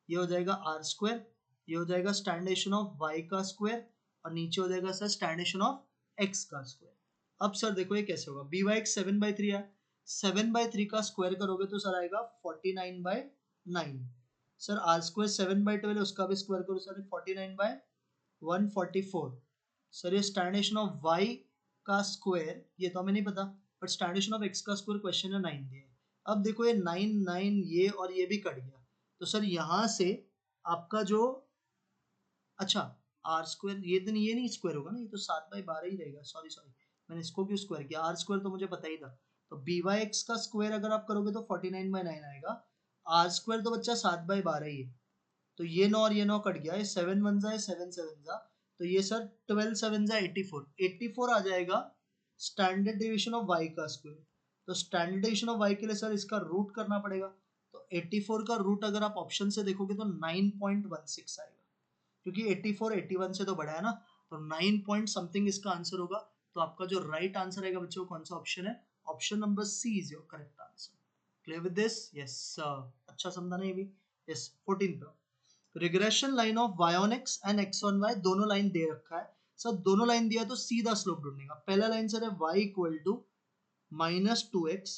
ये हो जाएगा r², ये हो जाएगा स्टैंडर्ड ऑफ y का स्क्वायर, और नीचे हो जाएगा सर स्टैंडर्ड ऑफ x का स्क्वायर। अब सर देखो ये कैसे होगा, BYX 7/3 है, 7/3 का स्क्वायर करोगे तो सर आएगा 49/9। सर r² 7/12 है, उसका भी स्क्वायर करो सर 49/144। सर ये स्टैंडर्ड ऑफ y का स्क्वायर, ये तो हमें नहीं पता, बट स्टैंडर्ड ऑफ x का स्क्वायर क्वेश्चन में 9 दिया है। अब देखो ये 9 9 ये और ये भी कट गया, तो सर यहाँ से आपका जो, अच्छा r², ये तो नहीं, ये नहीं स्क्वायर होगा ना, ये तो 7/12 ही रहेगा। सॉरी सॉरी, मैंने इसको क्यों स्क्वायर किया, r² तो मुझे पता ही था। तो BYX का स्क्वायर अगर आप करोगे तो 49/9 आएगा, r² तो बच्चा 7/12 ही है, तो ये 9 और ये 9 कट गया, ये 7 1 जा 7 7 जा, तो ये सर 12 7 जा 84, 84 आ जाएगा स्टैंडर्ड डेविएशन ऑफ y का स्क्वायर। तो स्टैंडर्ड डेविएशन ऑफ y के लिए सर इसका रूट करना पड़ेगा, तो 84 का रूट अगर आप ऑप्शन से देखोगे तो 9.16 आएगा, क्योंकि 84 81 से तो बड़ा है ना, तो 9 पॉइंट समथिंग इसका आंसर होगा। तो आपका जो राइट आंसर आएगा बच्चों, कौन सा ऑप्शन है? Option number C is your correct answer. Clear with this? Yes sir, अच्छा समझा ना ये भी। यस 14 पे regression line of y on x and x on y, दोनों लाइन दे रखा है सर, दोनों लाइन दिया तो सीधा स्लोप ढूंढने का। पहला लाइन सर है y equal to -2x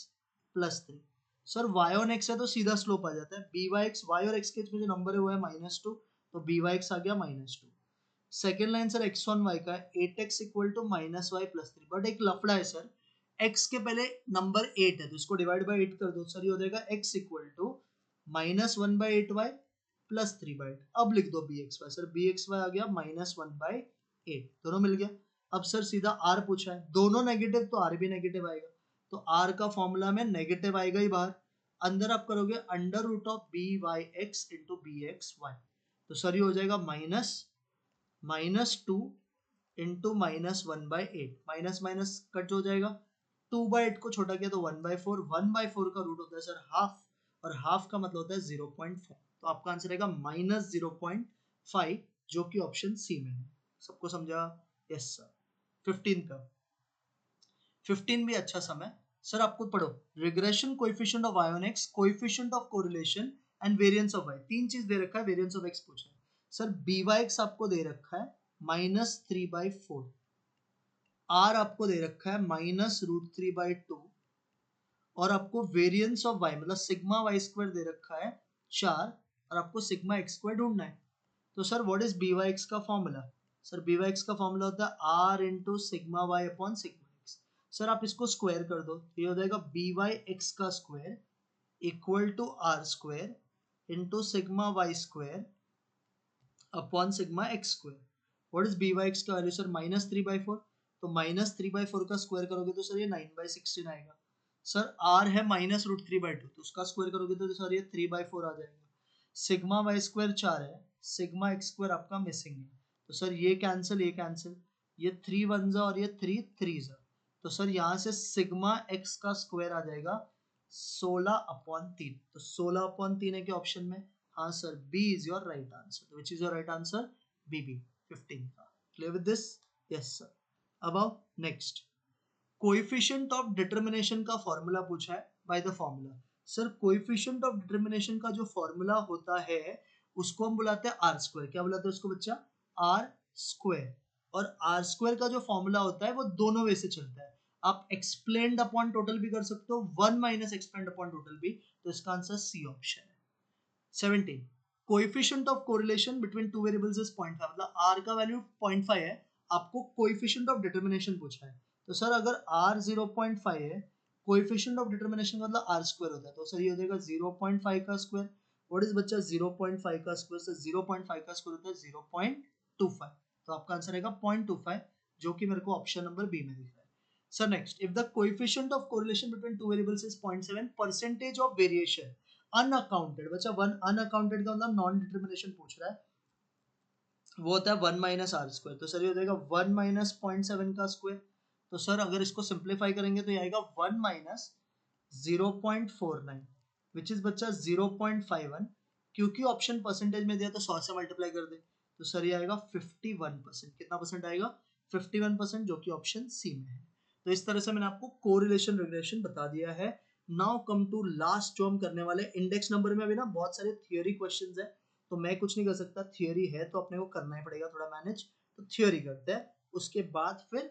plus 3। Sir y on x है तो सीधा स्लोप आ जाता है, by x, y और x के बीच में जो नंबर है वो है -2, तो by x आ गया -2। Second line sir x on y का है 8x equal to -y plus 3, but एक लफड़ा है सर, x के पहले नंबर 8 है तो इसको डिवाइड बाय 8 कर दो सर, ये हो जाएगा x equal to -1/8y plus 3/8। अब लिख दो bxy, सर bxy आ गया -1/8, दोनों मिल गया। अब सर सीधा r पूछा है, दोनों नेगेटिव तो r भी नेगेटिव आएगा, तो r का फॉर्मूला में नेगेटिव आएगा ही बाहर, अंदर आप करोगे under root of byx into bxy, तो सर ये हो जाएगा -2 इंटू -1/8, माइनस माइनस कट हो जाएगा, 2/8 को छोटा किया तो 1/4, 1/4 का रूट होता है सर हाफ, और हाफ का मतलब होता है 0.5, तो आपका आंसर आएगा -0.5, जो कि ऑप्शन सी में है। सबको समझा? Yes sir. 15 का 15 भी अच्छा समय सर, आपको पढ़ो regression coefficient of y on x, coefficient of correlation and variance of y, तीन चीज दे रखा है, वेरिएंस ऑफ x पूछा है सर। by(x) आपको दे रखा है -3/4, r आपको दे रखा है -√3/2, और आपको वेरिएंस ऑफ y मतलब सिग्मा y² दे रखा है 4, और आपको सिग्मा x² ढूंढना है। तो सर व्हाट इज by(x) का फॉर्मूला? सर by(x) का फॉर्मूला होता है r into sigma y upon sigma x। Sir आप इसको स्क्वायर कर दो, तो ये हो जाएगा by(x) का square equal to r² into sigma y² upon sigma x²। What is by(x) का वैल्यू सर? -3/4, तो -3/4 का स्क्वायर करोगे तो सर ये 9/16 आएगा। सर r है -√3/2, तो उसका स्क्वायर करोगे तो सर ये 3/4 आ जाएगा। सिग्मा y² 4 है, सिग्मा x² आपका मिसिंग है, तो सर ये कैंसिल, ये कैंसिल, ये 3 1 जा और ये 3 3 जा, तो सर यहाँ से सिग्मा x का स्क्वायर आ जाएगा 16/3, तो 16/3 है कि ऑप्शन में? हाँ sir, B is your right answer. Which is your right answer? B 15 का। Clear with this? Yes sir. अब आओ नेक्स्ट, कोएफिशिएंट ऑफ डिटरमिनेशन का फॉर्मूला पूछा है by the formula. Sir coefficient of determination का जो फॉर्मूला होता है उसको हम बुलाते हैं r²। क्या बुलाते हैं उसको बच्चा? r²। और r² का जो फॉर्मूला होता है वो दोनों वे से चलता है, आप एक्सप्लेन्ड अपॉन टोटल भी कर सकते हो, 1 माइनस एक्सप्लेन्ड अपॉन टोटल भी, तो इसका आंसर सी ऑप्शन है। 17 coefficient of correlation between two variables is 0.5, मतलब r का वैल्यू 0.5 है, आपको कोएफिशिएंट ऑफ डिटरमिनेशन पूछा है, तो सर अगर r 0.5 है, कोएफिशिएंट ऑफ डिटरमिनेशन का मतलब r² होता है, तो सर ये हो जाएगा 0.5 का स्क्वायर। व्हाट इज बच्चा 0.5 का स्क्वायर? सर 0.5 का स्क्वायर होता है 0.25, तो आपका आंसर आएगा 0.25, जो कि मेरे को ऑप्शन नंबर बी में दिख रहा है। Sir next, if the coefficient of correlation between two variables is 0.7, percentage of variation unaccounted, बच्चा वन अनअकाउंटेड का मतलब नॉन डिटरमिनेशन पूछ रहा है, वो होता है 1 माइनस r², तो सर ये हो जाएगा 1 माइनस 0.7 का स्क्वायर, तो सर अगर इसको सिंप्लीफाई करेंगे तो ये आएगा 1 माइनस 0.49, विच इज बच्चा 0.51, क्योंकि ऑप्शन परसेंटेज में दिया तो 100 से मल्टीप्लाई कर दे, तो सर ये आएगा 51%। कितना परसेंट आएगा? 51%, जो कि ऑप्शन सी में है। तो इस तरह से मैंने आपको कोरिलेशन रिग्रेशन बता दिया है। नाउ कम टू लास्ट जो हम करने वाले इंडेक्स नंबर में। अभी ना बहुत सारे थियोरी क्वेश्चंस है, तो मैं कुछ नहीं कर सकता, थियोरी है तो अपने को करना ही पड़ेगा थोड़ा मैनेज, तो थियोरी करते हैं, उसके बाद फिर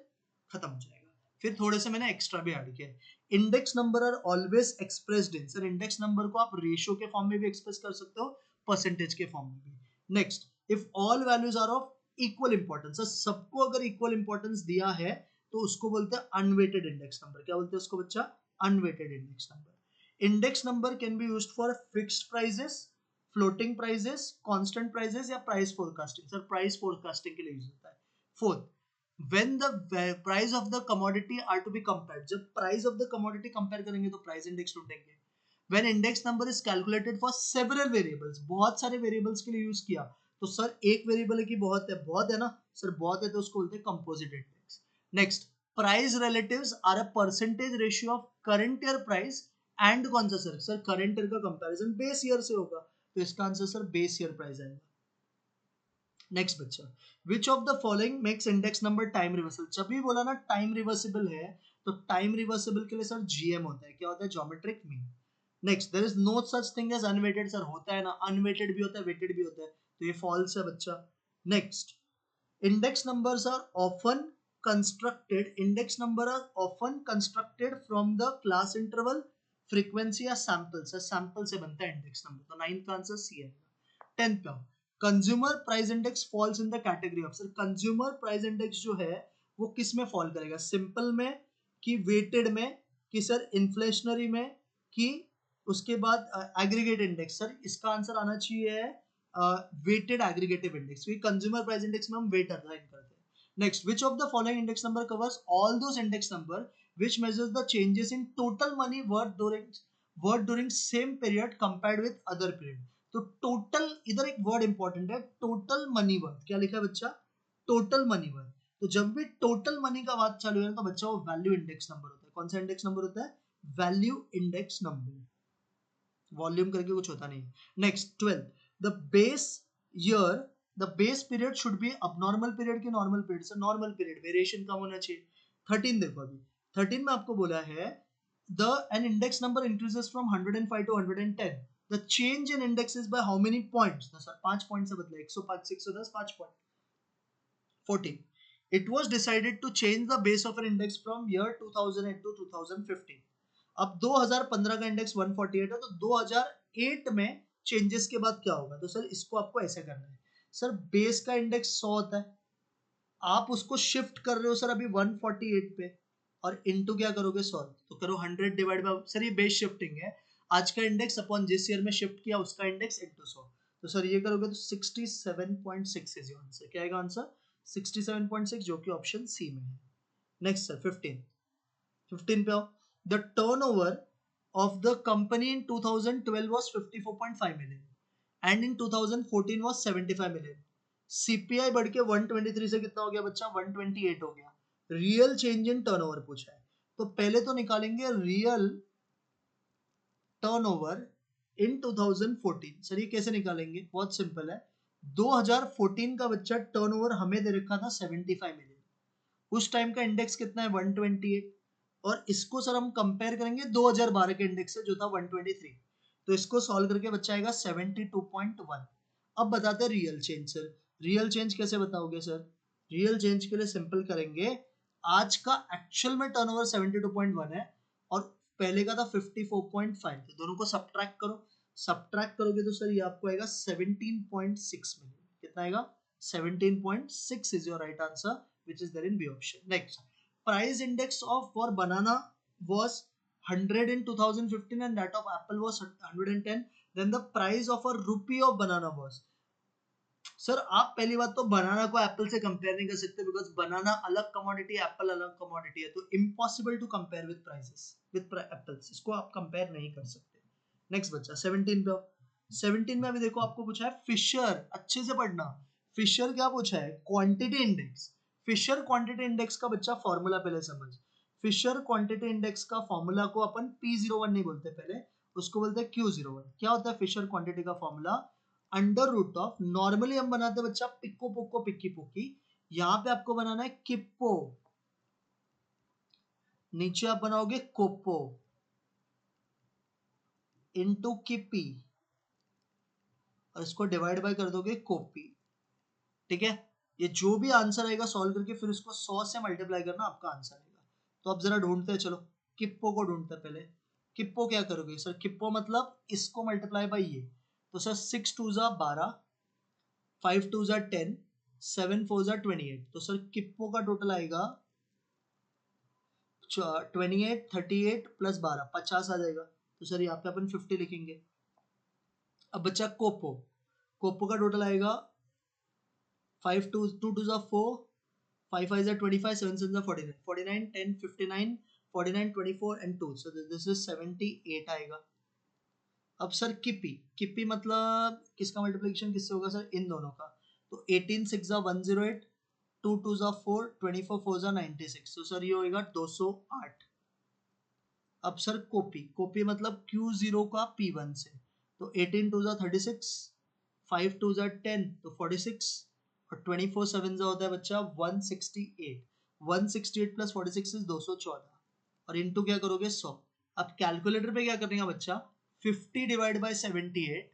खत्म हो जाएगा। फिर थोड़े से मैंने एक्स्ट्रा भी ऐड किया। Index number are always expressed in, sir index number को आप रेशियो के फॉर्म में भी एक्सप्रेस कर सकते हो, परसेंटेज के फॉर्म में भी। Next, if all values are of equal importance, सबको अगर इक्वल इंपॉर्टेंस दिया है तो उसको बोलते हैं अनवेटेड इंडेक्स नंबर। क्या बोलते हैं उसको बच्चा? Unweighted index number. Index number can be used for fixed prices, floating prices, constant prices या price forecasting. Sir price forecasting के लिए यूज होता है। Fourth, when the price of the commodity are to be compared, जब price of the commodity compare करेंगे तो price index ढूंढेंगे। when index number is calculated for several variables, बहुत सारे variables के लिए यूज किया, तो सर एक वेरिएबल है कि बहुत है? बहुत है ना सर, बहुत है, तो उसको बोलते हैं composite index. Next, price relatives are a percentage ratio of current year price and कौन सा सर करंट ईयर का कंपैरिजन बेस ईयर से होगा, तो इसका answer sir base year price आएगा। नेक्स्ट बच्चा, which of the following makes index number time reversal. जब भी बोला ना टाइम रिवर्सिबल है, तो टाइम रिवर्सिबल के लिए सर जीएम होता है, क्या होता है, geometric mean. Next, there is no such thing as unweighted. Sir होता है ना, अनवेटेड भी होता है, वेटेड भी होता है, तो ये फॉल्स है बच्चा। Next, index numbers are often index number are often constructed from the class interval frequency या sample से बनता है इंडेक्स नंबर, तो 9th का आंसर सी है। 10th का, consumer price index falls in the category of. Sir consumer price index जो है वो किस में फॉल करेगा, सिंपल में कि वेटेड में कि सर इन्फ्लेशनरी में कि उसके बाद एग्रीगेट इंडेक्स। सर इसका आंसर आना चाहिए वेटेड एग्रीगेटिव इंडेक्स, क्योंकि कंज्यूमर प्राइस इंडेक्स में हम वेट असाइन करते हैं। Next, which of the following index number covers all those index number which measures the changes in total money worth during same period compared with other period। तो total, इधर एक word important है, total money worth. क्या लिखा है बच्चा, total money worth. तो जब भी टोटल मनी का बात चालू है तो बच्चा वो वैल्यू इंडेक्स नंबर होता है। कौन सा इंडेक्स नंबर होता है, वैल्यू इंडेक्स नंबर, वॉल्यूम करके कुछ होता नहीं। Next 12, the base year, the base period should be abnormal period की नॉर्मल पीरियड। से नॉर्मल पीरियड, वेरिएशन कम होना चाहिए। 13 देखो, अभी 13 में आपको बोला है the an index number increases from 105 to 110, the change in index is by how many points. तो सर 5 पॉइंट से बदला, 105 से 110, 5 point. 14, it was decided to change the base of an index from year 2008 to 2015। अब 2015 का index 148 है, तो 2008 में changes के बाद क्या होगा, तो सर इसको आपको ऐसे करना है। सर बेस का इंडेक्स 100 होता है, आप उसको शिफ्ट कर रहे हो सर अभी 148 पे, और इनटू क्या करोगे, सॉल्व तो करो 100 डिवाइड बाय, सर ये बेस शिफ्टिंग है, आज का इंडेक्स अपॉन जिस ईयर में शिफ्ट किया उसका इंडेक्स इनटू 100। तो सर ये करोगे तो 67.6 इज योर आंसर। क्या आएगा आंसर, 67.6, जो कि ऑप्शन सी में है। नेक्स्ट सर 15 पे आओ, the turnover of the company in 2012 was 54.5 million and in 2014 was 75 million। CPI बढ़ के 123 से कितना हो गया बच्चा, 128 हो गया। रियल चेंज इन टर्नओवर पूछा है, तो पहले तो निकालेंगे रियल टर्नओवर इन 2014। सर ये कैसे निकालेंगे, बहुत सिंपल है। 2014 का बच्चा टर्नओवर हमें दे रखा था 75 मिलियन, उस टाइम का इंडेक्स कितना है 128, और इसको सर हम कंपेयर करेंगे 2012 के इंडेक्स से जो था 123, तो इसको सॉल्व करके बच्चा आएगा 72.1। अब बताते हैं real change. Sir real change कैसे बताओगे, सर रियल चेंज के लिए सिंपल करेंगे, आज का एक्चुअल में टर्नओवर 72.1 है और पहले का था 54.5, तो दोनों को सब्ट्रैक्ट करो, सब्ट्रैक्ट करोगे तो सर ये आपको आएगा 17.6 मिलियन। कितना आएगा, 17.6 is your right answer, which is there in B option। Next, price index of for banana was 100 in 2015 and that of apple was 110, then the price of a rupee of banana was। Sir आप पहली बात तो बनाना को Apple से compare नहीं कर सकते, because बनाना अलग कमोडिटी, एप्पल अलग कमोडिटी है, तो impossible to compare with prices with apples, इसको आप कंपेयर नहीं कर सकते। नेक्स्ट बच्चा 17 पे, 17 में अभी देखो आपको पूछा है फिशर, अच्छे से पढ़ना, फिशर क्या पूछा है, quantity index. Fisher quantity index का बच्चा फॉर्मूला पहले समझ। फिशर क्वांटिटी इंडेक्स का फॉर्मूला को अपन P01 नहीं बोलते, पहले उसको बोलते हैं Q01। क्या होता है फिशर क्वांटिटी का formula, under root of, normally हम बनाते हैं बच्चा पिक्को पोक्को पिक्की पोक्की, यहां पे आपको बनाना है किप्पो, नीचे आप बनाओगे कोप्पो इनटू किपी, और इसको डिवाइड बाय कर दोगे कोपी। ठीक है, ये जो भी आंसर आएगा सॉल्व करके फिर उसको 100 से मल्टीप्लाई करना, आपका आंसर आएगा। तो अब जरा ढूंढते हैं, चलो किप्पो को ढूंढते हैं पहले। किप्पो क्या करोगे सर, किप्पो मतलब इसको मल्टीप्लाई बाय ये, तो सर 6 2 जा 12, 5 2 जा 10, 7 4 जा 28, तो सर किप्पो का टोटल आएगा 28, 38 प्लस 12, 50 आ जाएगा। तो सर यहाँ पे अपन 50 लिखेंगे। अब बच्चा कोपो, कोपो का टोटल आएगा 5 2 2 2 जा 4, 5 5 जा 25, 7 7 जा 49, 49 10 59, 49 24 and 2, so this is 78 आएगा। अब सर किपी, किपी मतलब किसका मल्टीप्लिकेशन किससे होगा सर, इन दोनों का, तो 18 6 जा 108, 2 2 जा 4, 24 4 जा 96, तो सर ये होएगा 208। अब सर कॉपी, कॉपी मतलब Q0 का P1 से, तो 18 टू जा 36, 5 टू जा 10 तो 46, और 24 7 जा होता है बच्चा 168, 168 प्लस 46 इज 214, और इनटू क्या करोगे 100। अब कैलकुलेटर पे क्या करेंगे बच्चा, 50 डिवाइड बाय 78,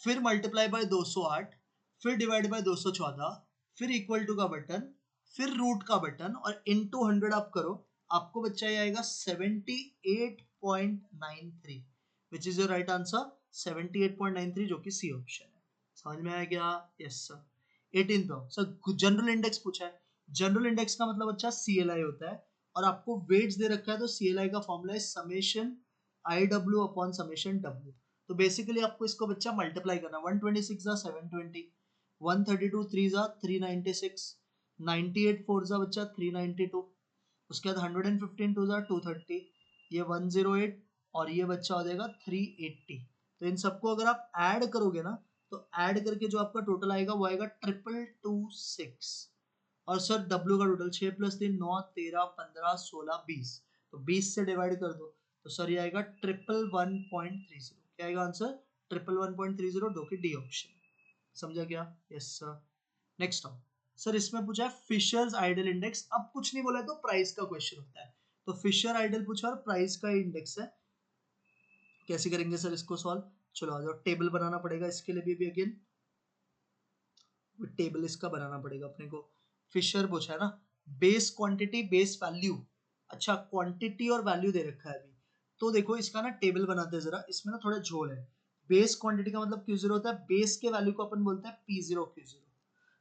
फिर मल्टीप्लाई बाय 208, फिर डिवाइड बाय 214, फिर इक्वल टू का बटन, फिर रूट का बटन, और इनटू 100 आप करो, आपको बच्चा ये आएगा 78.93, विच इज योर राइट आंसर 78.93, जो कि सी ऑप्शन है। समझ में आया क्या? Yes sir. 18 पे सर जनरल इंडेक्स पूछा है। जनरल इंडेक्स का मतलब अच्छा CLI होता है, और आपको वेट्स दे रखा है, तो CLI का फॉर्मूला है summation IW upon summation W। तो बेसिकली आपको इसको बच्चा मल्टीप्लाई करना, 126 जा 720, 132 3 जा 396, 98 4 जा बच्चा 392, उसके बाद 115 2 जा 230, ये 108, और ये बच्चा हो जाएगा 380। तो इन सबको अगर आप ऐड करोगे ना, तो ऐड करके जो आपका टोटल आएगा वो आएगा 2226। और सर W का टोटल 6 प्लस 3 9 13 15 16 20, तो 20 से डिवाइड कर दो, तो सर ये आएगा 111.30। क्या आएगा आंसर? 111.30, जो कि डी ऑप्शन। समझा क्या? Yes sir. नेक्स्ट आओ सर, इसमें पूछा है फिशर्स आइडल इंडेक्स। अब कुछ नहीं बोला है तो प्राइस का क्वेश्चन होता है, तो फिशर आइडल पूछा और प्राइस का इंडेक्स है। कैसे करेंगे सर इसको सॉल्व? चलो आ जाओ, टेबल बनाना पड़ेगा इसके लिए भी अगेन, टेबल इसका बनाना पड़ेगा अपने को। फिशर पूछा है ना, बेस क्वांटिटी बेस वैल्यू। अच्छा क्वांटिटी और वैल्यू दे रखा है अभी, तो देखो इसका ना टेबल बनाते हैं जरा, इसमें ना थोड़ा झोल है। बेस क्वांटिटी का मतलब Q0 होता है, बेस के वैल्यू को अपन बोलते हैं P0 Q0,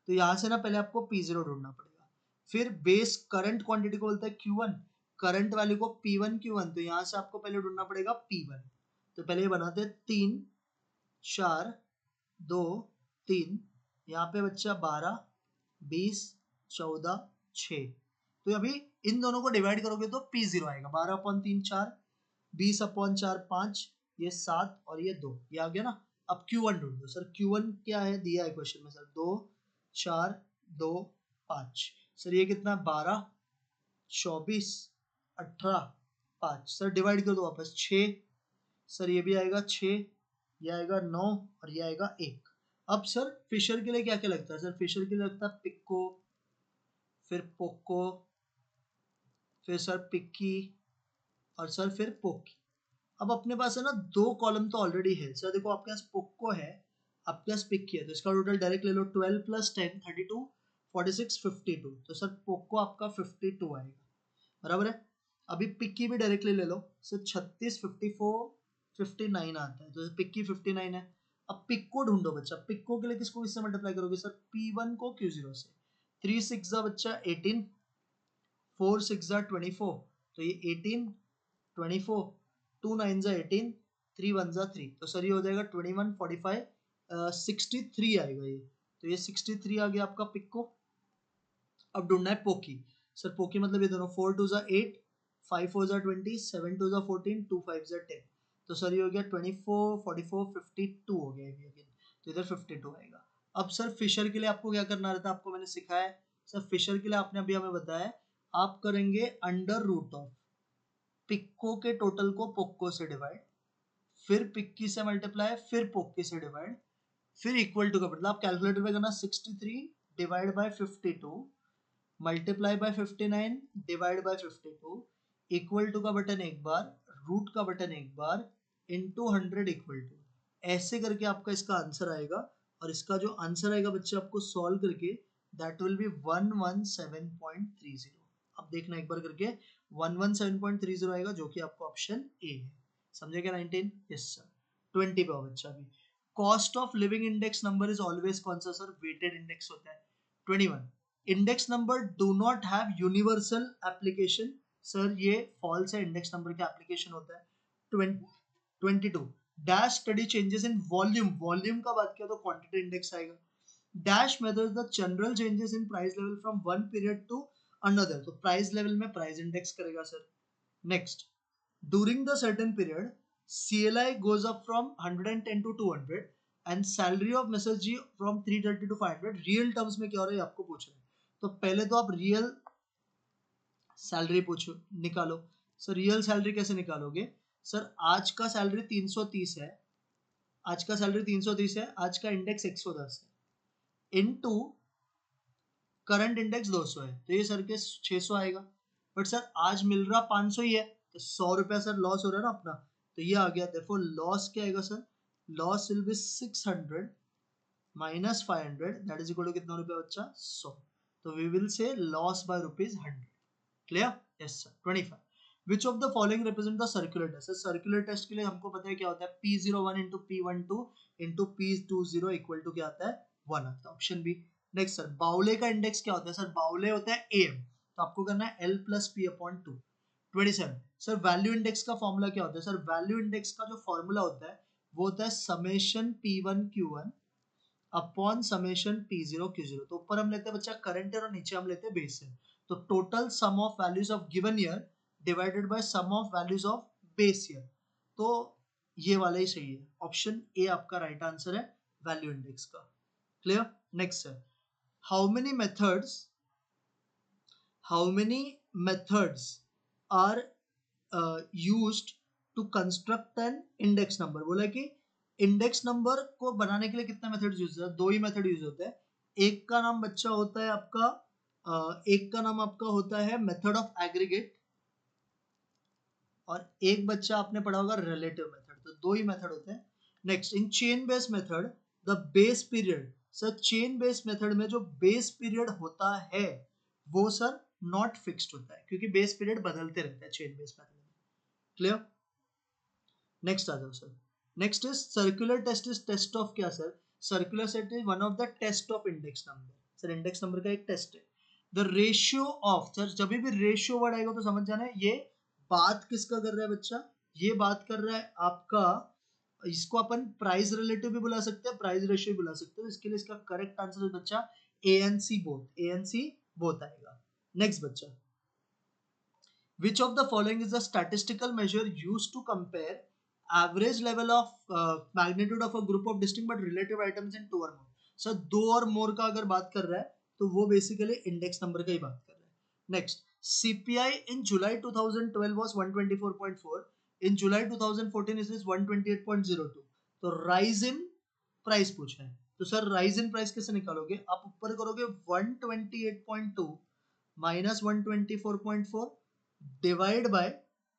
तो यहाँ से ना पहले आपको P0 ढूंढना पड़ेगा। फिर बेस करंट क्वांटिटी को बोलते हैं Q1, करंट वैल्यू को P1 Q1, तो यहाँ से आपको पहले ढूंढना पड़ेगा P1। तो पहले ये बनाते हैं 3 4 2 3, यहाँ पे बच्चा 12 20 14 6, तो अभी इन दोनों को डिवाइड करोगे तो P0 आएगा, 12/3 4, 20/4 5, ये 7 और ये 2, ये आ गया ना। अब Q1 ढूंढो सर, Q1 क्या है दिया है क्वेश्चन में सर, 2 4 2 5, सर ये कितना 12 24 18 5, सर डिवाइड कर दो वापस 6, सर ये भी आएगा 6, ये आएगा 9, और ये आएगा 1। अब सर फिशर के लिए क्या क्या लगता है? सर फिशर के लिए लगता है पिक्को, फिर पोको, फिर सर पिक्की, और सर फिर पोकी। अब अपने पास है ना 2 कॉलम तो ऑलरेडी है सर, देखो आपके पास पोको है, आपके पास पिक्की है, तो इसका टोटल डायरेक्ट ले लो, 12 प्लस 10 32 46 52, तो सर पोको आपका 52 आएगा, बराबर है। अभी पिक्की भी डायरेक्टली ले लो, सर 36 54 59 आता है, तो पिक्की 59 है। अब पिक्को ढूंढो बच्चा, पिक्को के लिए किसको किससे मल्टीप्लाई करोगे सर? P1 को Q0 से, 3 6 जा बच्चा 18, 4 6 जा 24, तो ये 18 24, 2 9 जा 18, 3 1 जा 3, तो सर ये हो जाएगा 21 45 63 आएगा ये, तो ये 63 आ गया आपका पिक्को। अब ढूंढना है पोकी, सर पोकी मतलब ये दोनों 4 2 जा 8, 5 4 जा 20, 7 2 जा 14, 2 5 जा 10, तो सर ये हो गया 24 44 52 हो गया ये अगेन, तो इधर 52 आएगा। अब सर फिशर के लिए आपको क्या करना रहता है, आपको मैंने सिखाया है सर, फिशर के लिए आपने अभी हमें बताया आप करेंगे अंडर रूट ऑफ पिक्को के टोटल को पोक्को से डिवाइड, फिर पिक्की से मल्टीप्लाई, फिर पोक्की से डिवाइड, फिर इक्वल टू का मतलब आप कैलकुलेटर पे करना 63 divide by 52 multiply by 59 divide by 52, equal to का बटन एक बार, रूट का बटन एक बार, इनटू 100 इक्वल टू, ऐसे करके आपका इसका आंसर आएगा। और इसका जो आंसर आएगा बच्चे आपको सॉल्व करके, दैट विल बी 117.30। अब देखना एक बार करके, 117.30 आएगा, जो कि आपका ऑप्शन ए है। समझे क्या? 19? Yes sir. 20 पे बच्चा अभी, cost of living index number is always कौन सा सर? वेटेड इंडेक्स होता है। 21, index number do not have universal application, sir ये फॉल्स है, इंडेक्स नंबर का एप्लीकेशन होता है। 22, dash study changes in volume, volume का बात किया तो क्वांटिटी इंडेक्स आएगा। Dash measures the general changes in price level from one period to another, तो प्राइस लेवल में प्राइस इंडेक्स करेगा sir. Next, during the certain period CLI goes up from 110 to 200 and salary of Mrs. G from 330 to 500, real terms में क्या हो रहा है आपको पूछ रहे हैं, तो पहले तो आप रियल सैलरी पूछो निकालो, सर रियल सैलरी कैसे निकालोगे? सर आज का सैलरी 330 है, आज का सैलरी 330 है, आज का इंडेक्स 110 है, इनटू करंट इंडेक्स 200 है, तो ये सर के 600 आएगा। बट सर आज मिल रहा 500 ही है, तो 100 रुपया सर लॉस हो रहा है ना अपना, तो ये आ गया। देखो लॉस क्या आएगा sir? Loss will be 600 minus 500, that is equal to कितना रुपया बच्चा? 100। तो we will say loss by ₹100। Clear? Yes sir. 25 which of the following represent the circular test? Circular test के लिए हमको पता है क्या होता है, P01 into P12 into P20 equal to क्या आता है? 1 आता है, ऑप्शन बी। नेक्स्ट सर बाउले का इंडेक्स क्या होता है? सर बाउले होता है AM, तो आपको करना है L plus P upon 2। 27 sir value index का फॉर्मूला क्या होता है? सर वैल्यू इंडेक्स का जो फॉर्मूला होता है वो होता है summation P1Q1 upon summation P0Q0। तो ऊपर हम लेते हैं बच्चा करंट ईयर और नीचे हम लेते हैं बेस ईयर। तो total sum of values of given year divided by sum of values of base year. तो ये वाला ही सही है, ऑप्शन ए आपका राइट आंसर है वैल्यू इंडेक्स का। क्लियर? नेक्स्ट है how many methods are used to construct an index number। बोला कि इंडेक्स नंबर को बनाने के लिए कितना मेथड यूज होता है? दो ही मेथड यूज होते हैं। एक का नाम बच्चा होता है आपका एक का नाम आपका होता है मेथड ऑफ एग्रीगेट, और एक बच्चा आपने पढ़ा होगा रिलेटिव मेथड। तो दो ही मेथड होते हैं। Next in chain based method the base period. Sir chain based method में जो बेस पीरियड होता है वो सर नॉट फिक्स्ड होता है, क्योंकि बेस पीरियड बदलते रहते हैं चेन बेस्ड मेथड में। क्लियर? नेक्स्ट आ जाओ sir. Next is circular test is test of क्या sir? Circular set is one of the test of index number. Sir index number का एक टेस्ट है। द रेशियो ऑफ, सर जब भी ratio word आएगा तो समझ जाना है ये बात किसका कर रहा है बच्चा? ये बात कर रहा है आपका, इसको अपन प्राइस रिलेटिव भी बुला सकते हैं, प्राइस रेशियो भी बुला सकते हैं। इसके लिए इसका करेक्ट आंसर है बच्चा ANC बोथ, ANC बोथ आएगा। नेक्स्ट बच्चा which of the following is a statistical measure used to compare average level of magnitude of a group of distinct but relative items in two or more? Sir दो और मोर का अगर बात कर रहा है तो वो बेसिकली इंडेक्स नंबर का ही बात कर रहा है। Next CPI in July 2012 was 124.4, in July 2014 it is 128.02। तो राइज इन प्राइस पूछा है, तो सर राइज इन प्राइस कैसे निकालोगे? आप ऊपर करोगे 128.2 माइनस 124.4 डिवाइड बाय,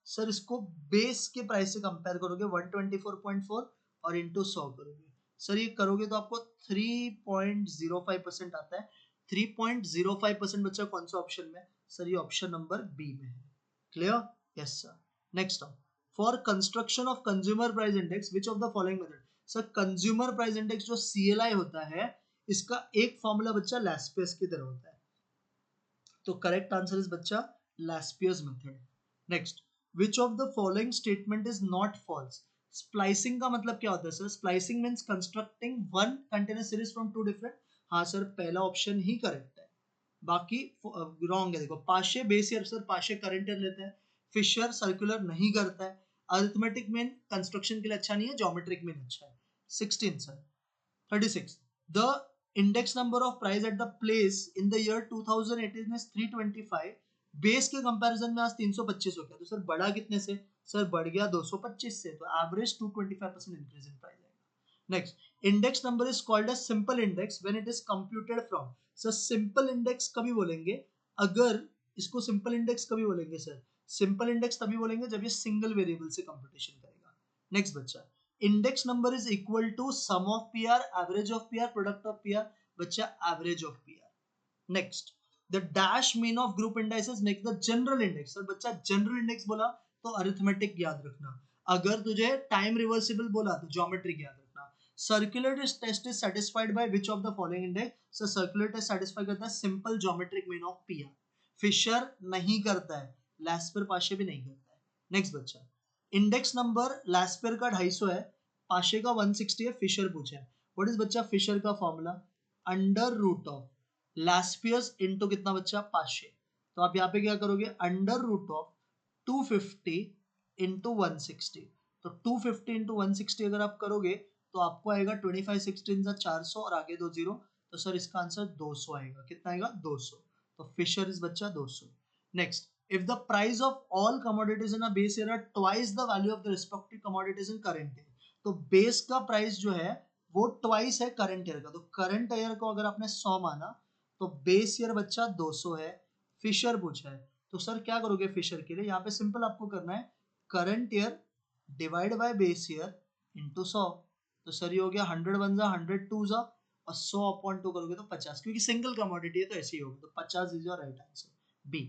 सर इसको बेस के प्राइस से कंपेयर करोगे 124.4 और इंटू 100 करोगे। सर ये करोगे तो आपको 3.05% आता है। 3.05% बच्चा कौन सा ऑप्शन में? सर ये ऑप्शन नंबर बी में है। Clear? Yes sir. Next for construction of consumer price index which of the following method? Sir consumer price index जो CLI होता है इसका एक फॉर्मूला बच्चा लैस्पेस की तरह होता है। तो करेक्ट आंसर इज बच्चा Laspier's method। Next which of the following statement is not false? Splicing का मतलब क्या होता है सर? Splicing means constructing one continuous series from two different. हाँ सर पहला ऑप्शन ही करेक्ट है, बाकी रॉन्ग है। देखो Paasche base year, sir Paasche current year लेते हैं। फिशर सर्कुलर नहीं करता है। अरिथमेटिक मीन कंस्ट्रक्शन के लिए अच्छा नहीं है, ज्योमेट्रिक मीन अच्छा है। 16 sir. 36 the index number of price at the place in the year 2018 is 325। Base के कंपैरिजन में आज 325 हो गया, तो सर बढ़ा कितने से? सर बढ़ गया 225 से, तो एवरेज 225% इंक्रीज इन प्राइस आएगा। Next index number is called as simple index when it is computed from. Sir simple index कभी बोलेंगे? अगर इसको सिंपल इंडेक्स कभी बोलेंगे सर? सिंपल इंडेक्स तभी बोलेंगे जब ये सिंगल वेरिएबल से कंप्यूटेशन करेगा। नेक्स्ट बच्चा index number is equal to sum of PR, average of PR, product of PR. बच्चा average of PR. Next the dash mean of group indices make the general index. Sir बच्चा general index बोला तो arithmetic याद रखना, अगर तुझे time reversible बोला तो ज्योमेट्रिक याद रखना। Circular test is satisfied by which of the following index? Sir circular test satisfy करता है simple geometric mean of PR. Fisher नहीं करता है, लैस्पर पाशे भी नहीं करता है। नेक्स्ट बच्चा इंडेक्स नंबर लैस्पर का 250 है, पाशे का 160 है, फिशर पूछा है। व्हाट इज बच्चा फिशर का formula? Under root of Laspeyres into कितना बच्चा? पाशे। तो आप यहाँ पे क्या करोगे? Under root of 250 into 160। तो 250 इंटू 160 अगर आप करोगे तो आपको आएगा 25 16 400 और आगे 2 जीरो, तो सर इसका आंसर 200 आएगा। कितना आएगा? 200। तो फिशर इज बच्चा 200। Next if the price of all commodities in a base year are twice the value of the respective commodities in current year, तो बेस का प्राइस जो है वो ट्वाइस है करंट ईयर का। तो करंट ईयर को अगर आपने 100 माना तो बेस ईयर बच्चा 200 है। फिशर पूछा है तो सर क्या करोगे फिशर के लिए, यहाँ पे सिंपल आपको करना है current year divide by base year into 100। तो सर ये हो गया 100 वन जा 100 टू जा और 100 अपॉन 2 करोगे तो 50, क्योंकि सिंगल कमोडिटी है तो ऐसे ही होगा। तो 50 is your right answer B.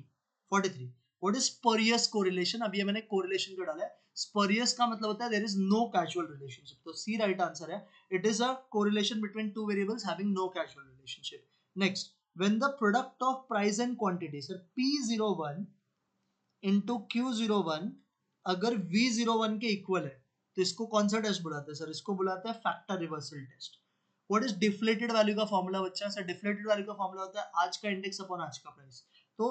43 what is spurious correlation, अभी मैंने कोरिलेशन को डाला है। स्परियस का मतलब होता है there is no casual relationship, तो सी राइट आंसर है। It is a correlation between two variables having no casual relationship. Next, when the product of price and quantity, sir P01 into Q01 अगर V01 के equal है तो इसको कौन सा test बुलाते हैं सर, इसको बुलाते हैं factor reversal test. What is deflated value का फॉर्मूला बच्चा, सर डिफ्लेटेड वैल्यू का फॉर्मूला होता है आज का इंडेक्स अपॉन आज का प्राइस। तो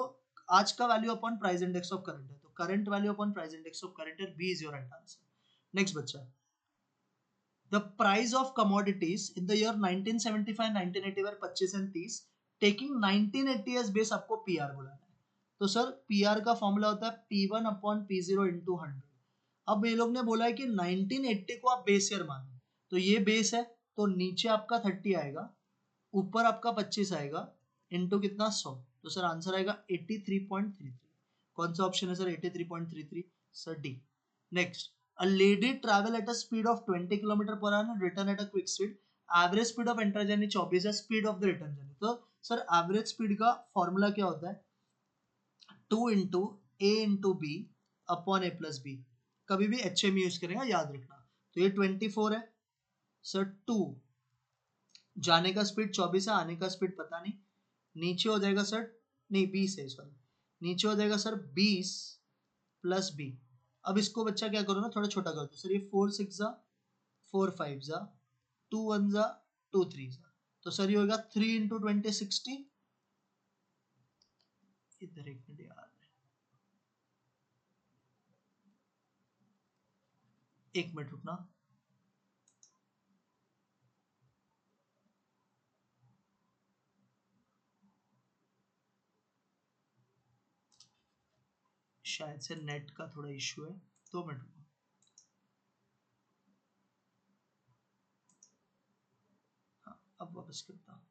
आज का value upon price index of current है, तो current value upon price index of current है, B is your right answer. Next बच्चा, the price of commodities in the year 1975 1980 were 25 and 30, taking 1980 as base आपको PR बुलाना है। तो sir PR का formula होता है P1 अपॉन P0 इंटू 100। अब ये लोग ने बोला है कि 1980 को आप बेस ईयर मानो, तो ये बेस है तो नीचे आपका 30 आएगा, ऊपर आपका 25 आएगा इंटू कितना 100, तो सर आंसर आएगा 83.33। कौन सा ऑप्शन है sir 83.33, sir D. Next, a lady travel at a speed of 20 km per hour and return at a quick speed, average speed of enter journey 24 है, speed of the return journey. तो sir average speed का formula क्या होता है 2 into ए into B upon ए plus B, कभी भी HM use करेंगे याद रखना। तो ये 24 है सर, 2 जाने का स्पीड 24 है, आने का स्पीड पता नहीं, नीचे हो जाएगा सर, नहीं 20 है सॉरी, नीचे हो जाएगा सर 20 प्लस बी। अब इसको बच्चा क्या करो ना थोड़ा छोटा कर दो सर, ये 4 6 जा 4 5 जा 2 1 जा 2 3 जा, तो सर ये होगा 3 इंटू 20 60। इधर एक मिनट यार, एक मिनट रुकना, शायद से नेट का थोड़ा इश्यू है, 2 मिनट रुको। हाँ अब वापस करता हूँ।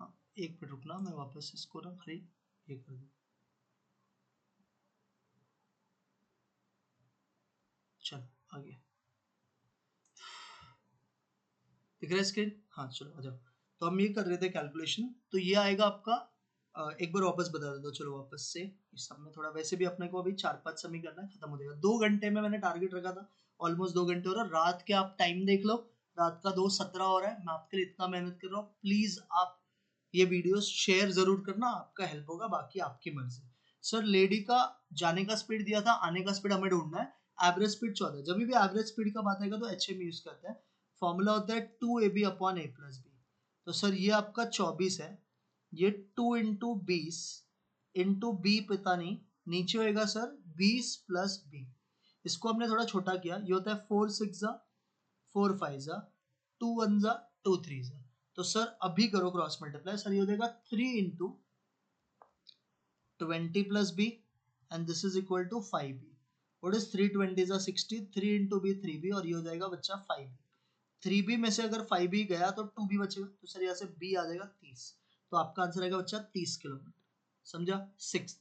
हाँ एक मिनट रुकना, मैं वापस इसको ना खाली ये कर दूँ। चलो आगे दिख रहा है स्क्रीन, हाँ चलो आ जाओ। तो हम ये कर रहे थे कैलकुलेशन, तो ये आएगा आपका एक बार वापस बता दो, चलो वापस से इस सब में थोड़ा, वैसे भी अपने को अभी 4-5 समय करना है, खत्म हो जाएगा 2 घंटे में, मैंने टारगेट रखा था ऑलमोस्ट 2 घंटे हो रहा है। रात के आप टाइम देख लो, रात का 2:17 हो रहा है, मैं आपके लिए इतना मेहनत कर रहा हूँ। प्लीज आप ये वीडियोस शेयर जरूर करना, आपका हेल्प होगा, बाकी आपकी मर्जी। सर लेडी का जाने का स्पीड दिया था, आने का स्पीड हमें ढूंढना है, एवरेज स्पीड 14। जब भी एवरेज स्पीड का बात आएगा तो HM यूज करते हैं, फॉर्मूला होता है 2AB upon A plus B. तो सर ये आपका 24 है, ये 2 इंटू 20 इंटू बी पता नहीं, नीचे होएगा सर 20 प्लस बी। इसको हमने थोड़ा छोटा किया, ये होता है 4 6 जा 4 5 जा 2 1 जा 2 3 जा। तो सर अभी करो क्रॉस मल्टीप्लाई, सर ये हो जाएगा 3 into 20 plus B and this is equal to 5b। What is 3 20 जा 60, 3 इंटू बी 3b और ये हो जाएगा बच्चा 5b। 3b में से अगर 5b गया तो 2b बचेगा, तो सर यहाँ से b आ जाएगा 30, तो आपका आंसर आएगा बच्चा 30 किलोमीटर। समझा। 6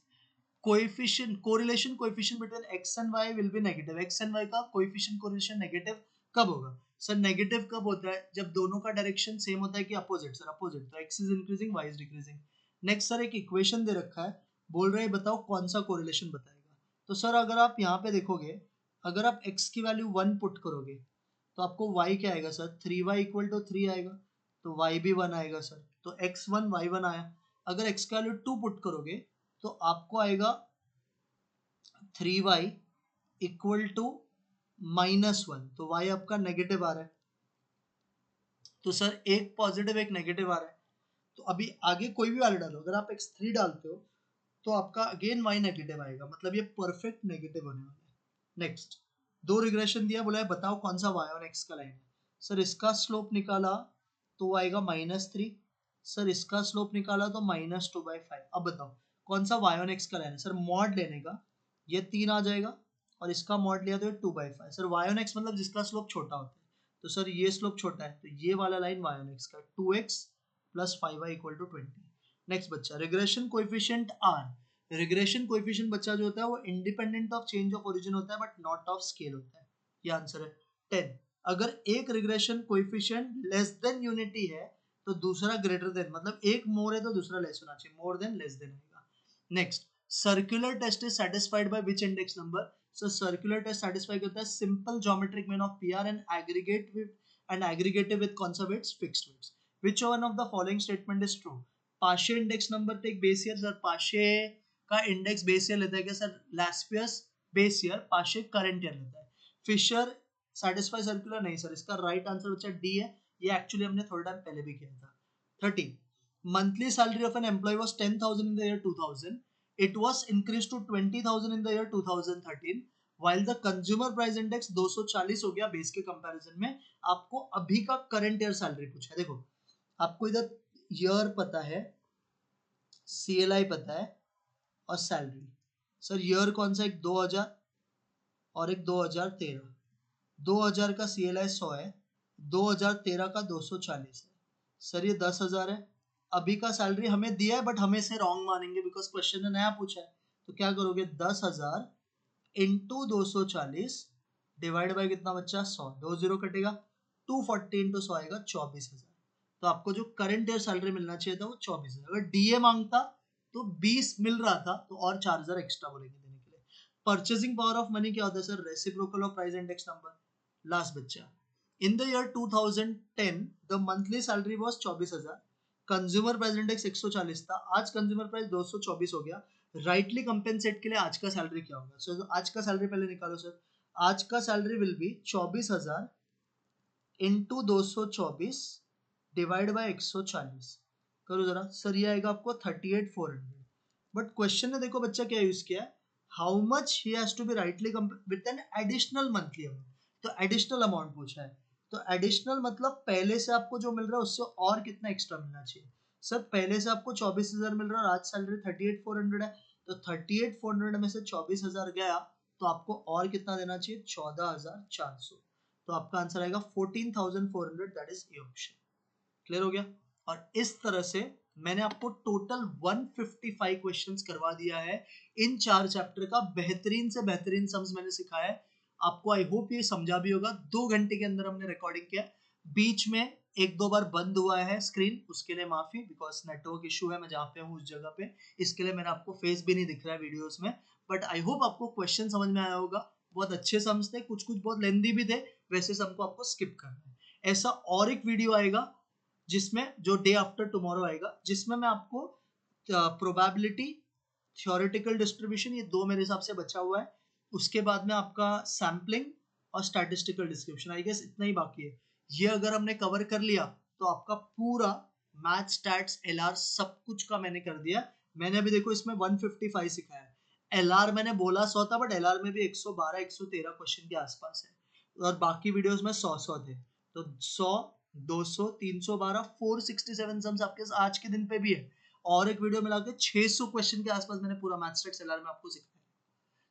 coefficient correlation coefficient between x and y will be negative. x and y का कोएफिशिएंट कोरिलेशन नेगेटिव कब होगा सर, नेगेटिव कब होता है जब दोनों का डायरेक्शन सेम होता है कि अपोजिट, सर अपोजिट, तो x is increasing y is decreasing. Next sir एक इक्वेशन दे रखा है, बोल रहे हैं बताओ कौन सा कोरिलेशन बताएगा। तो सर अगर आप यहाँ पे देखोगे, अगर आप x की वैल्यू 1 पुट करोगे तो आपको y क्या आएगा सर, 3y इक्वल टू 3 आएगा, तो y भी 1 आएगा सर, तो x1 y1 आया। अगर x का वैल्यू 2 पुट करोगे तो आपको आएगा 3y इक्वल टू -1, तो y आपका नेगेटिव आ रहा है। तो सर एक पॉजिटिव एक नेगेटिव आ रहा है, तो अभी आगे कोई भी वैल्यू डालो, अगर आप x3 डालते हो तो आपका अगेन y नेगेटिव आएगा, मतलब ये परफेक्ट नेगेटिव होने वाला है। नेक्स्ट, दो रिग्रेशन दिया, बोला है बताओ कौन सा y और x का लाइन है। सर इसका स्लोप निकाला तो वो आएगा -3, सर इसका स्लोप निकाला तो -2/5। अब बताओ कौन सा y और x का लाइन है। सर मॉड लेने का, ये 3 आ जाएगा और इसका मॉड लिया तो ये 2/5। सर y और x मतलब जिसका स्लोप छोटा होता है, तो सर ये स्लोप छोटा है, तो ये वाला लाइन y और x का 2x + 5y = 20। नेक्स्ट बच्चा, regression coefficient r। Regression coefficient बच्चा जो होता है वो independent of change of origin होता है बट नॉट ऑफ स्केल होता है। ये आंसर है 10। अगर एक regression coefficient less than unity है तो दूसरा ग्रेटर देन, मतलब एक मोर है तो दूसरा लेस होना चाहिए, मोर देन लेस देन आएगा। Next, circular test is satisfied by which index number. So circular test satisfy करता है simple geometric mean of PR and aggregative with conse weights fixed weights. Which one of the following statement is true? Paasche index number take base year. Sir Paasche का index base year लेता है क्या? Sir Laspeyres base year, Paasche current year लेता है। Fisher satisfy circular नहीं sir, इसका right answer बच्चा D है, ये एक्चुअली हमने थोड़ा टाइम पहले भी किया था। 30, monthly salary of an employee was 10,000 in the year 2000. It was increased to 20,000 in the year 2013. While the consumer price index 240 हो गया बेस के कंपैरिजन में। आपको अभी का करंट ईयर सैलरी पूछा है। देखो आपको इधर ईयर पता है, CLI पता है और सैलरी। सर ईयर कौन सा, एक 2000 और एक 2013। 2000 का CLI 100 है, 2013 का 240 है। सर ये 10,000 है। अभी का सैलरी हमें दिया है बट हमें से रॉन्ग मानेंगे बिकॉज क्वेश्चन ने नया पूछा है। तो क्या करोगे, 10,000 इंटू 240 डिवाइड बाय कितना बच्चा 100, 2 0 कटेगा, 240 इंटू 100 आएगा 24,000। तो आपको जो करंट ईयर सैलरी मिलना चाहिए था वो 24,000। अगर डीए मांगता तो 20 मिल रहा था, तो और 4,000 एक्स्ट्रा बोलेंगे देने के लिए। परचेसिंग पावर ऑफ मनी क्या होता है? Sir reciprocal of price index number. Last बच्चा, in the year 2010 the monthly salary was 24,000, consumer price index 140 था, आज कंज्यूमर प्राइस 224 हो गया। राइटली कंपेंसेट के लिए आज का सैलरी क्या होगा? सो आज का सैलरी पहले निकालो सर। आज का salary will be 24,000 into 224 divide by 140। करो जरा सर, ये आएगा आपको 38,400। बट क्वेश्चन ने देखो बच्चा क्या यूज किया है, how much he has to be rightly with an additional monthly amount. तो एडिशनल अमाउंट पूछा है, तो एडिशनल मतलब पहले से आपको जो मिल रहा है उससे और कितना एक्स्ट्रा मिलना चाहिए। सर पहले से आपको 24,000 मिल रहा है और आज सैलरी 38,400 है, तो 38,400 में से 24,000 गया तो आपको और कितना देना चाहिए, 14,400। तो आपका आंसर आएगा 14,400, that is A option. Clear हो गया? और इस तरह से मैंने आपको टोटल 155 क्वेश्चंस करवा दिया है इन 4 चैप्टर का। बेहतरीन से बेहतरीन सम्स मैंने सिखाया है आपको। आई होप ये समझा भी होगा। 2 घंटे के अंदर हमने रिकॉर्डिंग किया, बीच में 1-2 बार बंद हुआ है स्क्रीन, उसके लिए माफी, बिकॉज नेटवर्क इशू है, मैं जहाँ पे हूँ उस जगह पे, इसके लिए मेरा आपको फेस भी नहीं दिख रहा है वीडियोस में। बट आई होप आपको क्वेश्चन समझ में आया होगा। बहुत अच्छे सम्स थे, कुछ कुछ बहुत लेंदी भी थे, वैसे सम को आपको स्किप करना है। ऐसा और एक वीडियो आएगा जिसमें, जो डे आफ्टर टुमारो आएगा, जिसमें मैं आपको प्रोबेबिलिटी, थ्योरेटिकल डिस्ट्रीब्यूशन, ये 2 मेरे हिसाब से बचा हुआ है। उसके बाद में आपका सैम्पलिंग और स्टैटिस्टिकल डिस्क्रिप्शन, आई गेस इतना ही बाकी है। ये अगर हमने कवर कर लिया तो आपका पूरा मैथ, स्टैट्स, एलआर सब कुछ का मैंने कर दिया। मैंने अभी देखो इसमें 155 सिखाया है। एलआर मैंने बोला 100 था, बट एलआर में भी 112 113 क्वेश्चन के आसपास है और बाकी वीडियोस में 100 थे। तो 100, 200, 312, 467 सम्स आपके आज के दिन पे भी है, और एक वीडियो मिला के 600 क्वेश्चन के आसपास मैंने पूरा मैथ, स्टैट्स, एलआर में आपको सिखाया।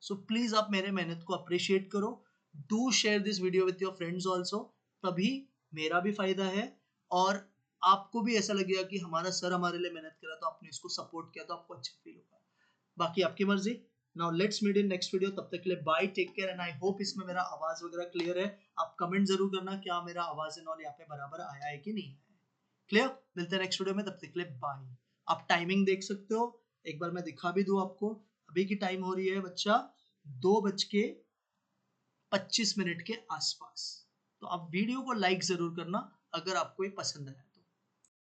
सो प्लीज आप मेरे मेहनत को अप्रिशिएट करो। Do share this video with your friends also, तभी मेरा भी फायदा है और आपको भी ऐसा लगेगा कि हमारा सर हमारे लिए मेहनत करा, तो आपने इसको सपोर्ट किया तो आपको अच्छा फील होगा। बाकी आपकी मर्जी। Now let's meet in next video, तब तक के लिए bye, take care, and I hope इसमें मेरा आवाज वगैरह क्लियर है। आप कमेंट जरूर करना क्या मेरा आवाज एंड ऑल यहाँ पे बराबर आया है कि नहीं आया है। क्लियर? मिलते हैं नेक्स्ट वीडियो में, तब तक के लिए बाय। आप टाइमिंग देख सकते हो, एक बार मैं दिखा भी दूं आपको। अभी की टाइम हो रही है बच्चा 2:25 के आसपास। तो आप वीडियो को लाइक जरूर करना अगर आपको ये पसंद आया।